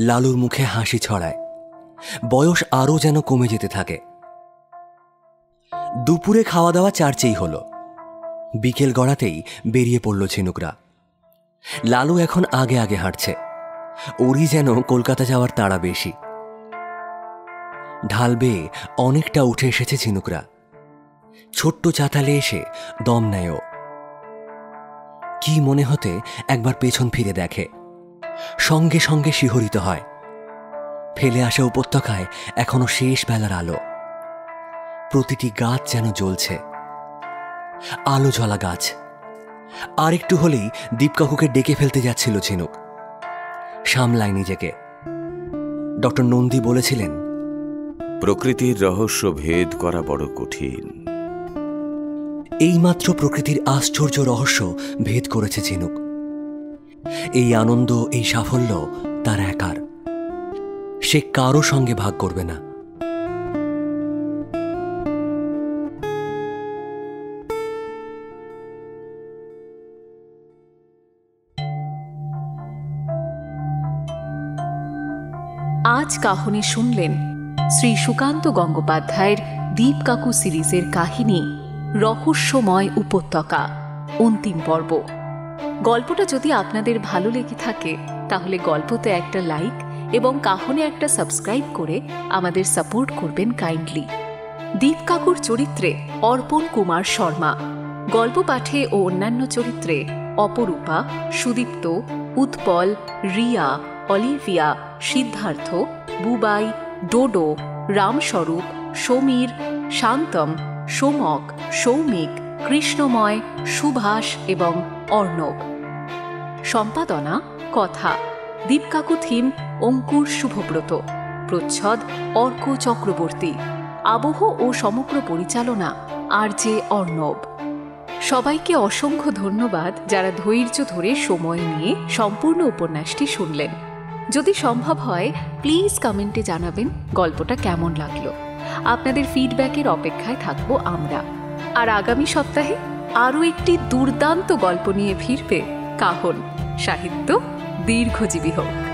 লালুর মুখে হাসি ছড়ায়, বয়স আরও যেন কমে যেতে থাকে। দুপুরে খাওয়া দাওয়া চার্চেই হলো। বিকেল গড়াতেই বেরিয়ে পড়ল ঝিনুকরা। লালু এখন আগে আগে হাঁটছে, ওরই যেন কলকাতা যাওয়ার তাড়া বেশি। ঢাল বেয়ে অনেকটা উঠে এসেছে ঝিনুকরা। ছোট্ট চাতালে এসে দম নেয়। কি মনে হতে একবার পেছন ফিরে দেখে, সঙ্গে সঙ্গে শিহরিত হয়। ফেলে আসা উপত্যকায় এখনো শেষ বেলার আলো। প্রতিটি গাছ যেন জ্বলছে, আলো জ্বলা গাছ। আর একটু হলেই দীপকাকুকে ডেকে ফেলতে যাচ্ছিল ঝিনুক। সামলায় নিজেকে। ডক্টর নন্দী বলেছিলেন, প্রকৃতির রহস্য ভেদ করা বড় কঠিন। এইমাত্র প্রকৃতির আশ্চর্য রহস্য ভেদ করেছে ঝিনুক। এই আনন্দ, এই সাফল্য তার একার, সে কারো সঙ্গে ভাগ করবে না। আজ কাহিনী শুনলেন শ্রী সুকান্ত গঙ্গোপাধ্যায়ের দীপকাকু সিরিজের কাহিনী রহস্যময় উপত্যকা, অন্তিম পর্ব। গল্পটা যদি আপনাদের ভালো লেগে থাকে তাহলে গল্পতে একটা লাইক এবং কাহিনী একটা সাবস্ক্রাইব করে আমাদের সাপোর্ট করবেন কাইন্ডলি। দীপকাকুর চরিত্রে অর্পণ কুমার শর্মা, গল্প পাঠে ও অন্যান্য চরিত্রে অপরূপা, সুদীপ্ত, উৎপল, রিয়া, অলিভিয়া, সিদ্ধার্থ, বুবাই, ডোডো, রামস্বরূপ, সমীর, শান্তম, সোমক, সৌমিক, কৃষ্ণময়, সুভাষ এবং অর্ণব। সম্পাদনা কথা দীপকাকু থিম অঙ্কুর শুভব্রত, প্রচ্ছদ অর্ক চক্রবর্তী, আবহ ও সমগ্র পরিচালনা RJ অর্ণব। সবাইকে অসংখ্য ধন্যবাদ যারা ধৈর্য ধরে সময় নিয়ে সম্পূর্ণ উপন্যাসটি শুনলেন। যদি সম্ভব হয় প্লিজ কমেন্টে জানাবেন গল্পটা কেমন লাগলো। আপনাদের ফিডব্যাকের অপেক্ষায় থাকবো আমরা। আর আগামী সপ্তাহে আরও একটি দুর্দান্ত গল্প নিয়ে ফিরবে কাহন। সাহিত্য দীর্ঘজীবী হোক।